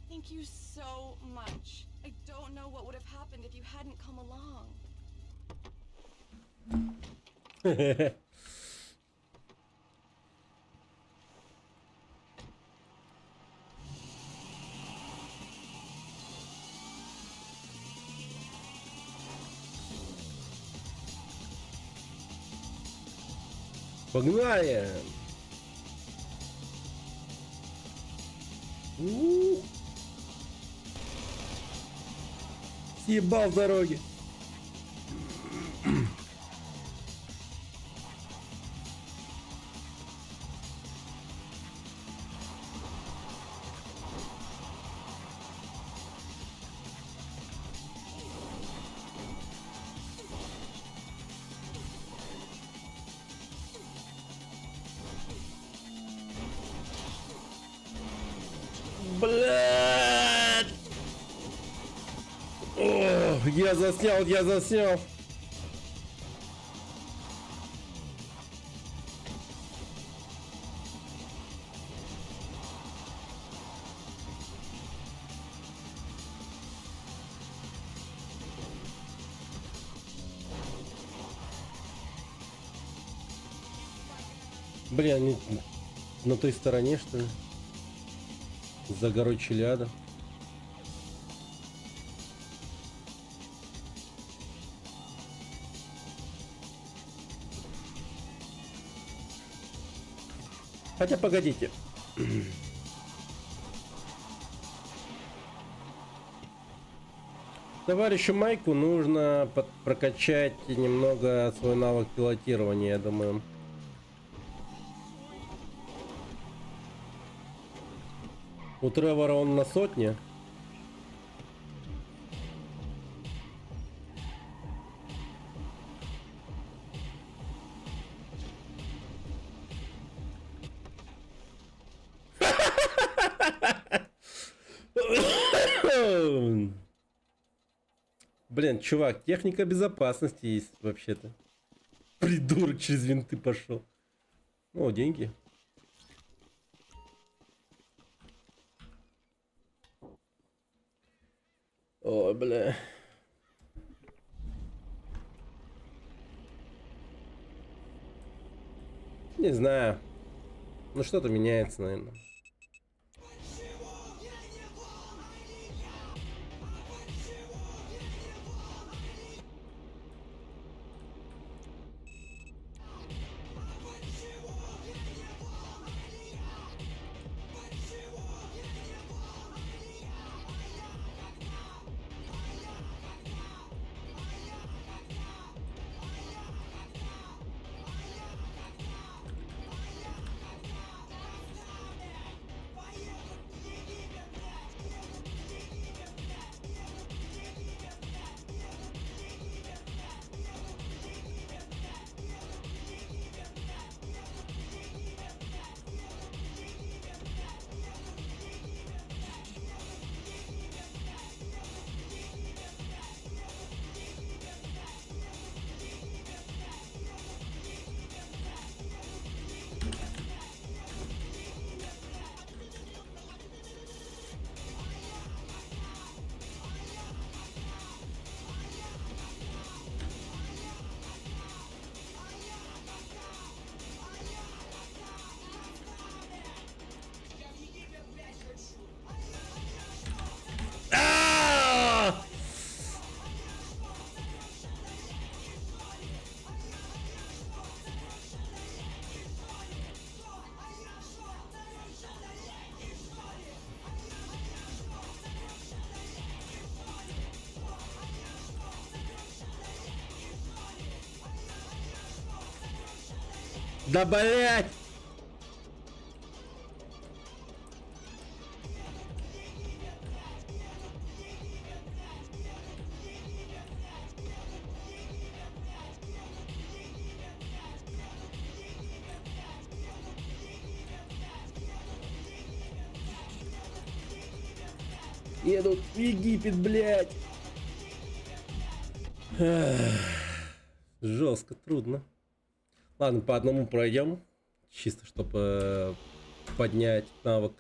Thank you so much. I don't know what would have happened if you hadn't come along. Погнали! Съебал с дороги. Блядь! О, я заснял. Бля, они на той стороне, что ли? За горой Челяда. Хотя погодите. Товарищу Майку нужно прокачать немного свой навык пилотирования, я думаю. У Тревора он на 100. Блин, чувак, техника безопасности есть вообще-то. Придурок через винты пошел. О, деньги. Ой, бля. Не знаю. Ну что-то меняется, наверное. Да блять! Едут в Египет, блять! Жестко, трудно. Ладно, по одному пройдем, чисто чтобы поднять навык.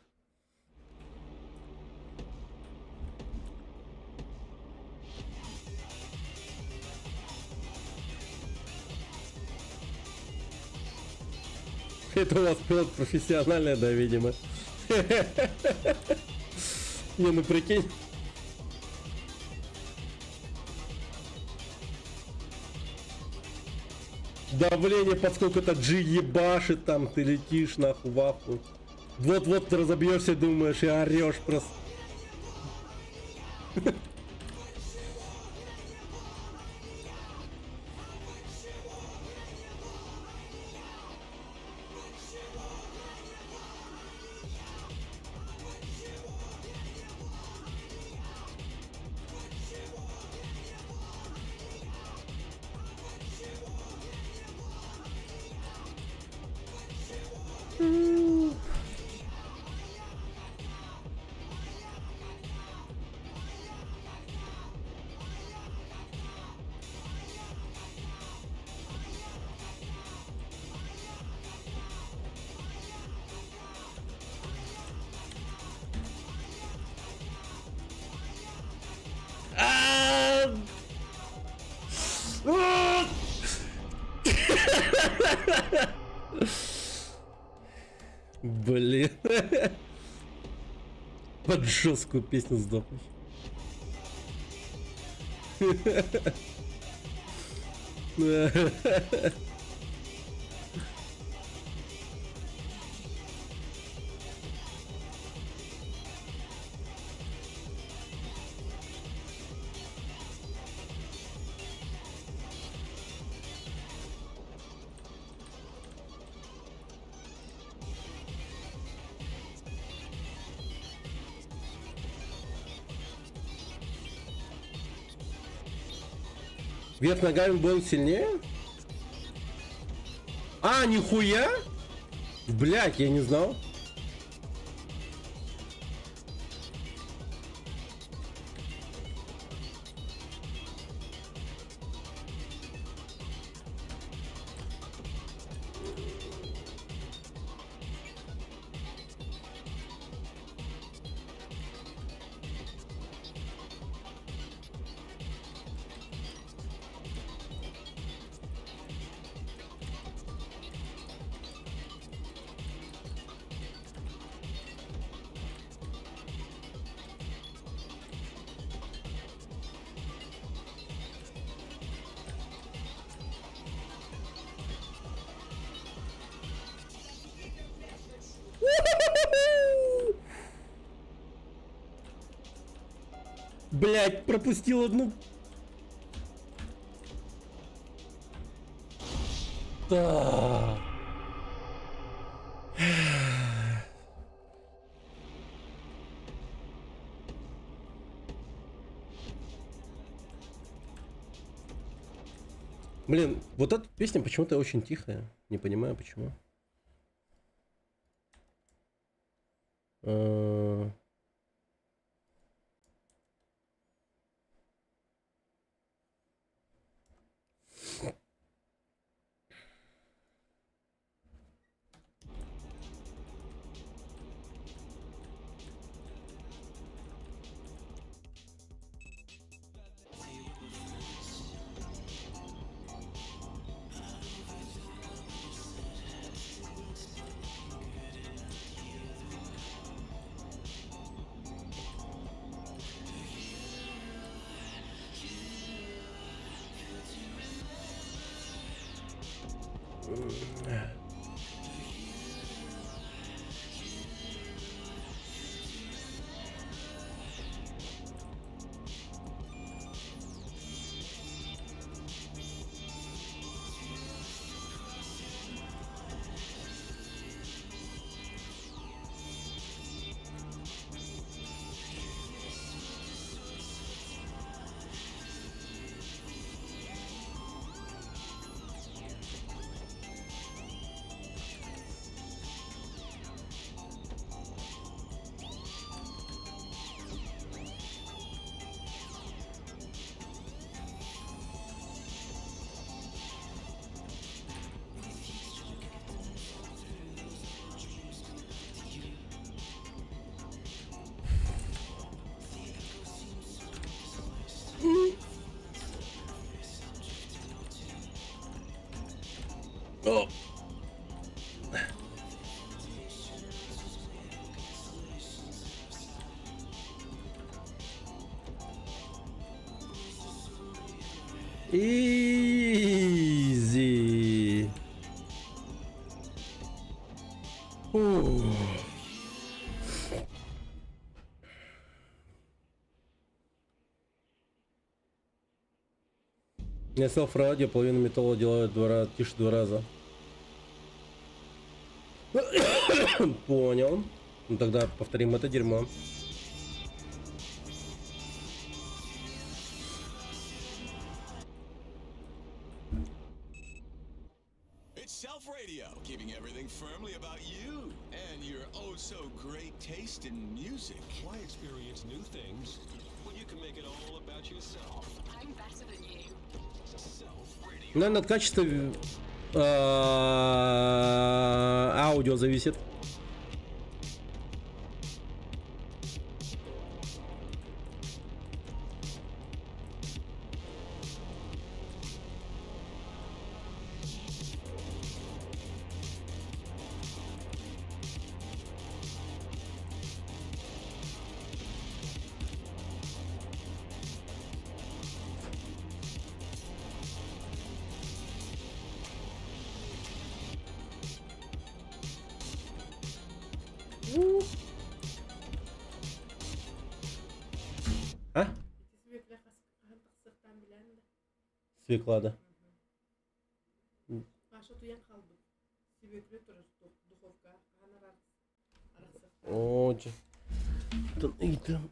Это у вас пилот профессиональный, да, видимо. Не, ну прикинь. Давление, поскольку-то G ебашит, там ты летишь нахуй ваху. Вот-вот ты разобьешься, думаешь, и орешь просто. Блин. Под жесткую песню сдохнешь. Вверх ногами был сильнее? А, нихуя? Блять, я не знал. Блять, пропустил одну. Да. Блин, вот эта песня почему-то очень тихая. Не понимаю почему. О! Easy. Я сел в радио, половину металла делают тише 2 раза. Понял. Ну тогда повторим это дерьмо. It's Self Radio, keeping everything firmly about you and your oh so great taste in music. Why experience new things when you can make it all about yourself? I'm better than you. Self Radio. Наверное, от качества аудио зависит. А? Свекла, да. О, там.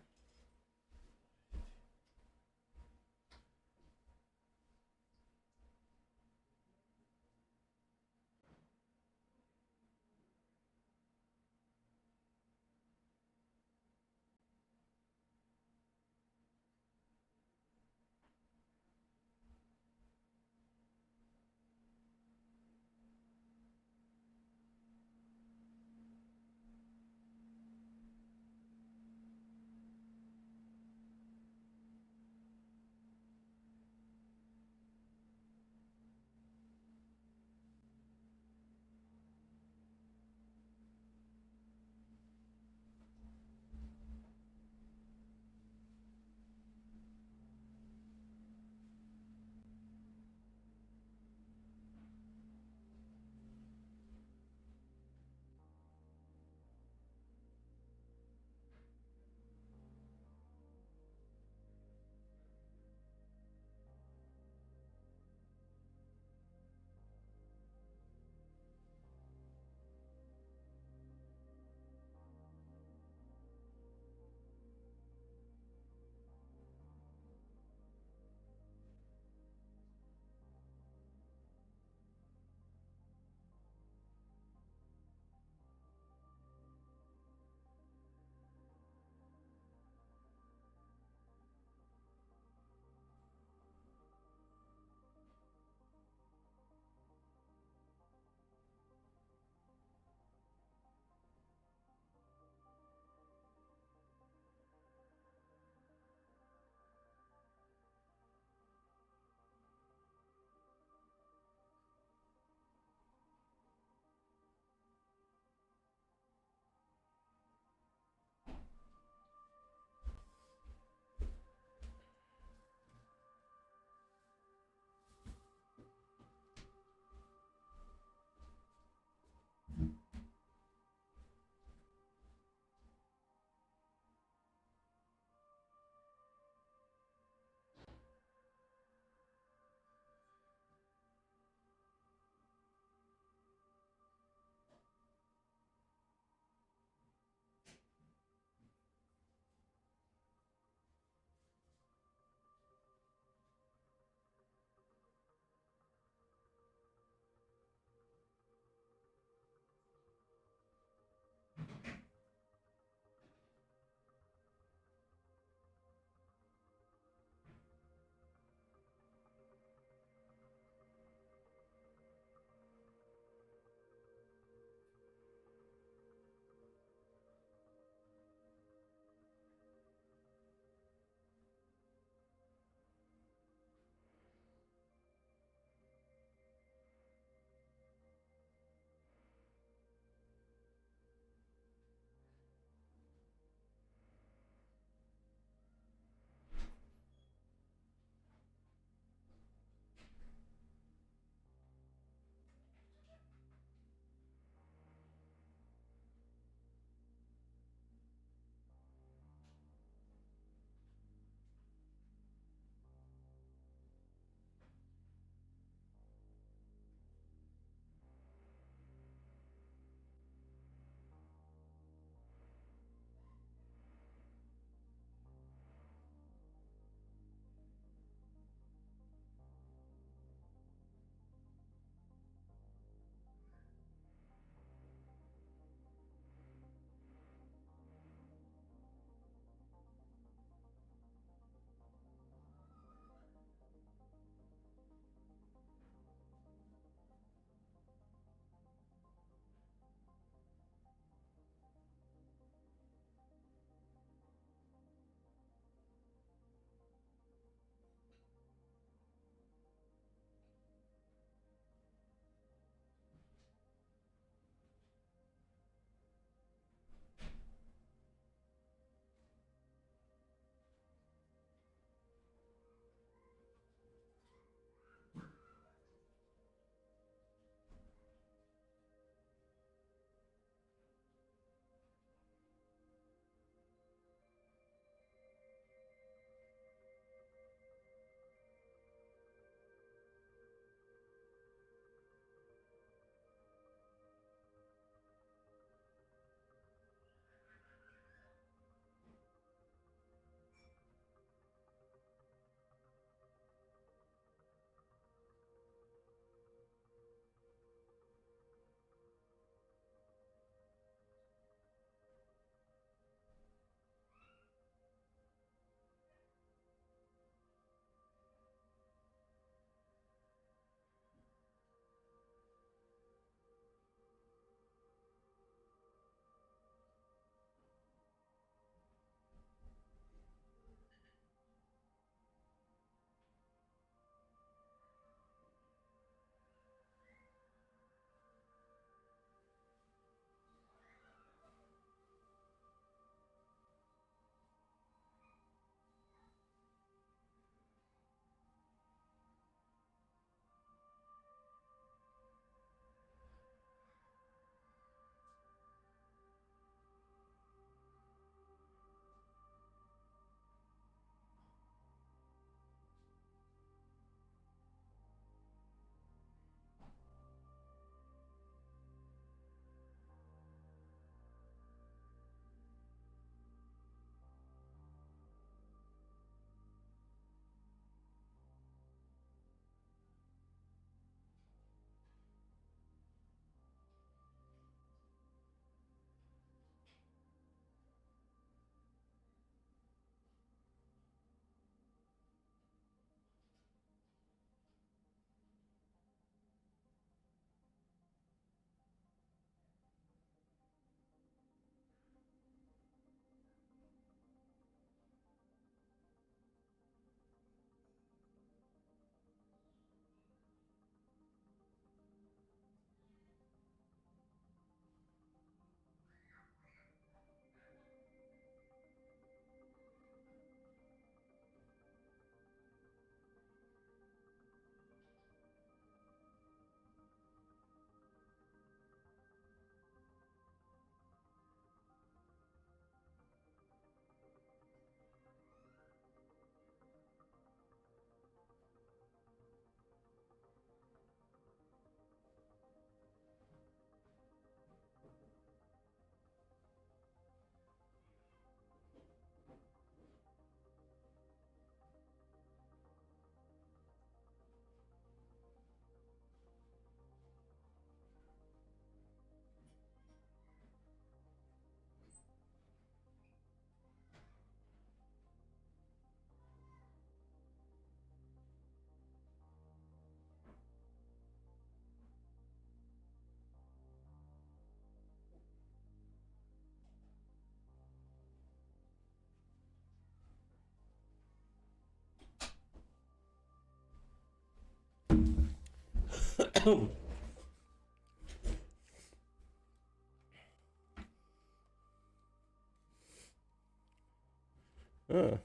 А,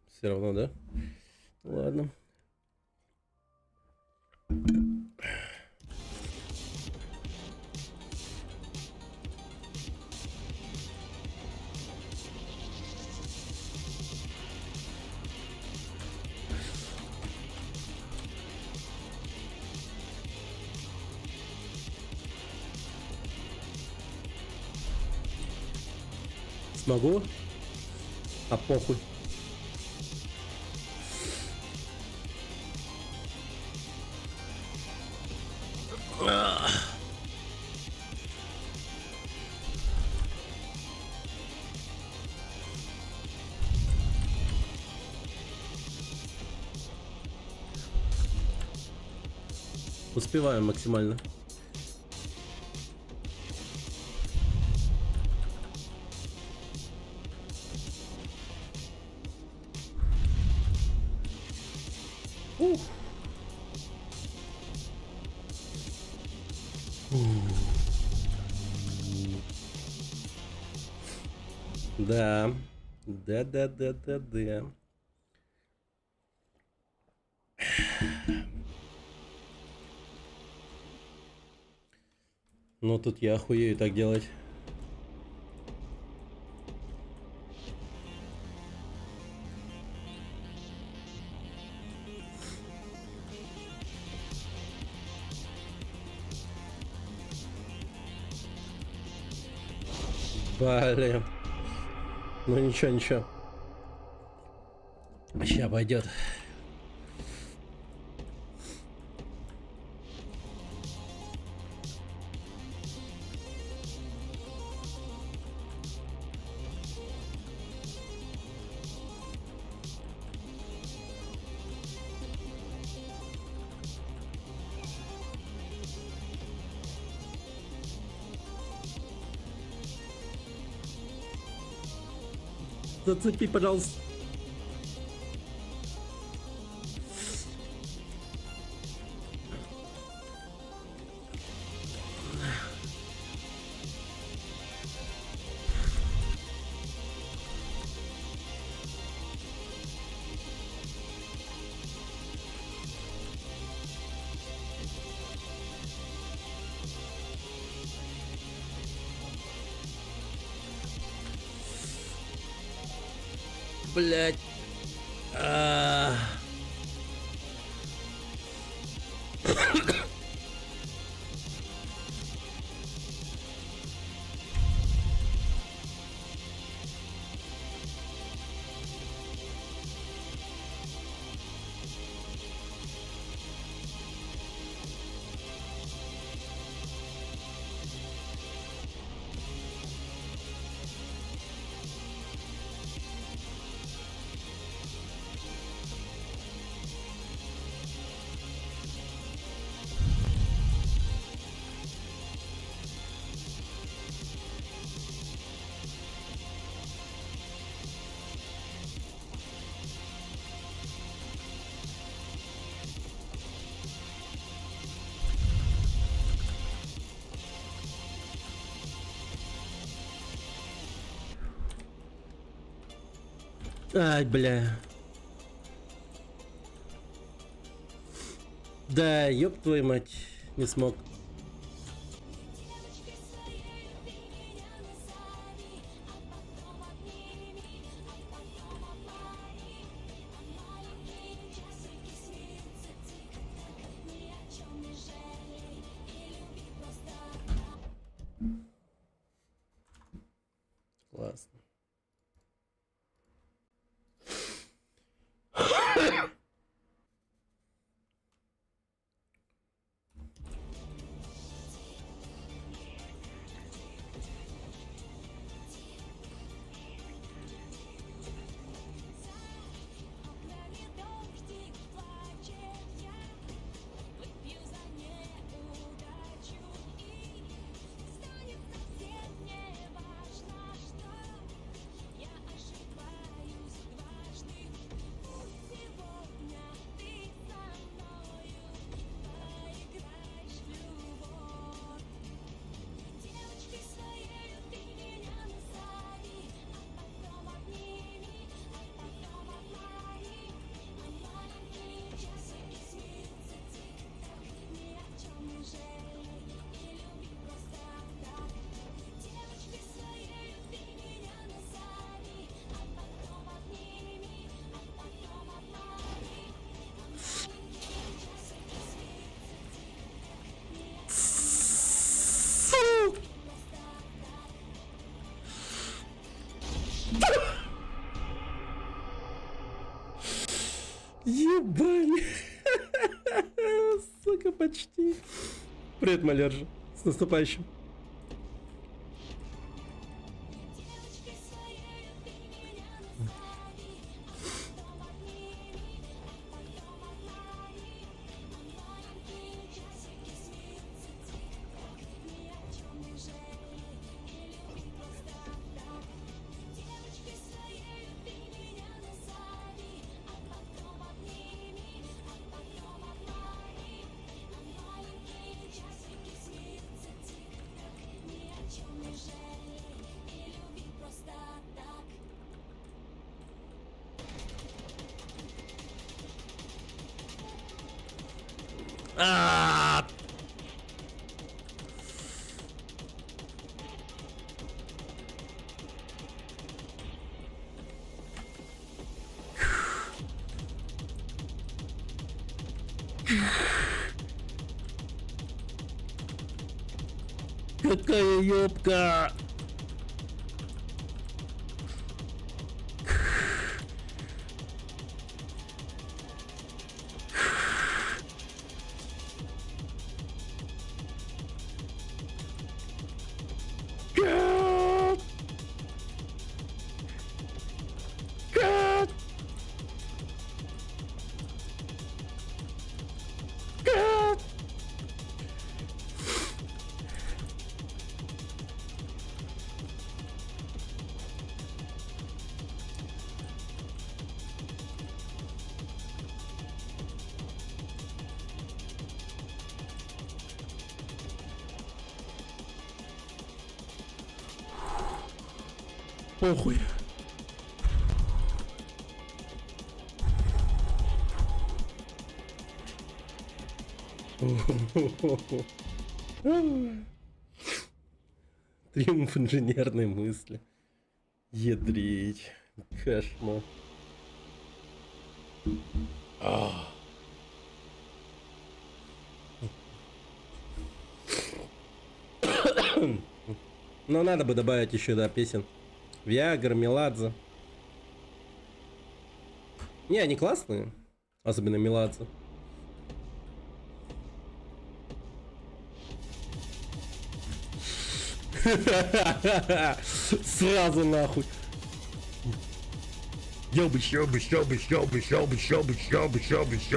все равно, да? Ладно. Смогу? А похуй. Успеваем максимально. Да. Да. Ну тут я охуею так делать. Блин. Ну ничего. Сейчас пойдет. Зацепи, пожалуйста. Блять. Ай, бля. Да, ёб твою мать, не смог. Классно. Привет, Малержа. С наступающим. А! Какая ёбка! Похуй. Триумф инженерной мысли. Ядрить. Кошмар. Но надо бы добавить еще, да, песен. Виагра, Меладзе. Не, они классные. Особенно Меладзе. Сразу нахуй. Ёбыш. Ебать!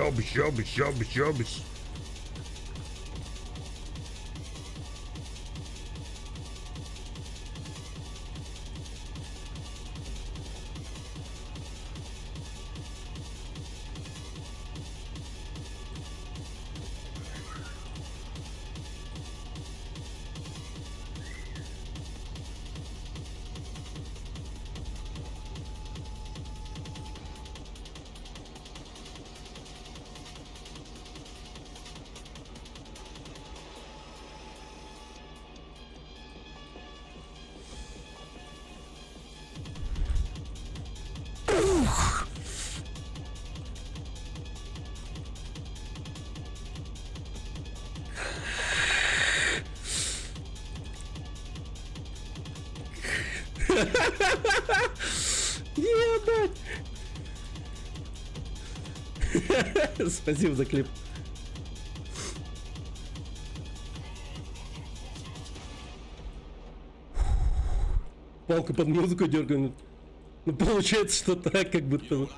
Спасибо за клип. Палку под музыку дергаем. Ну получается, что так, как будто.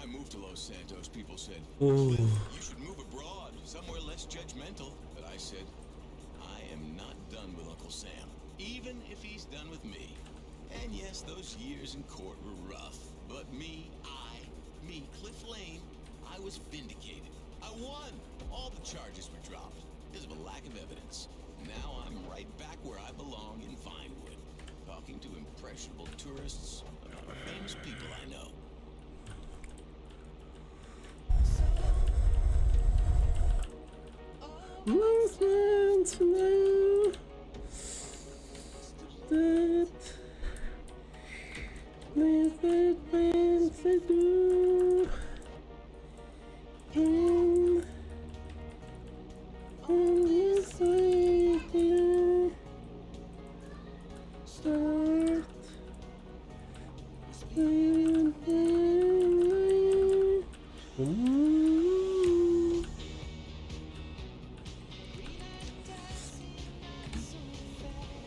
And yes, those years in court were rough. But me, Cliff Lane, I was vindicated. I won. All the charges were dropped because of a lack of evidence. Now I'm right back where I belong in Vinewood, talking to impressionable tourists about famous people I know.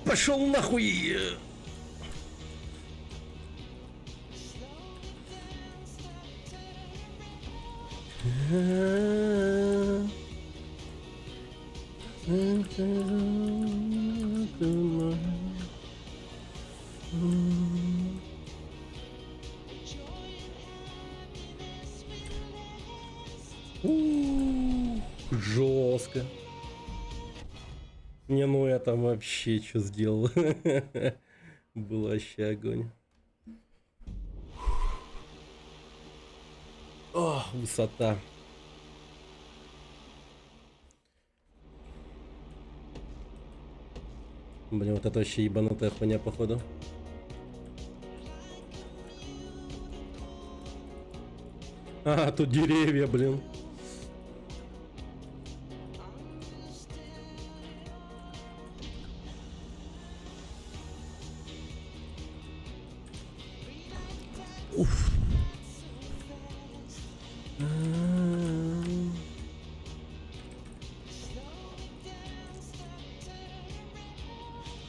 пошел нахуй! Жестко. Не, ну это вообще что сделал? Было вообще огонь. О, высота. Блин, вот это вообще ебанутая хуйня, походу. А, тут деревья, блин. Уф.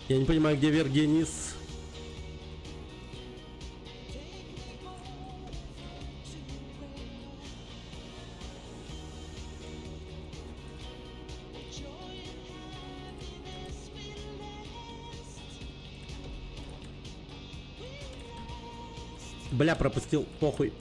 Я не понимаю, где вверх, где низ. Бля, пропустил, похуй.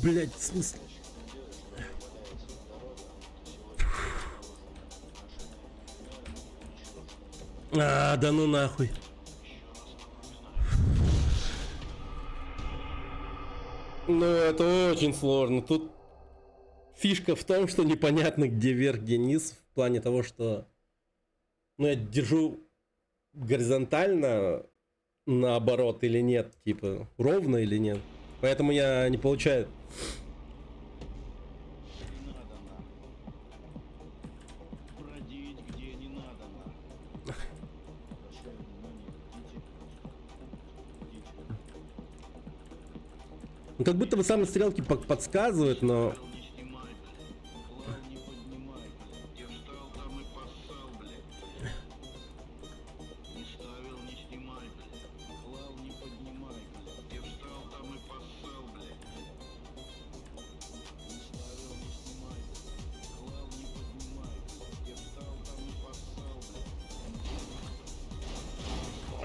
Блять, в смысле? А, да ну нахуй. Ну, это очень сложно. Тут фишка в том, что непонятно, где вверх, где низ. В плане того, что... Ну, я держу горизонтально наоборот или нет. Типа, ровно или нет. Поэтому я не получаю... Ну, как будто бы сами стрелки подсказывают, но...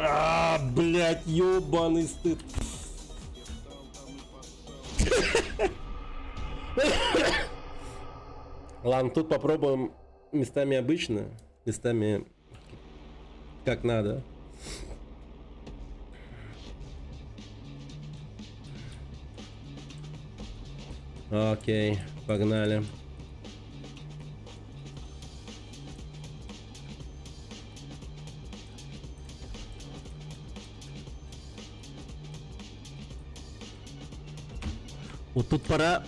А, блядь, ёбаный стыд. Ладно, тут попробуем местами обычно, местами как надо. Окей, погнали. Вот тут пора...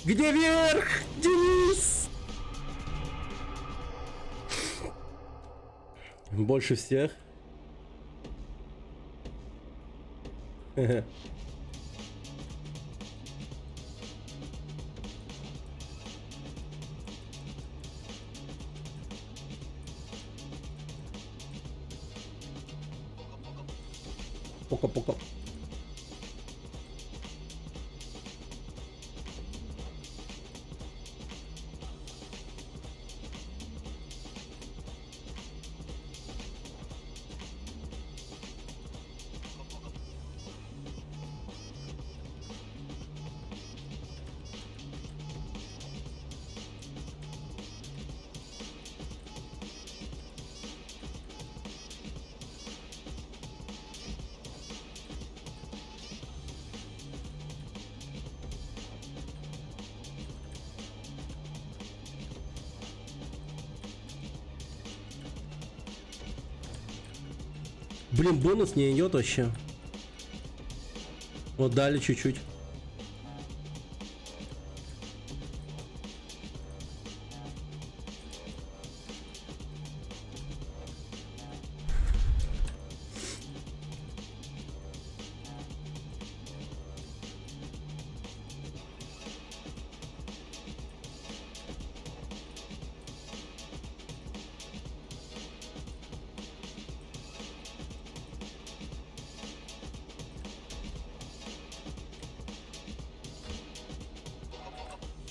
Где верх, Денис? Больше всех. Пока-пока. Блин, бонус не идет вообще. Вот дали чуть-чуть.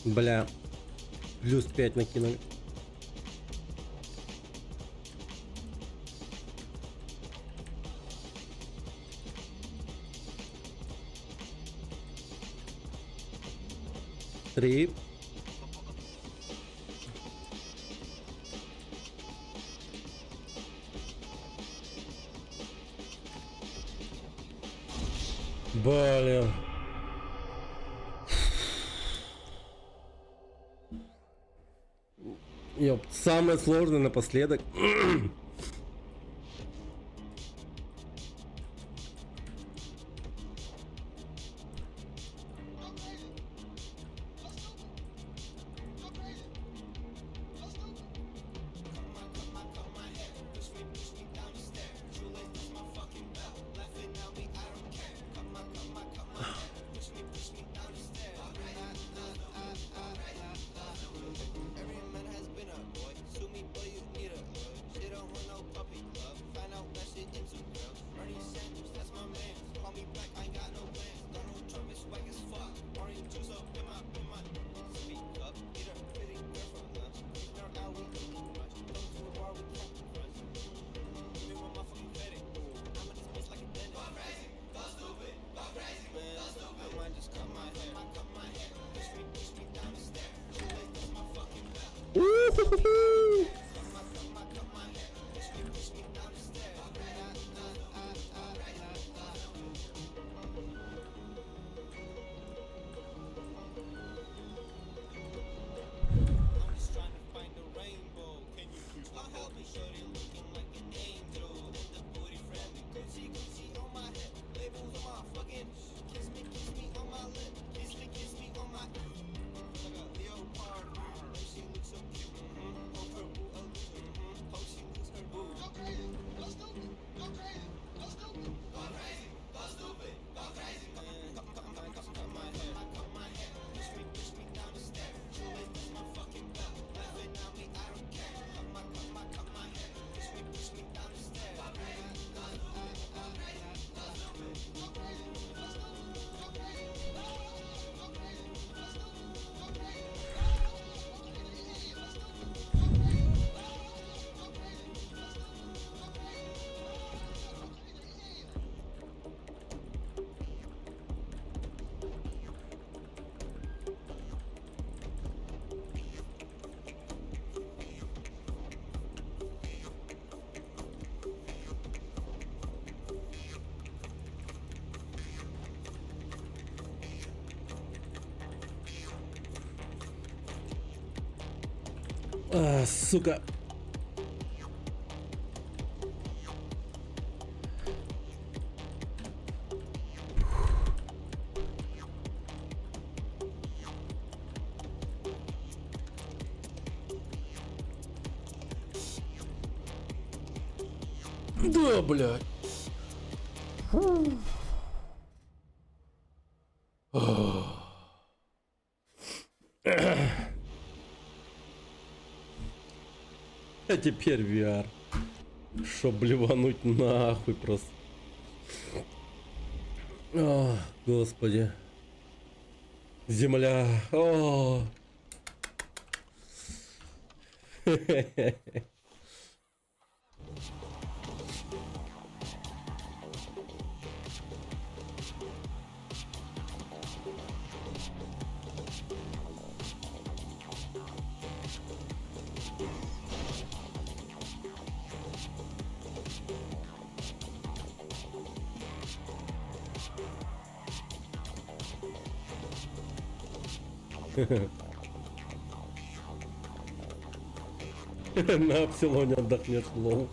Бля, плюс 5 накинули. Три. Блин. Ёп, самое сложное напоследок. А, сука. Да, блядь. А теперь VR. Чтоб блевануть нахуй просто. О, господи. Земля. О. На Апсилоне отдохнешь, лол.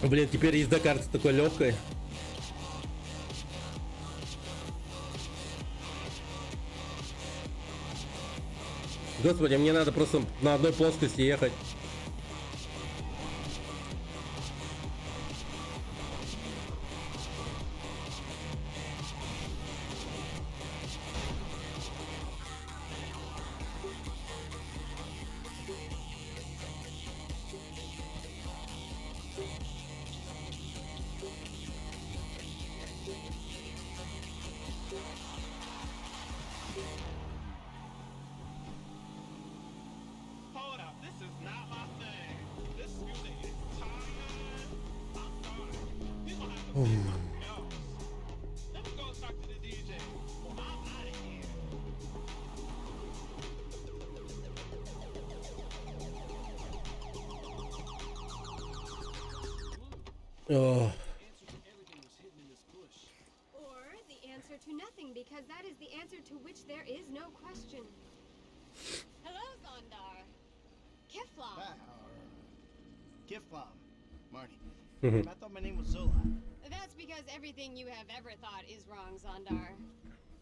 Блин, теперь езда кажется такой легкой. Господи, мне надо просто на одной плоскости ехать. Oh. Or the answer to nothing, because that is the answer to which there is no question. Hello, Zondar. Kiflam. Kiflam. Marty. I thought my name was Zola. That's because everything you have ever thought is wrong, Zondar.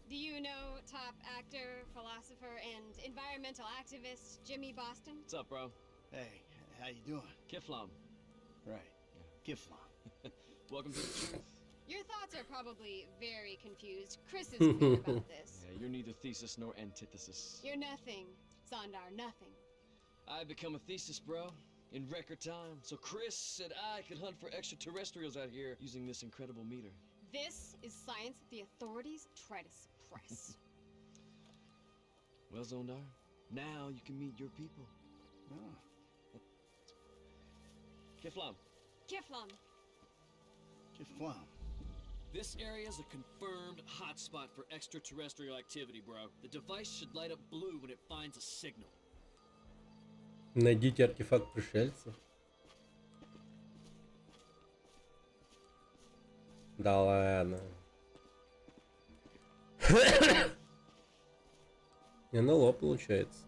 Do you know top actor, philosopher, and environmental activist Jimmy Boston? What's up, bro? Hey, how you doing? Kiflam. Right. Kiflam. Welcome to the truth. Your thoughts are probably very confused. Chris is clear about this. Yeah, you're neither thesis nor antithesis. You're nothing, Zondar, nothing. I've become a thesis, bro, in record time. So Chris said I could hunt for extraterrestrials out here using this incredible meter. This is science that the authorities try to suppress. Well, Zondar, now you can meet your people. Oh. Kiflam. Kiflam. Kiflam. This area is a confirmed hotspot for extraterrestrial activity, bro. The device should light up blue when it finds a signal. Найдите артефакт пришельцев. Да ладно. НЛО получается.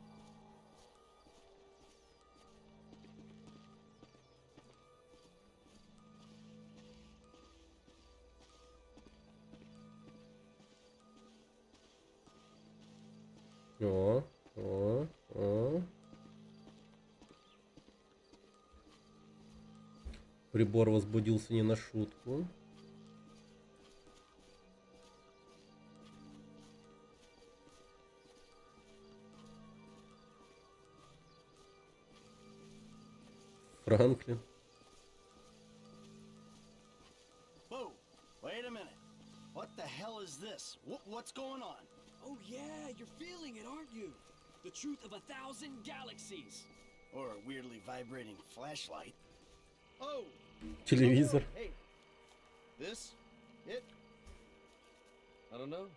О. Прибор возбудился не на шутку. Франклин. Whoa, wait a minute. What the hell is this? What's going on? Oh yeah, you're feeling it, aren't you? The truth of 1,000 galaxies. Or a weirdly vibrating flashlight. Oh! Телевизор. Hey, this? It? I don't know.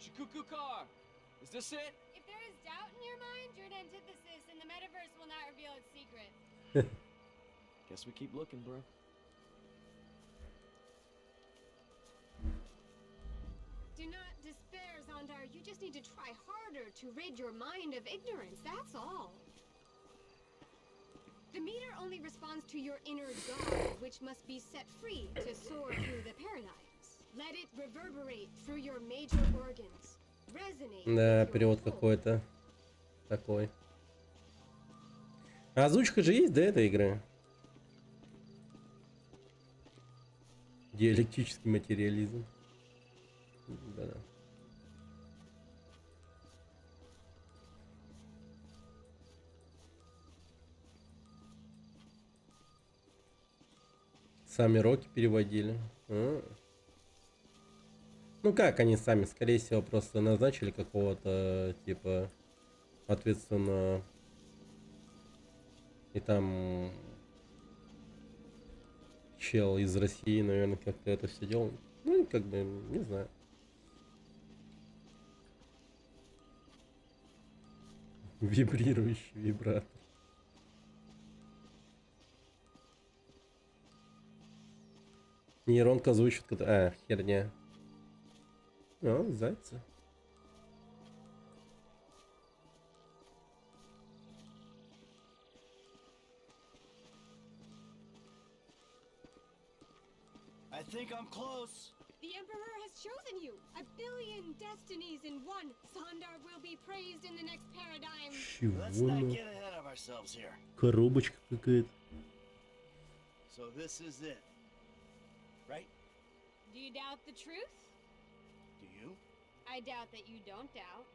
Shikuku car! Is this it? If there is doubt in your mind, you're an antithesis, and the metaverse will not reveal its secret. Guess we keep looking, bro. Do not despair, Zondar. You just need to try harder to rid your mind of ignorance, that's all. The meter only responds to your inner God, which must be set free to soar through the paradigms. Let it reverberate through your major organs. Resonate. Да, перевод какой-то такой. А озвучка же есть, да, этой игры? Диалектический материализм. Да. Сами роки переводили. Ну как они сами, скорее всего, просто назначили какого-то типа ответственного. И там чел из России, наверное, как-то это все делал. Ну, как бы, не знаю. Вибрирующий вибратор. Нейронка озвучит, а, херня. О, зайцы. I think I'm close. The Emperor has chosen you. 1 billion destinies in one. Zondar will be praised in the next paradigm. Let's not get ahead of ourselves here. Коробочка какая-то. So this is it, right? Do you doubt the truth? Do you? I doubt that you don't doubt.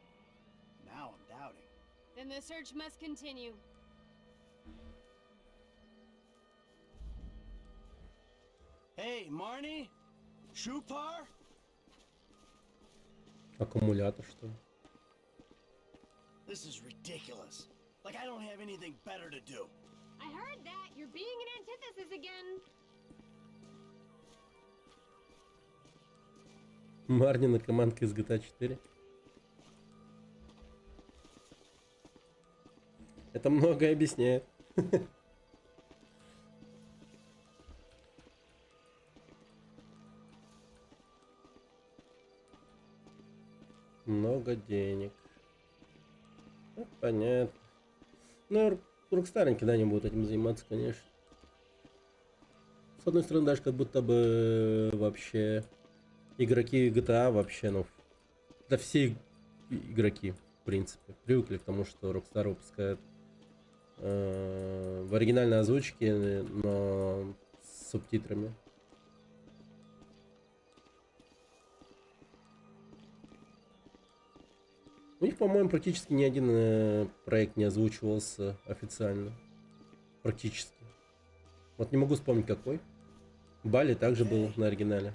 Now I'm doubting. Then the search must continue. Hey, Marnie? Shupar? Аккумулятор, что ли? This is ridiculous. Like I don't have anything better to do. I heard that. You're being an antithesis again. Марнина командка из GTA 4. Это многое объясняет. Много денег. Ну, понятно. Ну, Рокстарники, да, не будут этим заниматься, конечно. С одной стороны, даже как будто бы вообще игроки GTA вообще, ну, да все игроки, в принципе, привыкли к тому, что Rockstar выпускает в оригинальной озвучке, но с субтитрами. У них, по-моему, практически ни один проект не озвучивался официально. Практически. Вот не могу вспомнить какой. Бали также был на оригинале.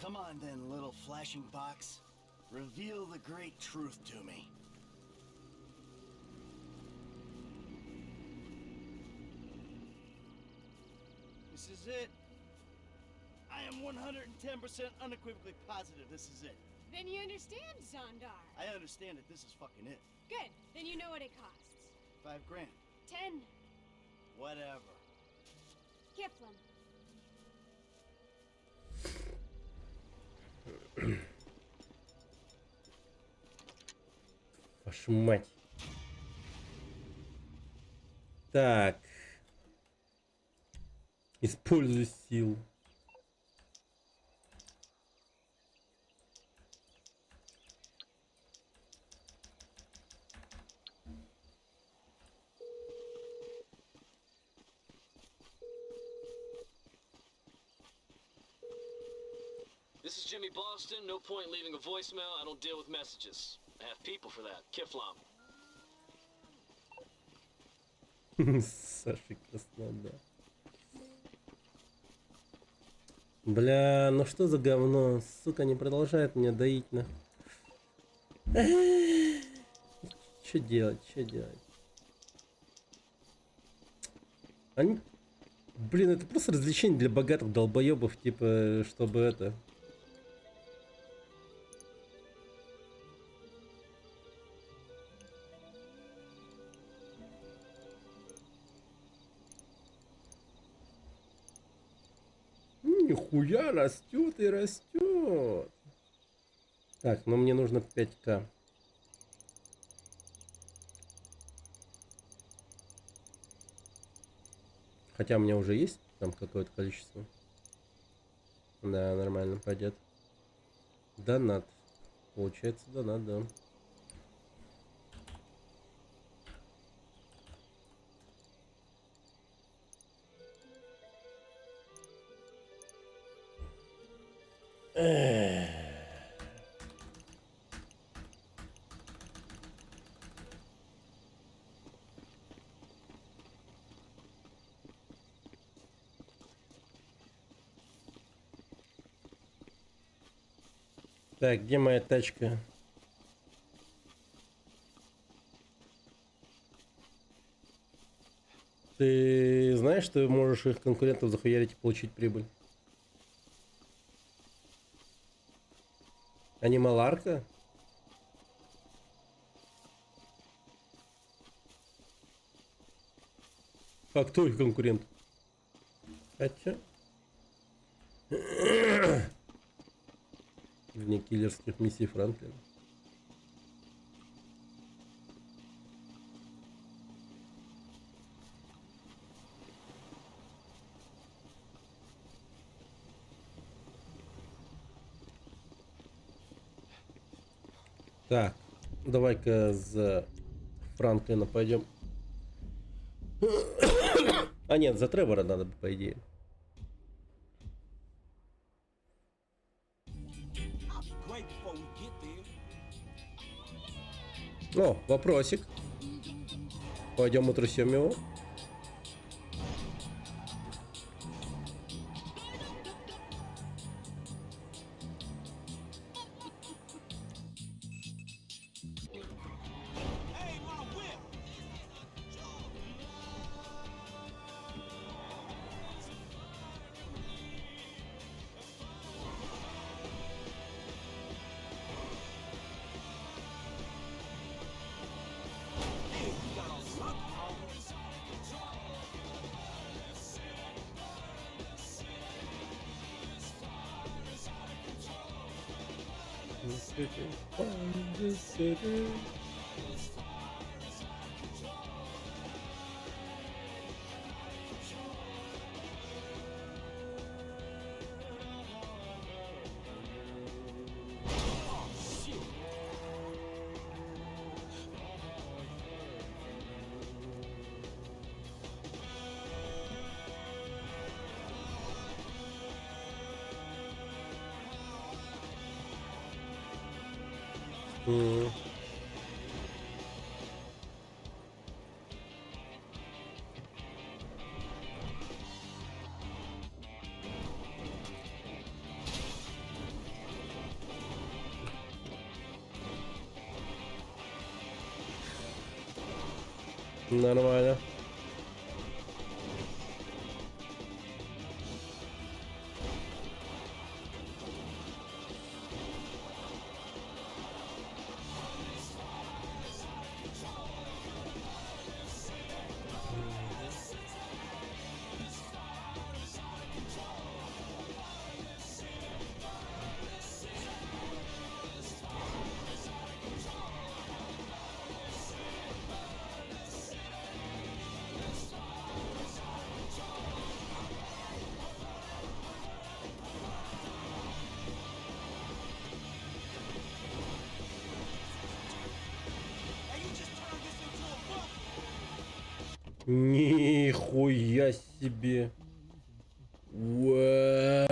This is it. I am 110% unequivocally positive this is it. Then you understand, Zondar. I understand that this is fucking it. Good. Then you know what it costs. $5 grand. 10. Whatever. Kiflin. Вашу мать. Так. Используй силу. This is Jimmy Boston. No point leaving a voicemail. I don't deal with messages. I have people for that. Kiflam. Саша Краснодар. Бля, ну что за говно? Сука, не продолжает меня доить на. Что делать? Что делать? Они... Блин, это просто развлечение для богатых долбоебов, типа, чтобы это... Нихуя, растет и растет. Так, ну мне нужно 5К. Хотя у меня уже есть там какое-то количество. Да, нормально пойдет. Донат. Получается донат, да. Так, где моя тачка? Ты знаешь, что можешь их конкурентов захуярить и получить прибыль? Анималарка? А кто их конкурент? Хотя... Вне киллерских миссий Франклина. Так, давай-ка за Франклина пойдем. А нет, за Тревора надо бы, по идее. О, вопросик. Пойдем утрясем его. Нормально. Нихуя себе. Вау.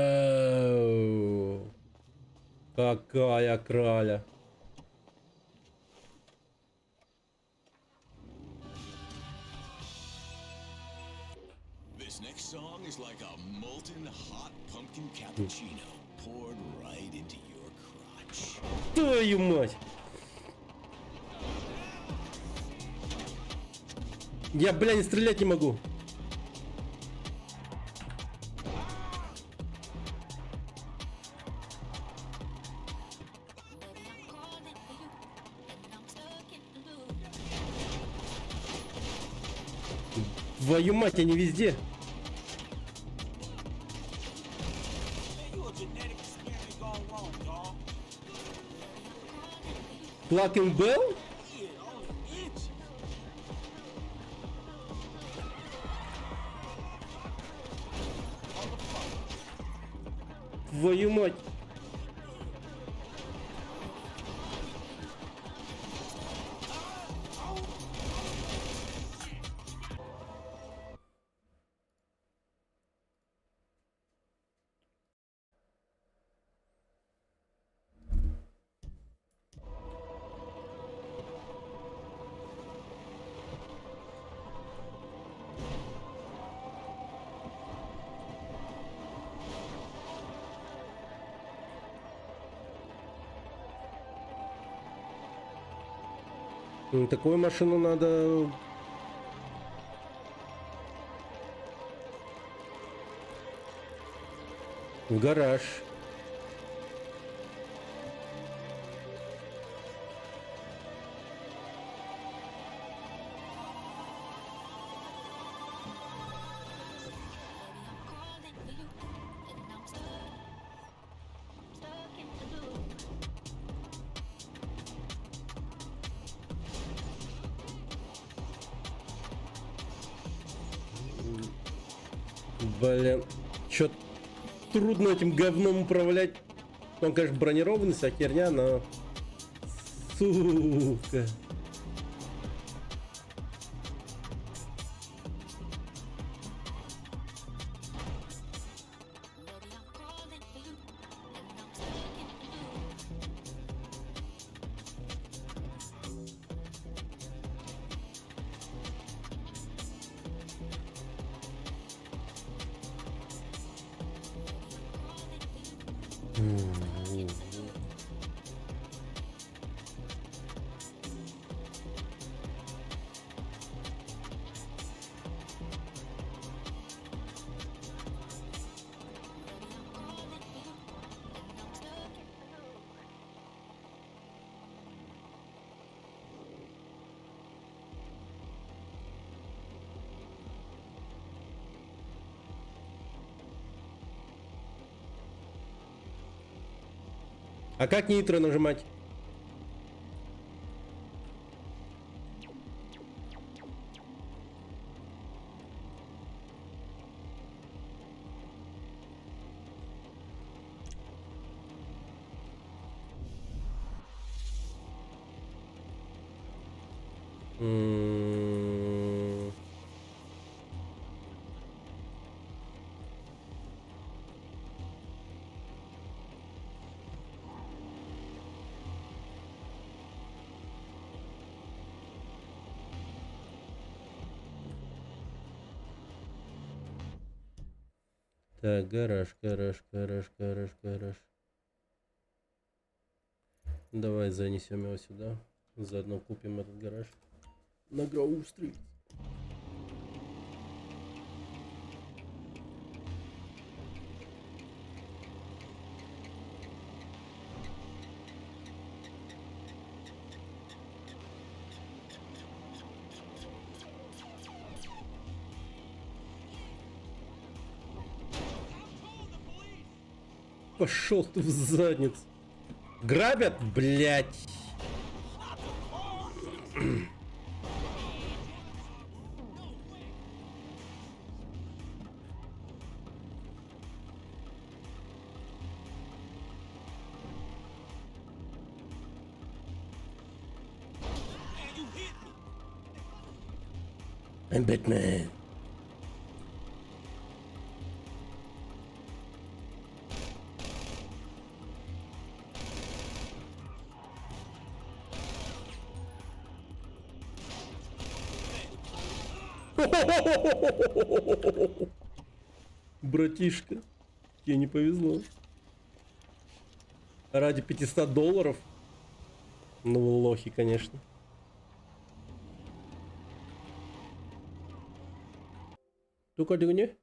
Какая краля. This next song is like a molten hot pumpkin cappuccino poured right into your crotch. Твою мать. Я, бля, не стрелять не могу. Твою мать, они везде. Fucking Bell? Твою мать. Такую машину надо... в гараж. Блин, чё трудно этим говном управлять. Он, конечно, бронированный, вся херня, но... Сука. А как нитро нажимать? Так, гараж. Давай занесем его сюда. Заодно купим этот гараж на Гроув-стрит. Пошел ты в задницу. Грабят, блядь. I'm Batman. Братишка, тебе не повезло. Ради $500? Ну, вы лохи, конечно. Только дыгни.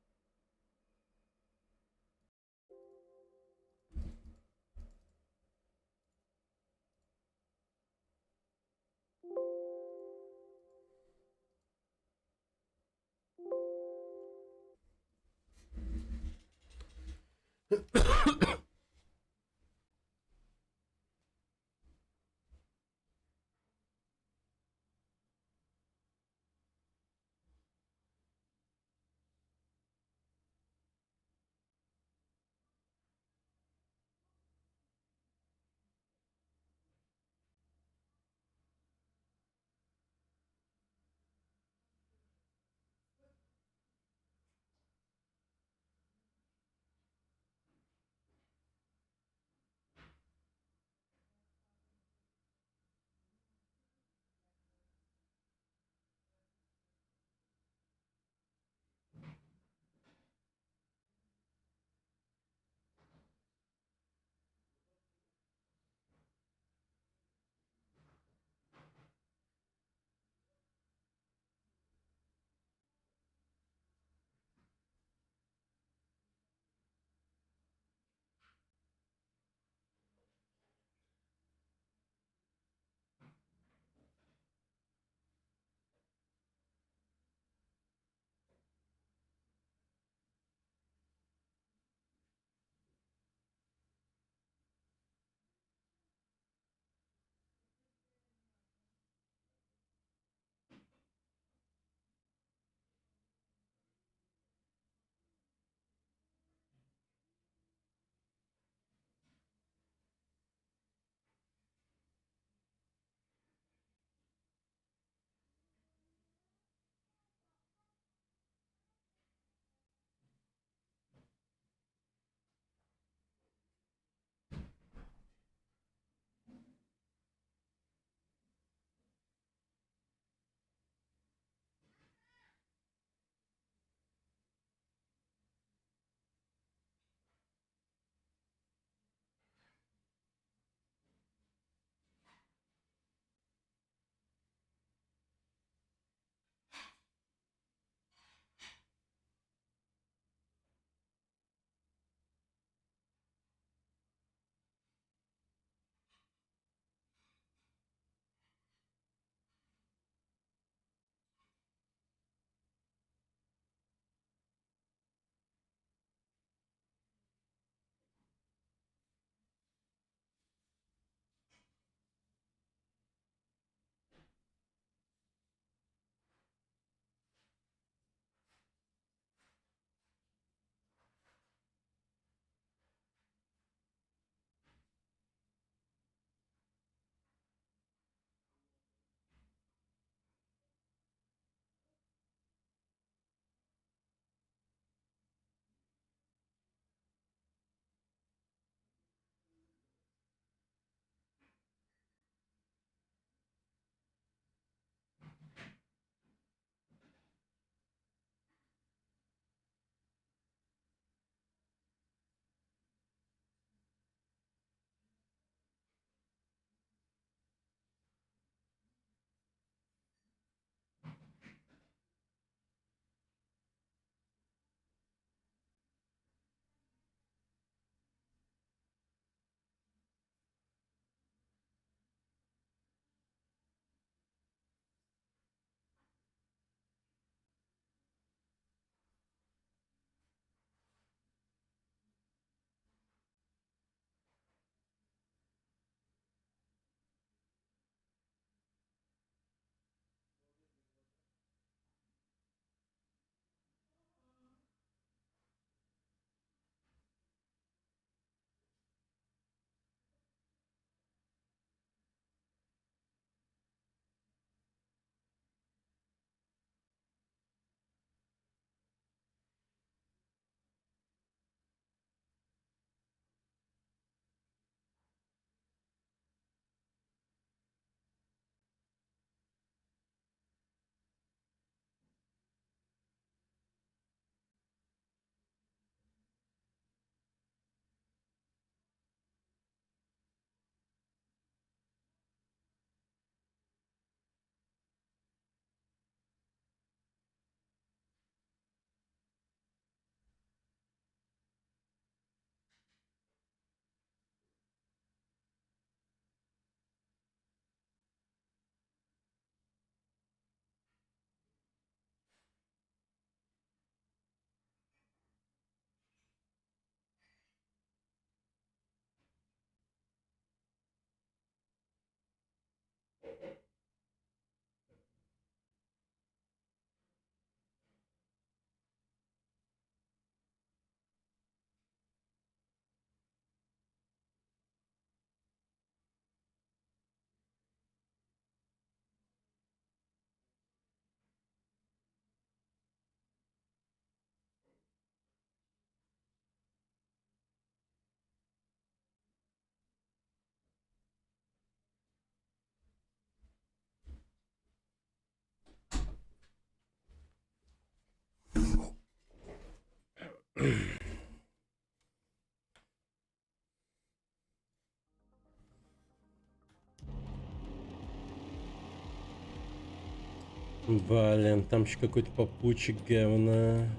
Блин, там еще какой-то попутчик говна.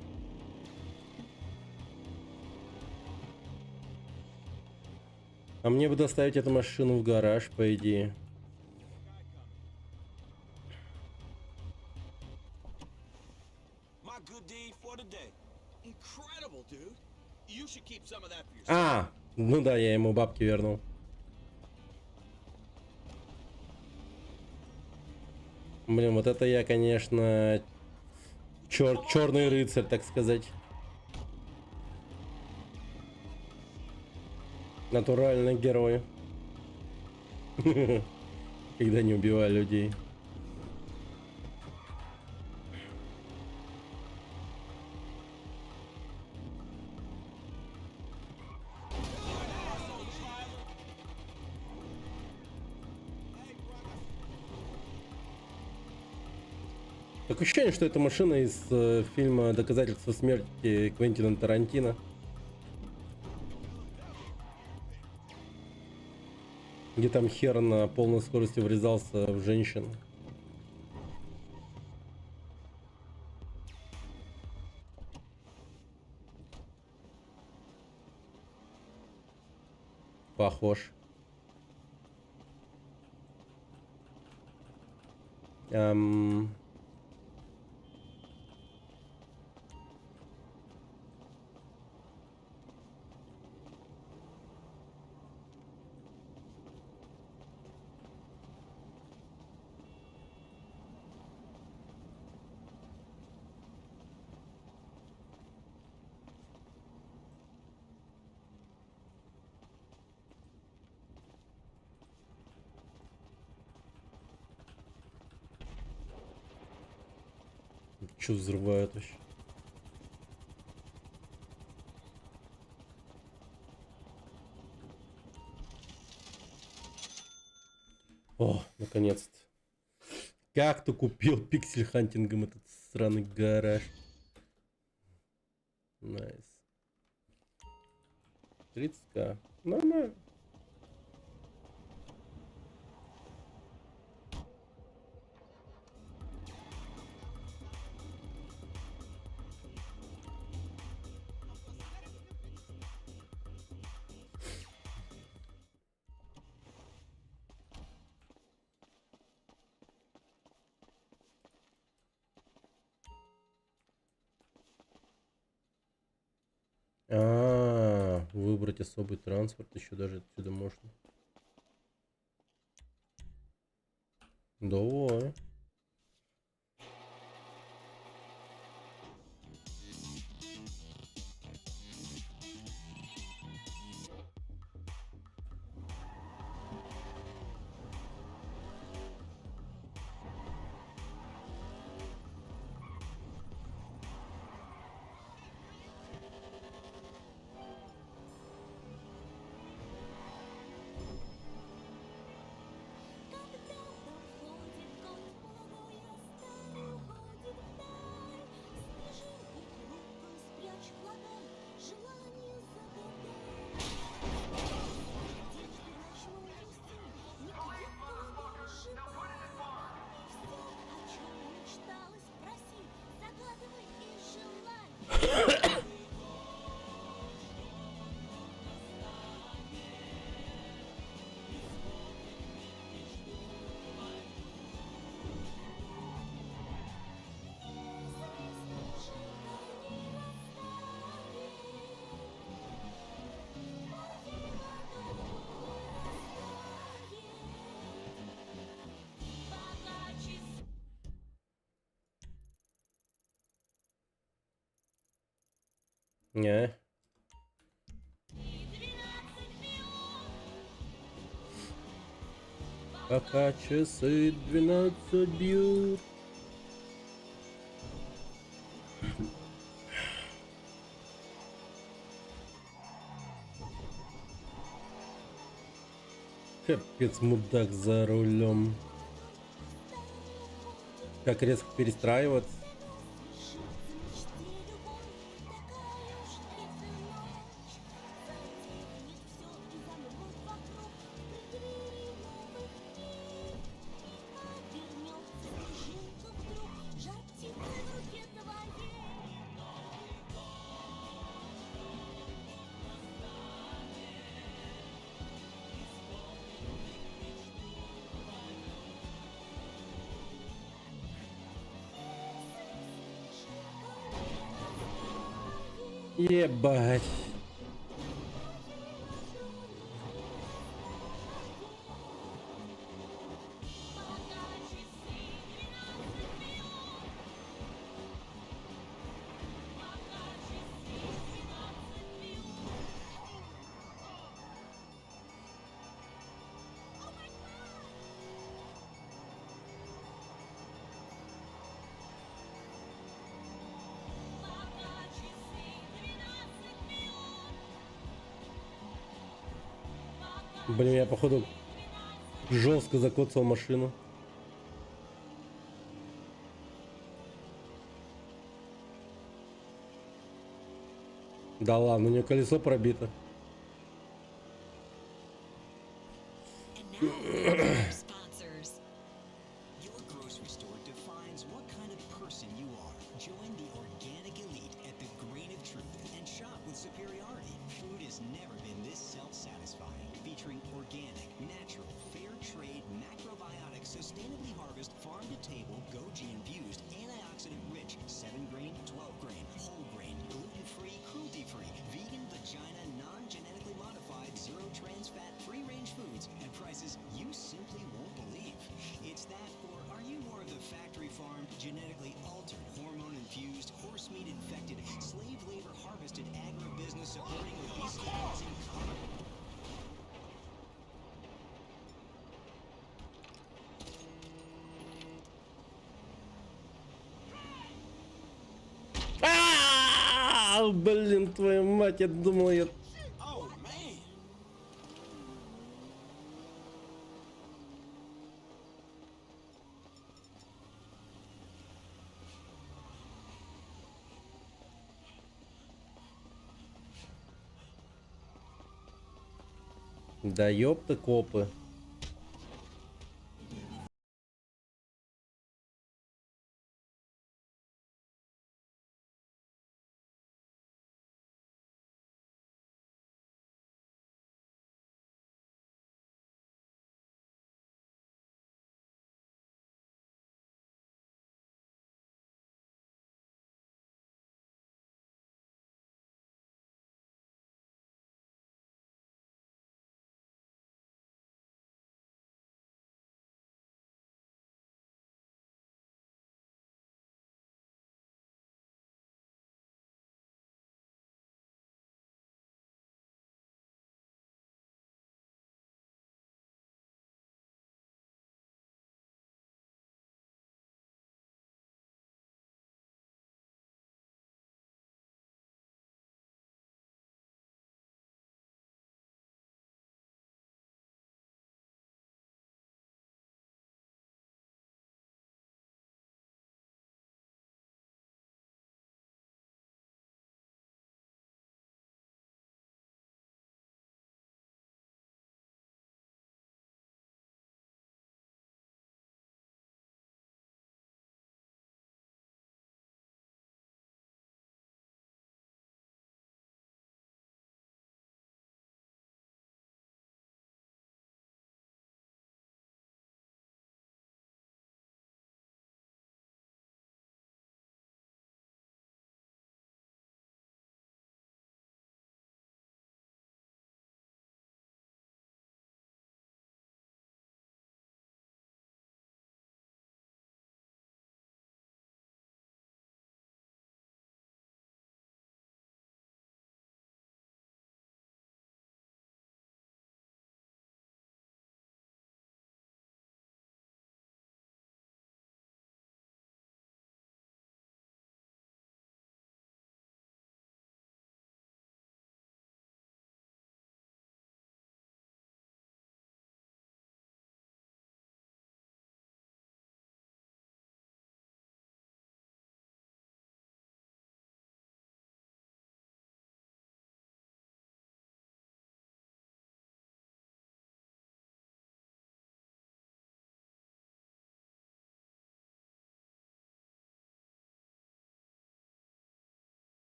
А мне бы доставить эту машину в гараж, по идее. А, ну да, я ему бабки вернул. Блин, вот это я, конечно, черный рыцарь, так сказать. Натуральный герой. Когда не убиваю людей. Такое ощущение, что это машина из фильма «Доказательство смерти» Квентина Тарантино. Где там хер на полной скорости врезался в женщину. Похож. Чё взрывают вообще? О, наконец-то. Как ты купил пиксель-хантингом этот сраный гараж? Найс. 30к. Нормально. Выбрать особый транспорт еще даже отсюда можно. Давай. Не. Пока часы 12 бьют. Капец, мудак за рулем. Как резко перестраиваться. Ебать. Блин, я походу жестко закоцал машину. Да ладно, у нее колесо пробито. Sponsors. Your grocery store defines what kind of person you are. Join the organic elite at the Grain of Truth and shop with superiority. Food has never been this self-satisfying. Featuring organic, natural, fair trade, macrobiotic, sustainably harvested, farm-to-table, goji infused, antioxidant-rich, 7-grain, 12-grain, whole grain, gluten-free, cruelty-free, vegan, vagina, non-genetically modified, zero trans fat, free-range foods and prices you simply won't believe. It's that, or are you more of the factory-farmed, genetically altered, hormone-infused, horse meat-infected, slave labor-harvested, agribusiness supporting, obesity-causing Блин, твою мать, я думал, я... Oh, man. Да ёпта копы.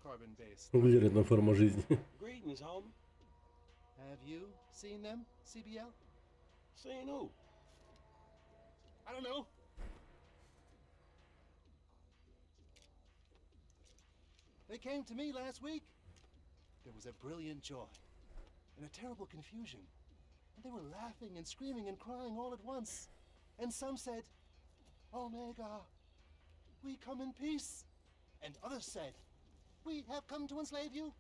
carbon-based. Углеродная форма жизни. Greetings, homie. Have you seen them, CBL? Seen who? I don't know. They came to me last week. There was a brilliant joy and a terrible confusion. And they were laughing and screaming and crying all at once. And some said, Omega, we come in peace. And others said, we have come to enslave you.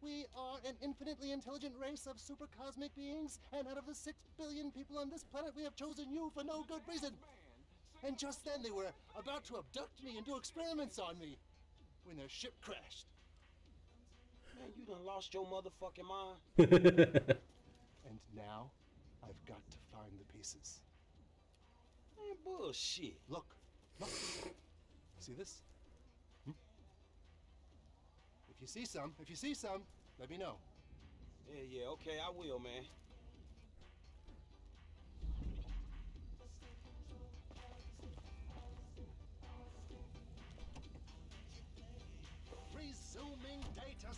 We are an infinitely intelligent race of super cosmic beings, and out of the 6 billion people on this planet, we have chosen you for no good reason. And just then they were about to abduct me and do experiments on me, when their ship crashed. Man, you done lost your motherfucking mind. And now, I've got to find the pieces. Man, bullshit. Look. See this? If you see some, let me know. Yeah, okay, I will, man. Resuming data.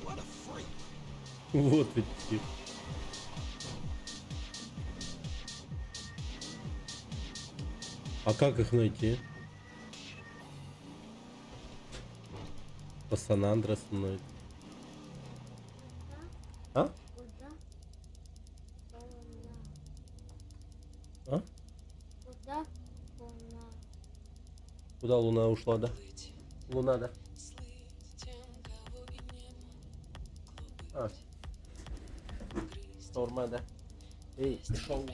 What a freak. Вот ведь тип. А как их найти? По Сан-Андресу найти. А? А? Куда Луна ушла, да? Луна, да? А. Шаурма, да? Эй, шаурма.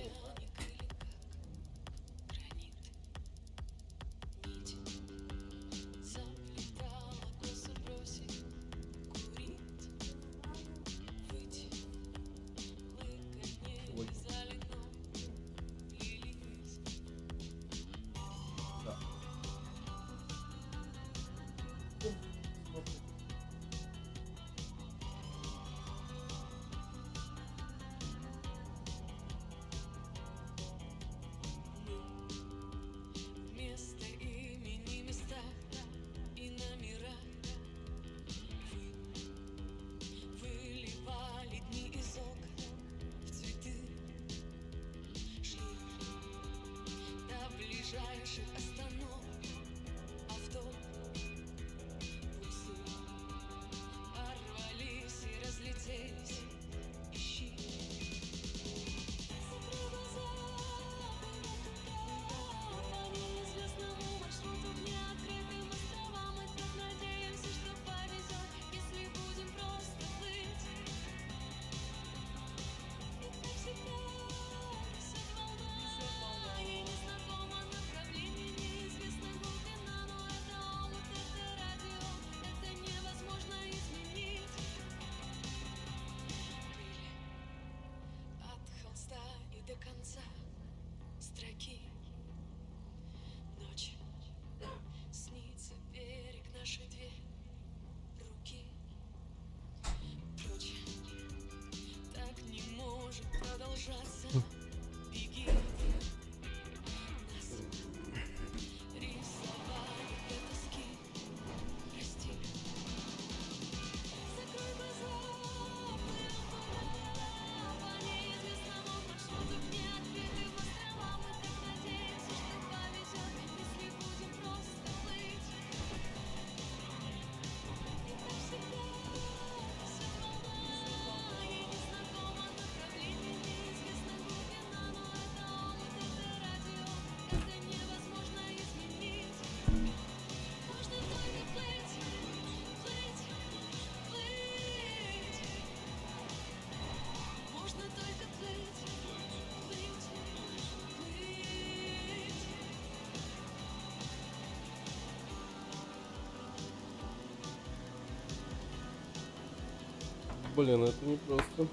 Блин, это не просто.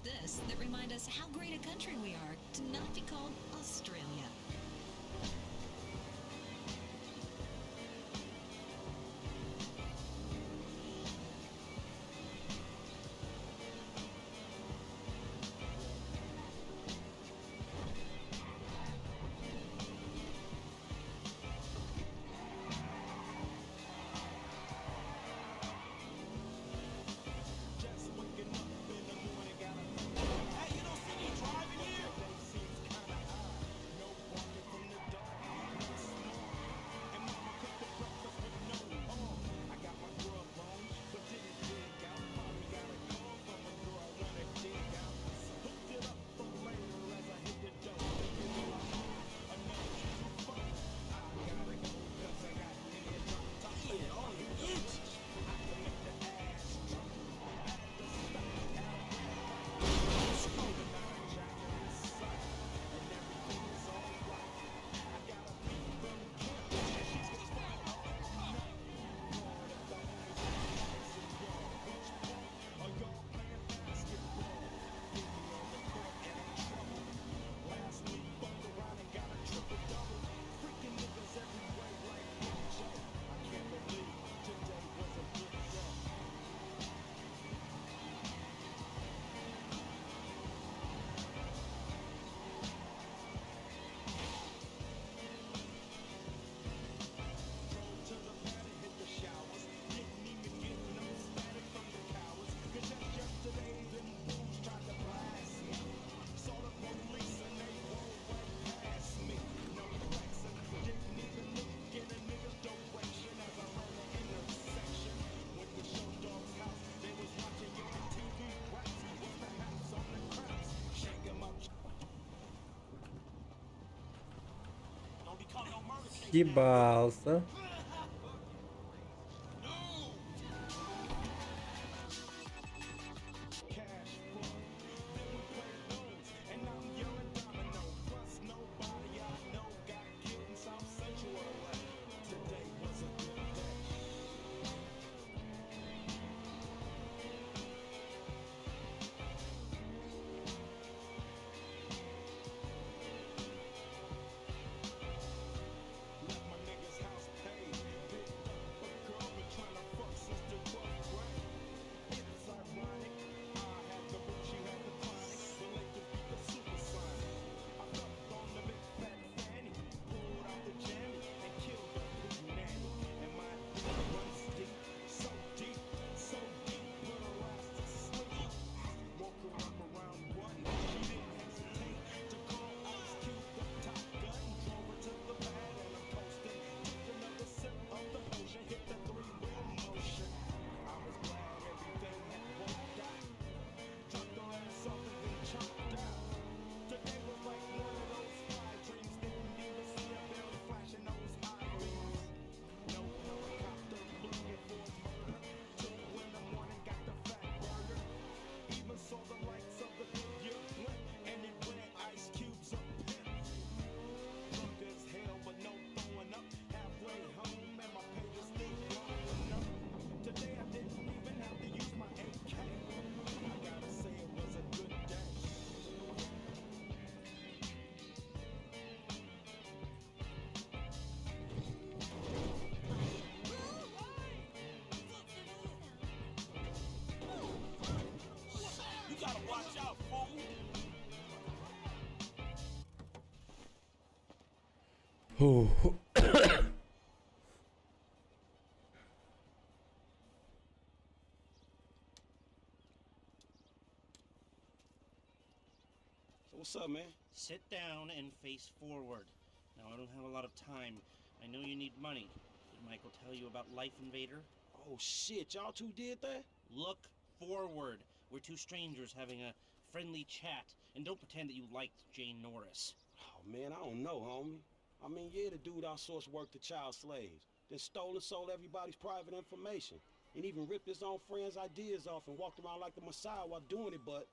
this that remind us how great a country we are to not be called Australia. Съебался. Фу. So what's up, man? Sit down and face forward. Now, I don't have a lot of time. I know you need money. Did Michael tell you about Life Invader? Oh, shit. Y'all two did that? Look forward. We're two strangers having a friendly chat. And don't pretend that you liked Jane Norris. Oh, man, I don't know, homie. I mean, yeah, the dude outsourced work to child slaves. Then stole and sold everybody's private information. And even ripped his own friends' ideas off and walked around like the Messiah while doing it, but...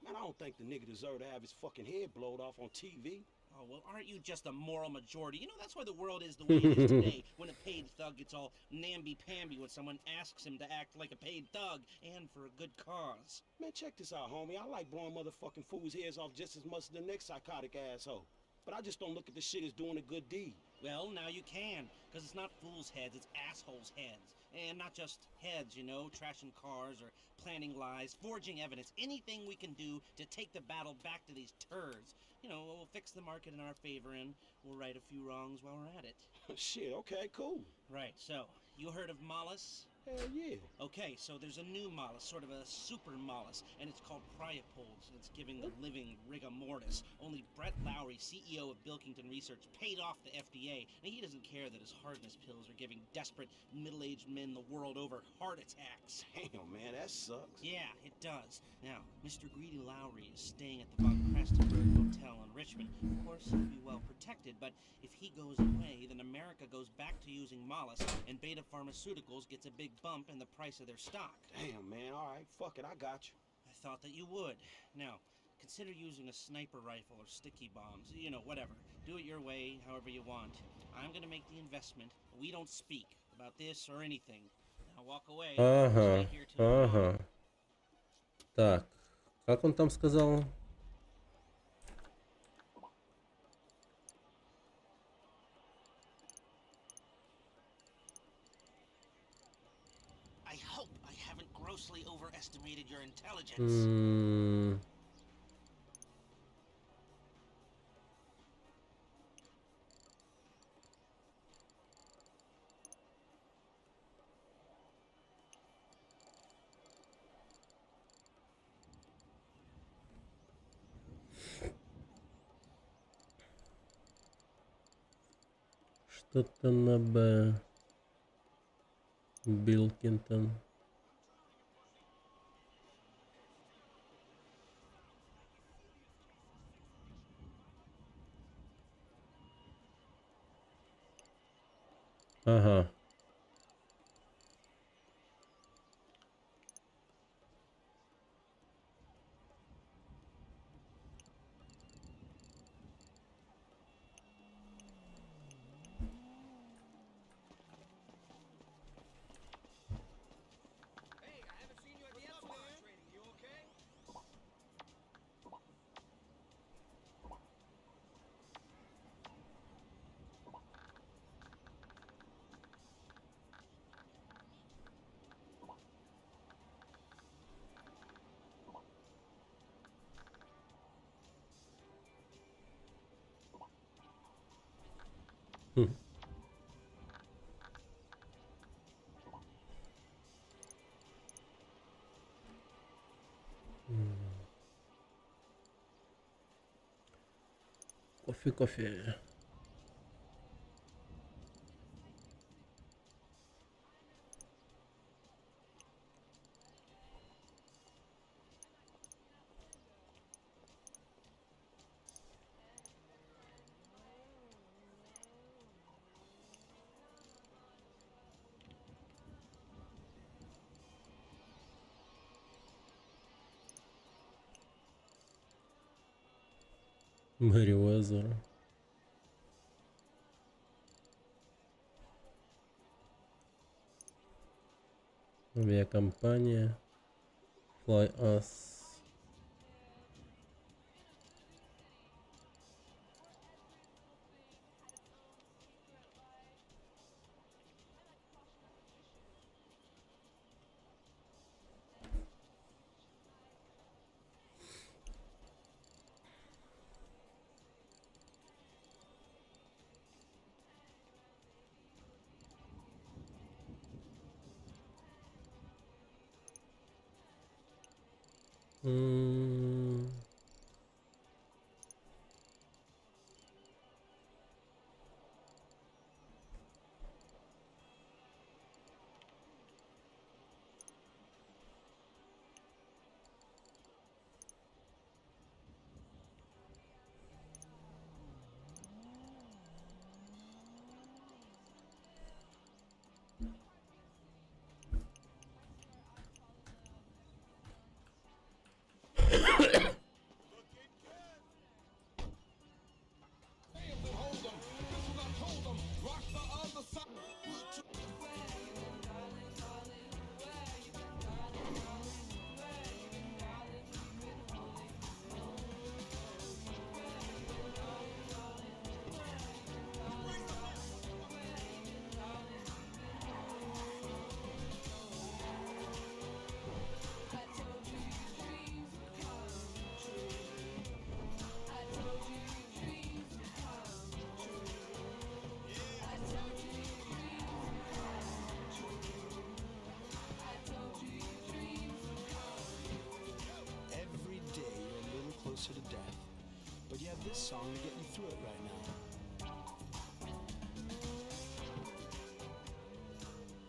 Man, I don't think the nigga deserved to have his fucking head blowed off on TV. Oh, well, aren't you just a moral majority? You know, that's why the world is the way it is today, when a paid thug gets all namby-pamby when someone asks him to act like a paid thug, and for a good cause. Man, check this out, homie. I like blowing motherfucking fools' heads off just as much as the next psychotic asshole. But I just don't look at the shit as doing a good deed. Well, now you can, because it's not fools' heads, it's assholes' heads. And not just heads, you know, trashing cars or planning lies, forging evidence, anything we can do to take the battle back to these turds. You know, we'll fix the market in our favor and we'll right a few wrongs while we're at it. Shit, okay, cool. Right, so, you heard of Mollis? Hell yeah. Okay, so there's a new Mollis, sort of a super Mollis, and it's called Priapold. It's giving the living rigor mortis. Only Brett Lowry, CEO of Bilkington Research, paid off the FDA, and he doesn't care that his hardness pills are giving desperate middle-aged men the world over heart attacks. Damn, man, that sucks. Yeah, it does. Now, Mr. Greedy Lowry is staying at the Von Prestenberg Hotel in Richmond. Of course, he'll be well protected, but if he goes away, then America goes back to using Mollis, and Beta Pharmaceuticals gets a big bump in the price of their stock. Damn, man, all right, fuck it, I got you. I thought that you would. Now, consider using a sniper rifle or sticky bombs, you know, whatever. Do it your way, however you want. I'm gonna make the investment. We don't speak about this or anything. Now walk away. Ага, ага. Так, как он там сказал? I hope I haven't grossly overestimated your intelligence. Что-то на Б. Билкинтон. Ага. Кофе, кофе. Мерриуэзер. Авиакомпания Fly Us. this song to get you through it right now.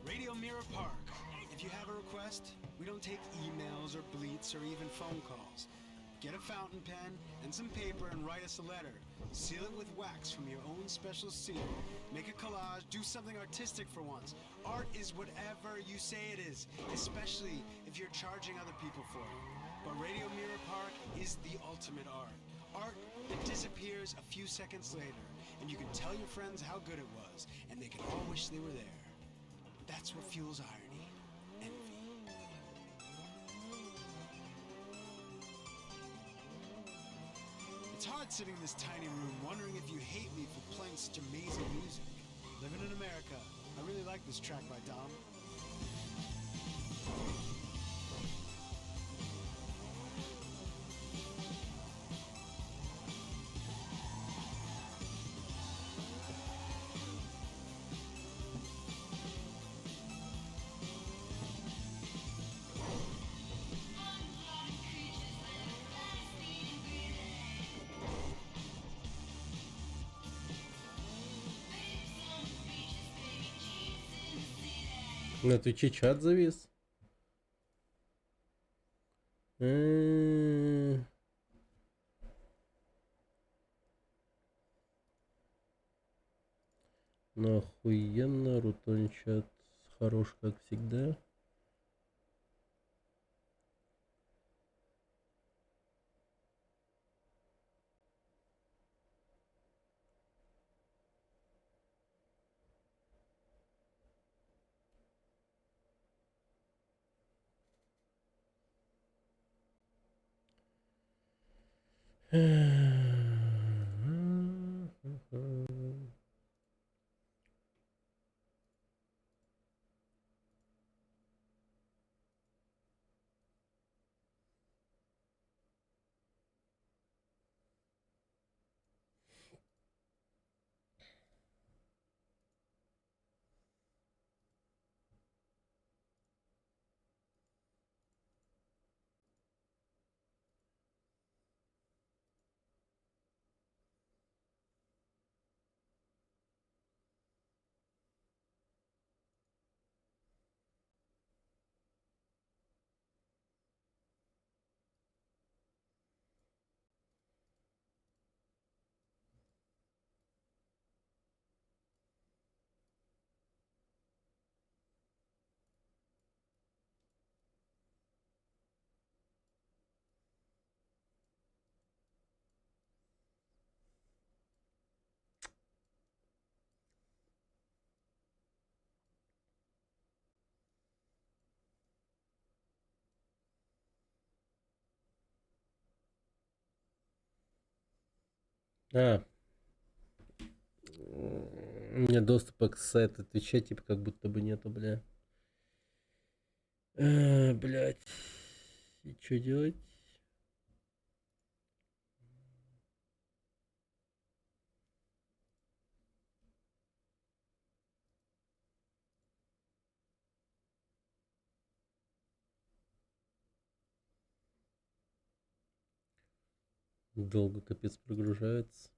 Radio Mirror Park. If you have a request, we don't take emails or bleats or even phone calls. Get a fountain pen and some paper and write us a letter. Seal it with wax from your own special seal. Make a collage, do something artistic for once. Art is whatever you say it is, especially if you're charging other people for it. But Radio Mirror Park is the ultimate art. Art that disappears a few seconds later, and you can tell your friends how good it was, and they can all wish they were there. That's what fuels irony. Envy. It's hard sitting in this tiny room wondering if you hate me for playing such amazing music. Living in America. I really like this track by Dom. На Твиче чат завис. Ну охуенно, Рутон чат хорош, как всегда. У меня доступа к сайту Твича типа как будто бы нету, бля. Блять. И что делать? Долго капец прогружается.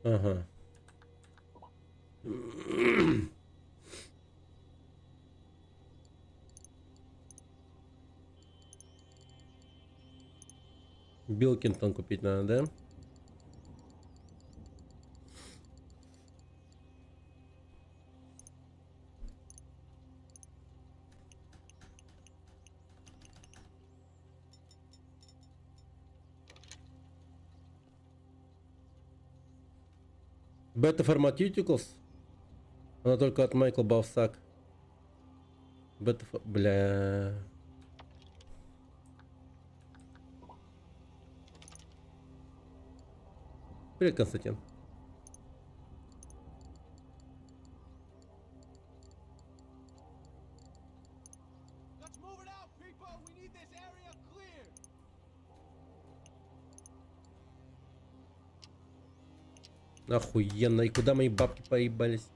Ага. Билкинтон купить надо, да? Beta Pharmaceuticals? Она только от Майкла Бавсак. Бля. Привет, Константин. Охуенно. И куда мои бабки поебались?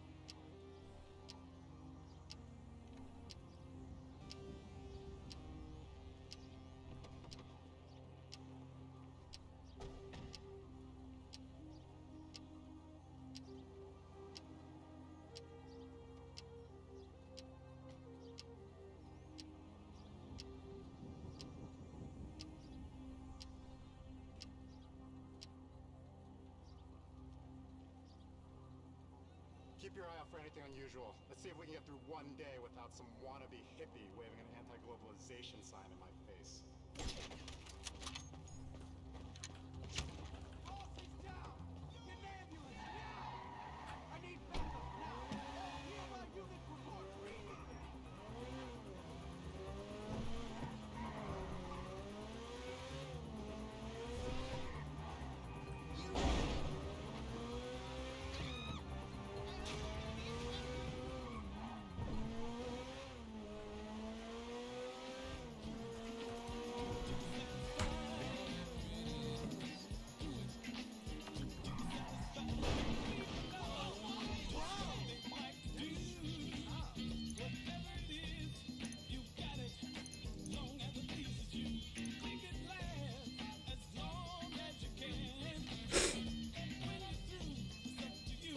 Keep your eye out for anything unusual. Let's see if we can get through one day without some wannabe hippie waving an anti-globalization sign in my face.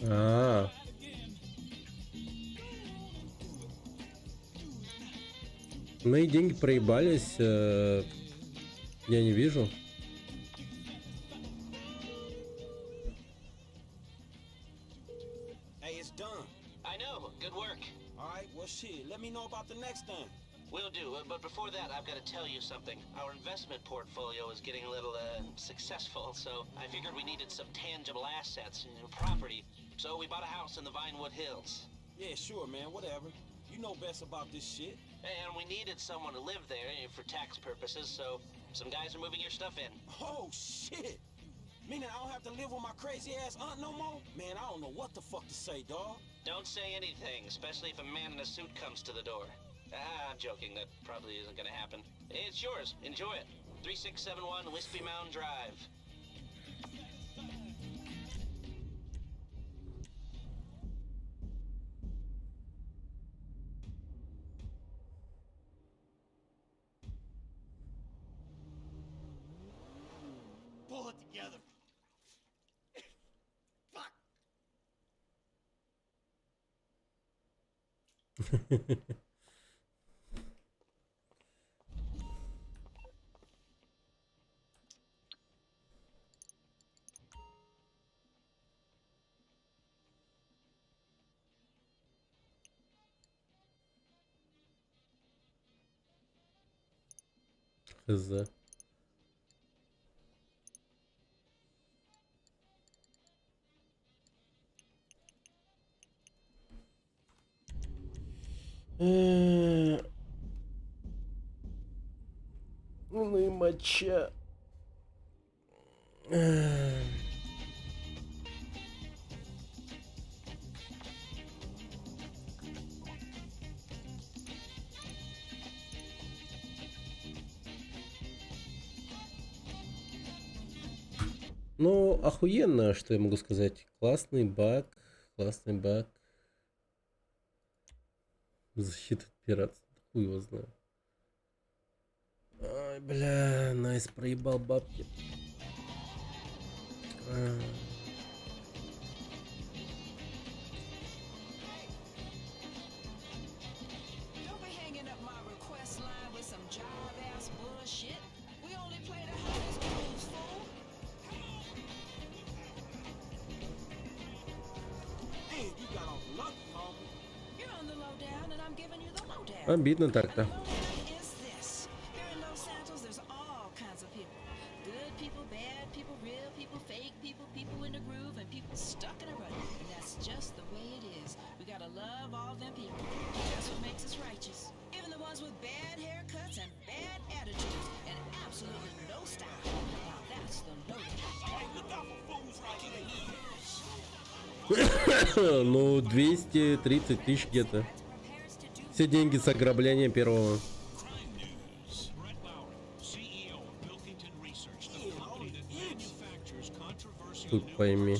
А. Мои деньги проебались. Я не вижу. Hey, it's done. I know. Good work. All right, well, shit. Let me know about the next thing. Will do, but before that, I've got to tell you something. Our investment portfolio is getting a little, successful, so I figured we needed some tangible assets and property, so we bought a house in the Vinewood Hills. Yeah, sure, man, whatever. You know best about this shit. And we needed someone to live there for tax purposes, so some guys are moving your stuff in. Oh, shit. Meaning I don't have to live with my crazy ass aunt no more? Man, I don't know what the fuck to say, dawg. Don't say anything, especially if a man in a suit comes to the door. I'm joking, that probably isn't gonna happen. It's yours, enjoy it. 3671 Wispy Mound Drive. Pull it together. Fuck. Хз. Ну и моча. Ну, охуенно, что я могу сказать. Классный баг. Классный баг. Защита от пиратства. Хуй его знает. Ай, бля, Найс проебал бабки. Don't be hanging up my request line with some job-ass bullshit. We only play the hottest rules, fool. Hey, you got off lucky, homie. You're on the lowdown, and I'm giving you the lowdown. Обидно так-то. Is this? Here in Los Santos, there's all kinds of people. Good people, bad people, real people, fake people, people in the groove, and people stuck in a rut. And that's just the way it is. We gotta love all them people. That's what makes us righteous. Even the ones with bad haircuts and bad attitudes and absolutely no style. Now that's the lowdown. Hey, look out for fools right here. Ну, 230 тысяч где-то. Все деньги с ограбления первого. Тут пойми.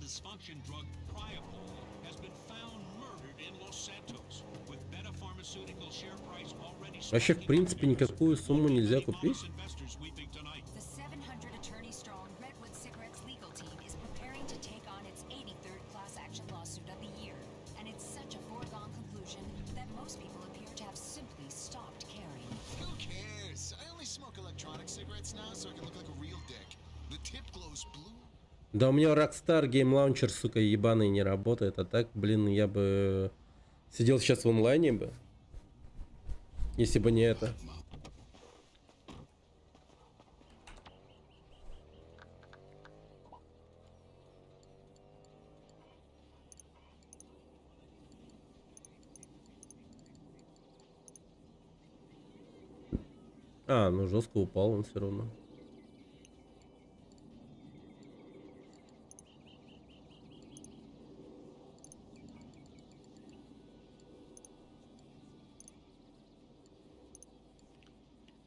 dysfunction drug Priapol has been found murdered in Los Santos, with Beta Pharmaceutical share price already Вообще, в принципе, никакую сумму нельзя купить. investors weeping tonight. The 700 attorney-strong Redwood Cigarettes legal team is preparing to take on its 83rd class action lawsuit of the year. And it's such a foregone conclusion that most people appear to have simply stopped caring. Who cares? I only smoke electronic cigarettes now so I can look like a real dick. The tip glows blue. Да у меня Rockstar Game Launcher, сука, ебаный не работает. А так, блин, я бы сидел сейчас в онлайне бы. Если бы не это. А, ну жестко упал он все равно.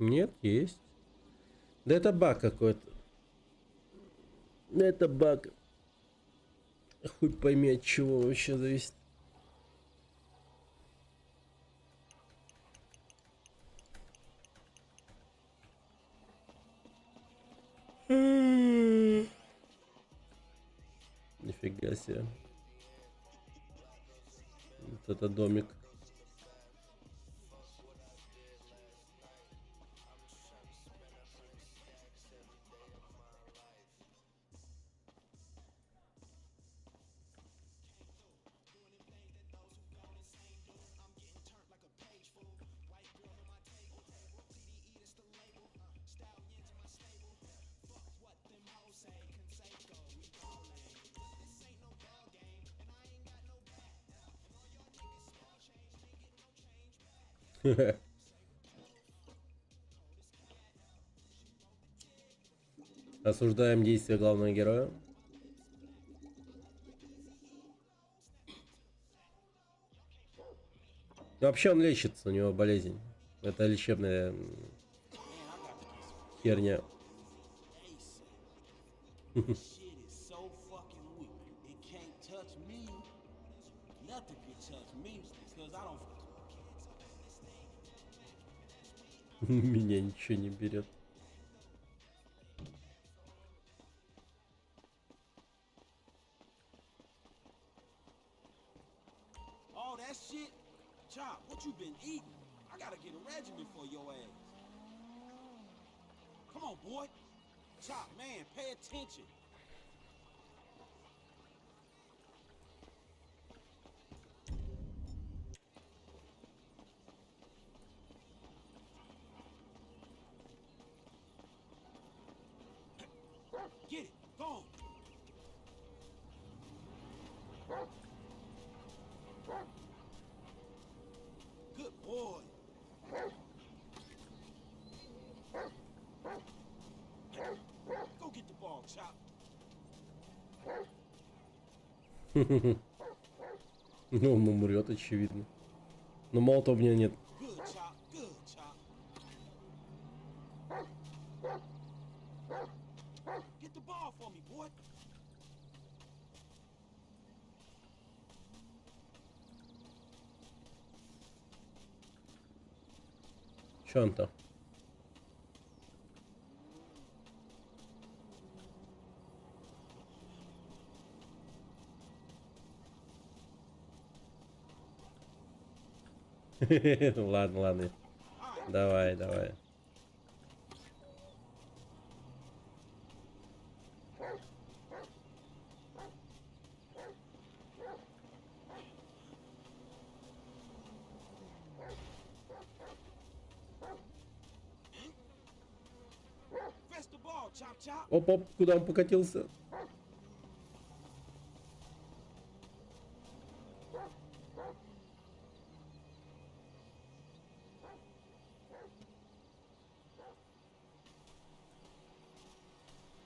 Нет, есть. Да это баг какой-то. Да это баг. Хуй пойми, от чего вообще зависит. Нифига себе. Вот это домик. Осуждаем действия главного героя. Вообще он лечится, у него болезнь. Это лечебная херня. Меня ничего не берет. All that shit? Chop, what you been eating? I gotta get a regimen for your ass. Come on, boy. Chop, man, pay attention. Get it, go on. Good boy. Go get the ball, Chop. Ну, он умрет, очевидно. Но молота у меня нет. Good, Chop. Good, Chop. Get the ball for me, boy. Че он там? Ладно, ладно. Давай, давай. Press the ball, Chop Chop. Оп-оп, куда он покатился?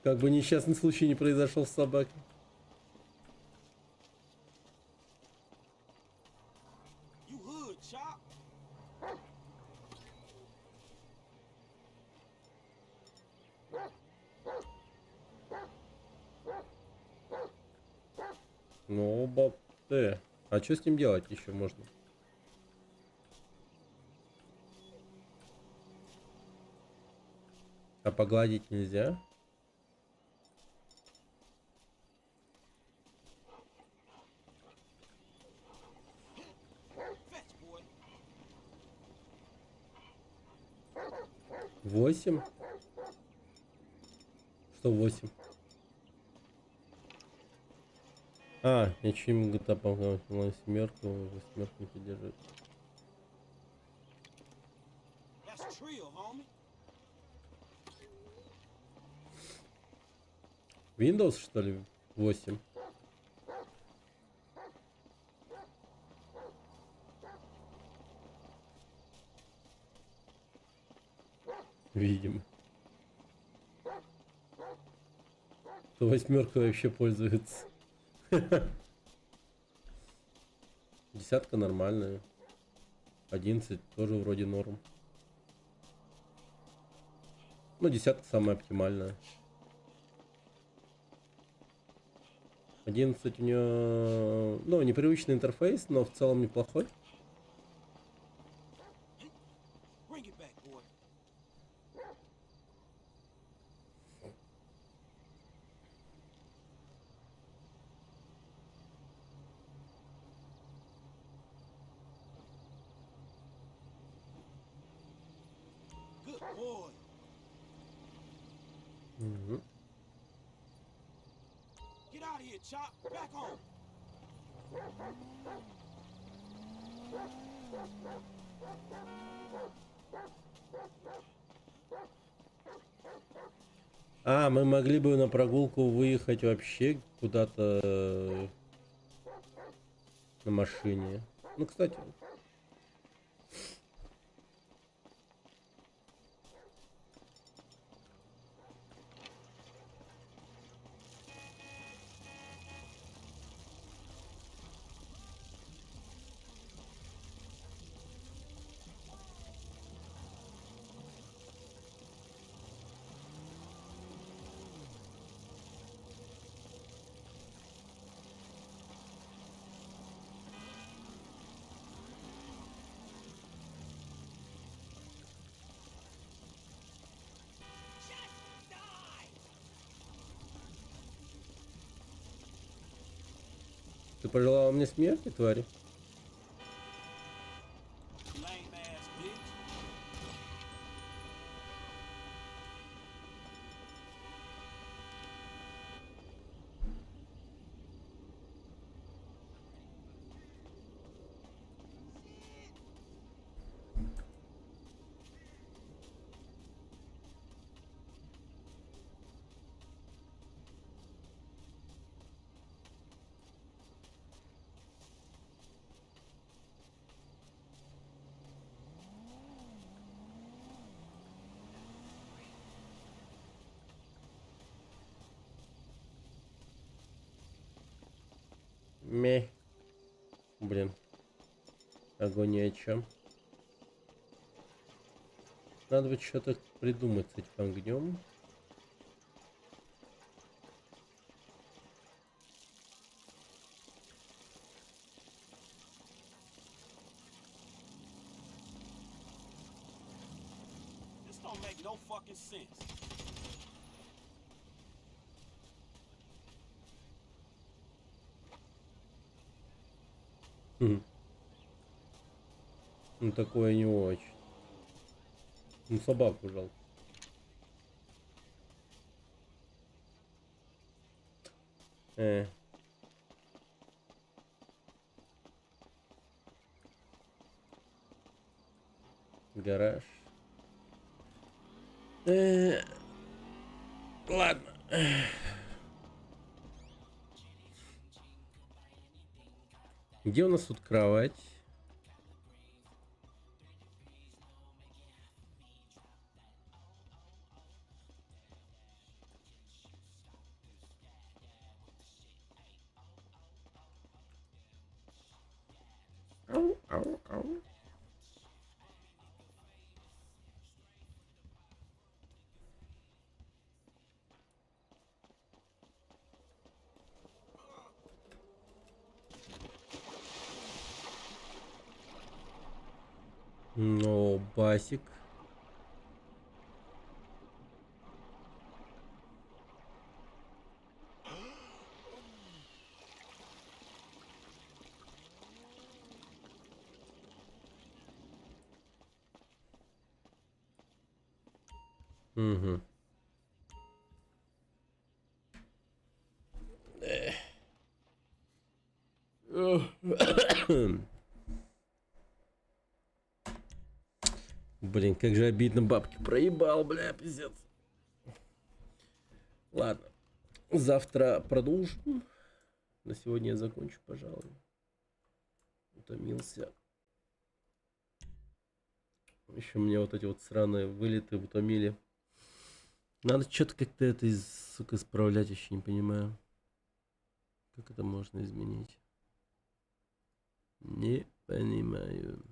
Как бы несчастный случай не произошел с собакой. You hood, Chop. Ну, бабте. А что с ним делать еще можно? А погладить нельзя? Восемь? Что 8? А, я чуть не могу тапом семерку, восьмерку не поддерживает. Windows, что ли? 8. Видимо. То восьмерка вообще пользуется. Десятка нормальная. 11 тоже вроде норм. Ну, десятка самая оптимальная. 11 у нее, ну, непривычный интерфейс, но в целом неплохой. А, мы могли бы на прогулку выехать вообще куда-то на машине. Ну, кстати. Ты пожелала мне смерти, твари? Мeh. Блин. Огонь ни о чем. Надо бы что-то придумать с этим огнем. This don't make no fucking sense. Ну такое не очень. Ну собаку жалко. Гараж. Ладно. Где у нас тут кровать? Ау, ау, ау. О, басик. Угу. Блин, как же обидно, бабки проебал, бля, пиздец. Ладно, завтра продолжим. На сегодня я закончу, пожалуй. Утомился. Еще меня вот эти вот сраные вылеты утомили. Надо что-то как-то это, сука, исправлять, еще не понимаю. Как это можно изменить? Не понимаю.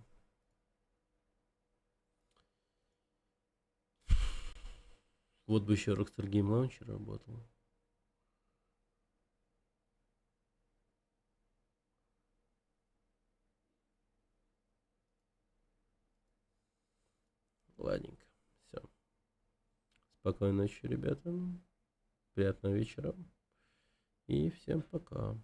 Вот бы еще Rockstar Game Launcher работал. Ладненько. Все. Спокойной ночи, ребята. Приятного вечера. И всем пока.